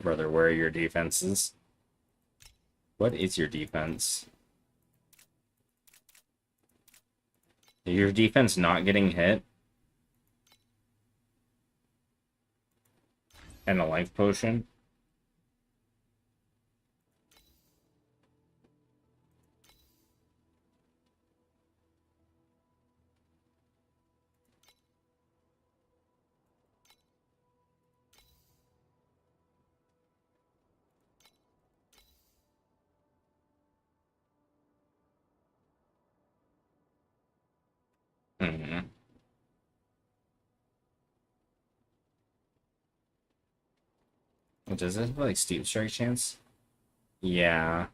Brother, where are your defenses? What is your defense? Your defense not getting hit? And a life potion? Hmm. Does it have like steep strike chance? Yeah.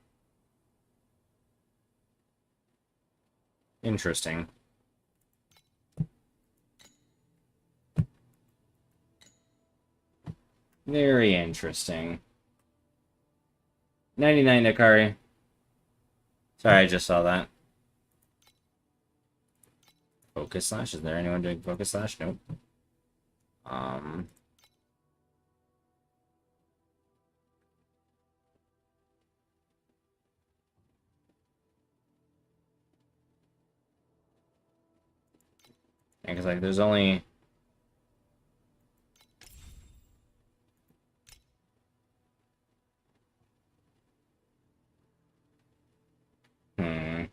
Interesting. Very interesting. 99 Dakari. Sorry, I just saw that. Focus Slash? Is there anyone doing Focus Slash? Nope. Um... Because like there's only hmm.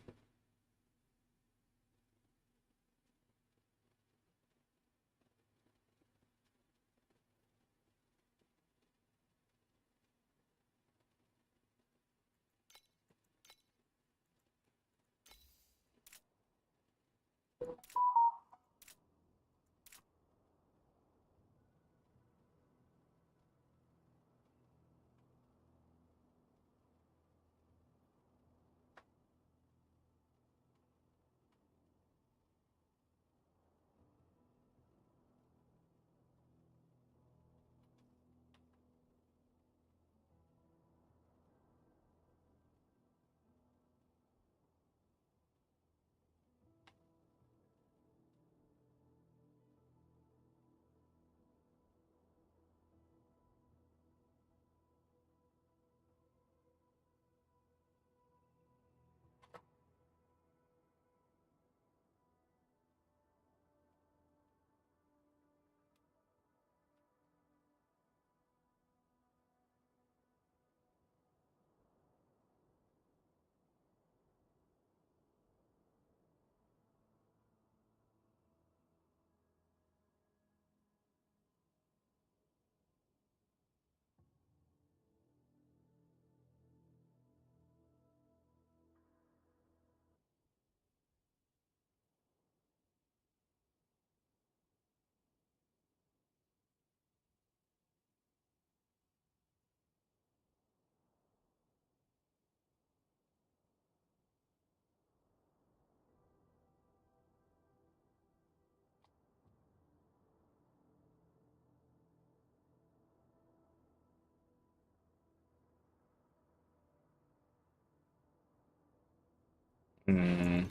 Hmm.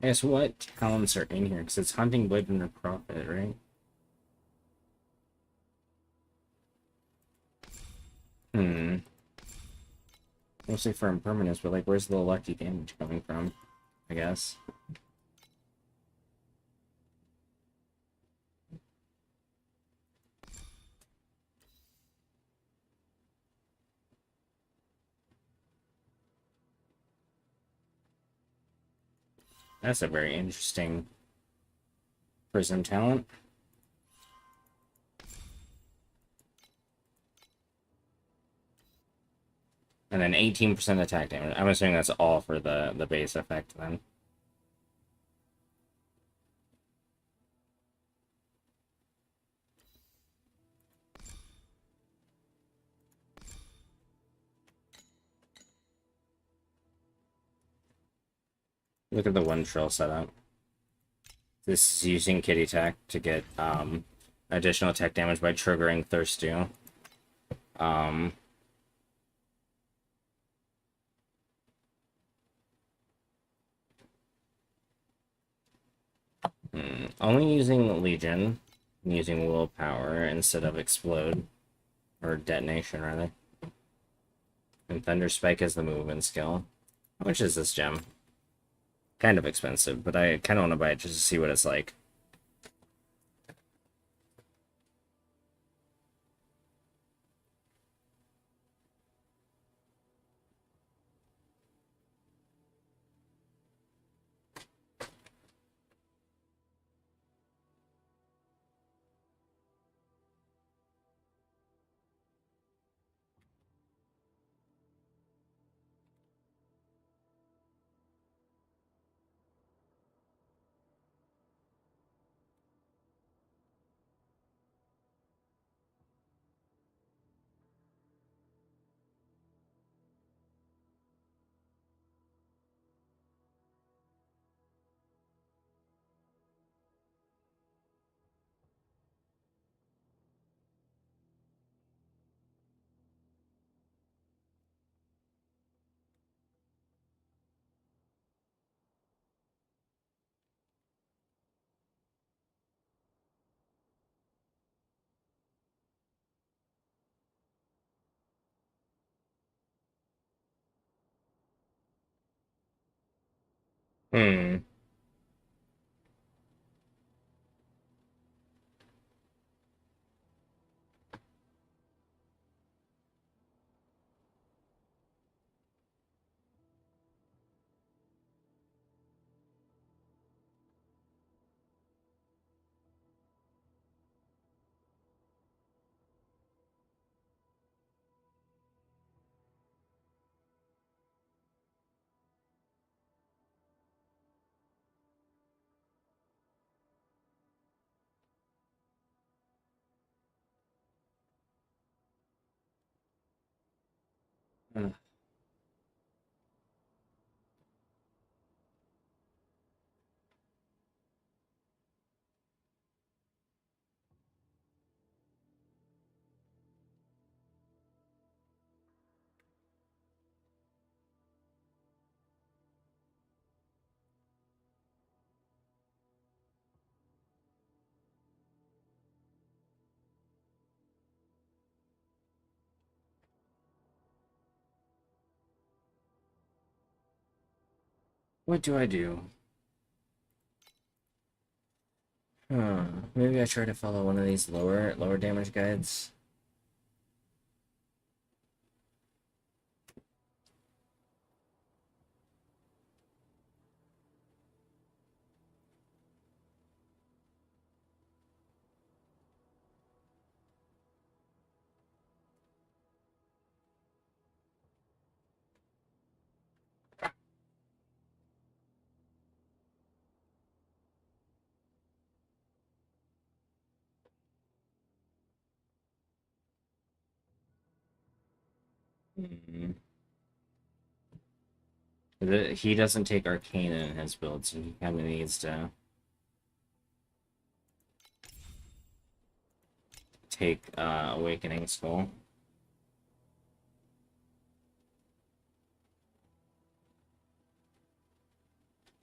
I guess what talents are in here? Because it's Hunting Blade and Profit, right? Hmm. Mostly for impermanence, but like where's the lucky damage coming from? I guess. That's a very interesting prism talent. And then 18% attack damage. I'm assuming that's all for the base effect then. Look at the one trill setup. This is using kitty tech to get additional tech damage by triggering Thirst Dew. Only using Legion, using Willpower instead of Explode, or Detonation rather. And Thunder Spike is the movement skill. How much is this gem? Kind of expensive, but I kind of want to buy it just to see what it's like. Hmm. What do I do? Maybe I try to follow one of these lower damage guides. Hmm. He doesn't take Arcana in his build, so he kind of needs to take Awakening Skull.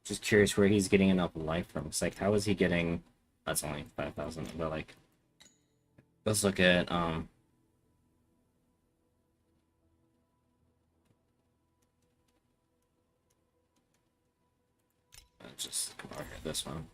Just curious where he's getting enough life from. It's like, how is he getting... That's only 5,000, but like... Let's look at, let's just come over here, this one.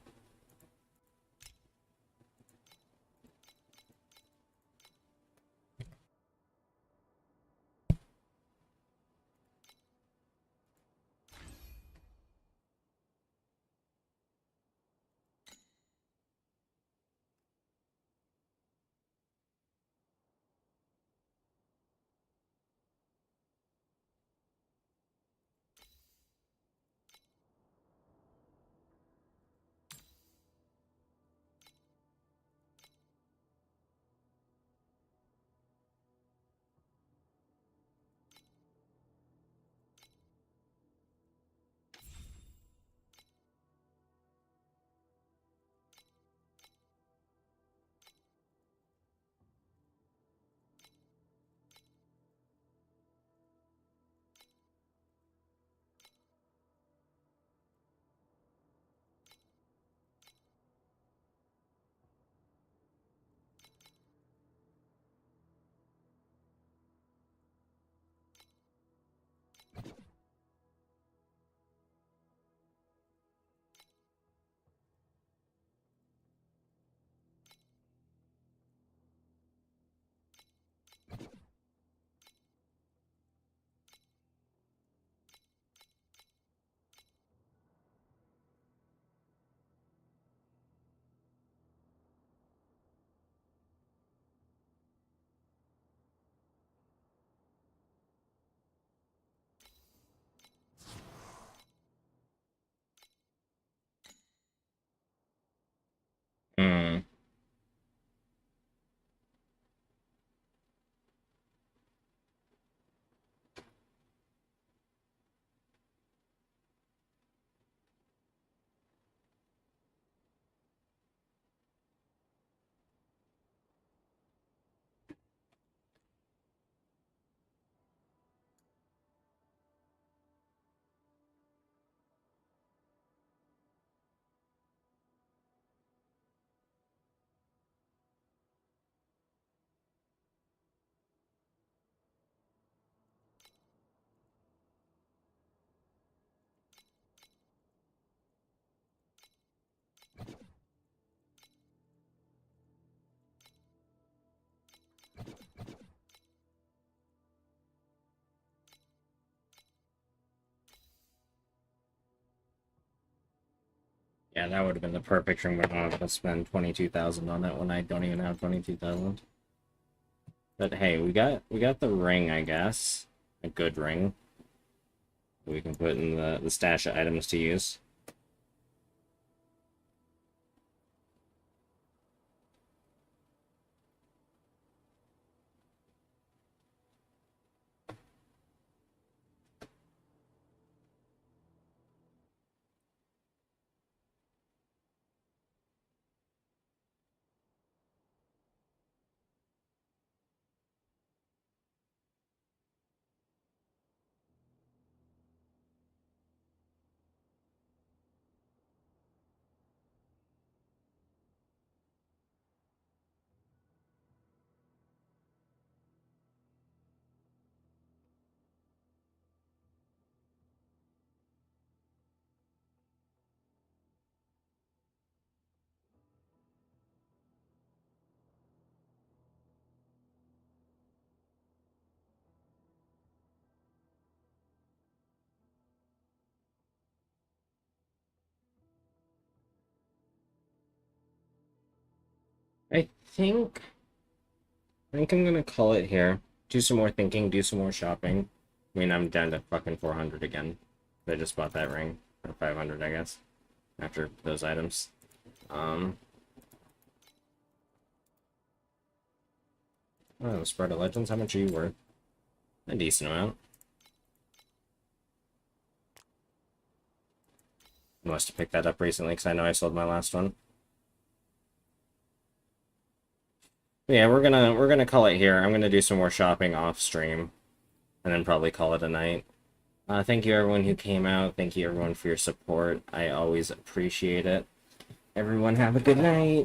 Hmm. Yeah, that would have been the perfect ring, but I'm gonna spend 22,000 on it when I don't even have 22,000. But hey, we got the ring, I guess. A good ring. We can put in the stash of items to use. I think I think I'm gonna call it here. Do some more thinking, do some more shopping. I mean, I'm down to fucking 400 again. I just bought that ring. Or 500, I guess. After those items. Oh, Spread of Legends, how much are you worth? A decent amount. I must have picked that up recently, because I know I sold my last one. But yeah, we're gonna call it here. I'm gonna do some more shopping off stream. And then probably call it a night. Thank you everyone who came out. Thank you everyone for your support. I always appreciate it. Everyone have a good night.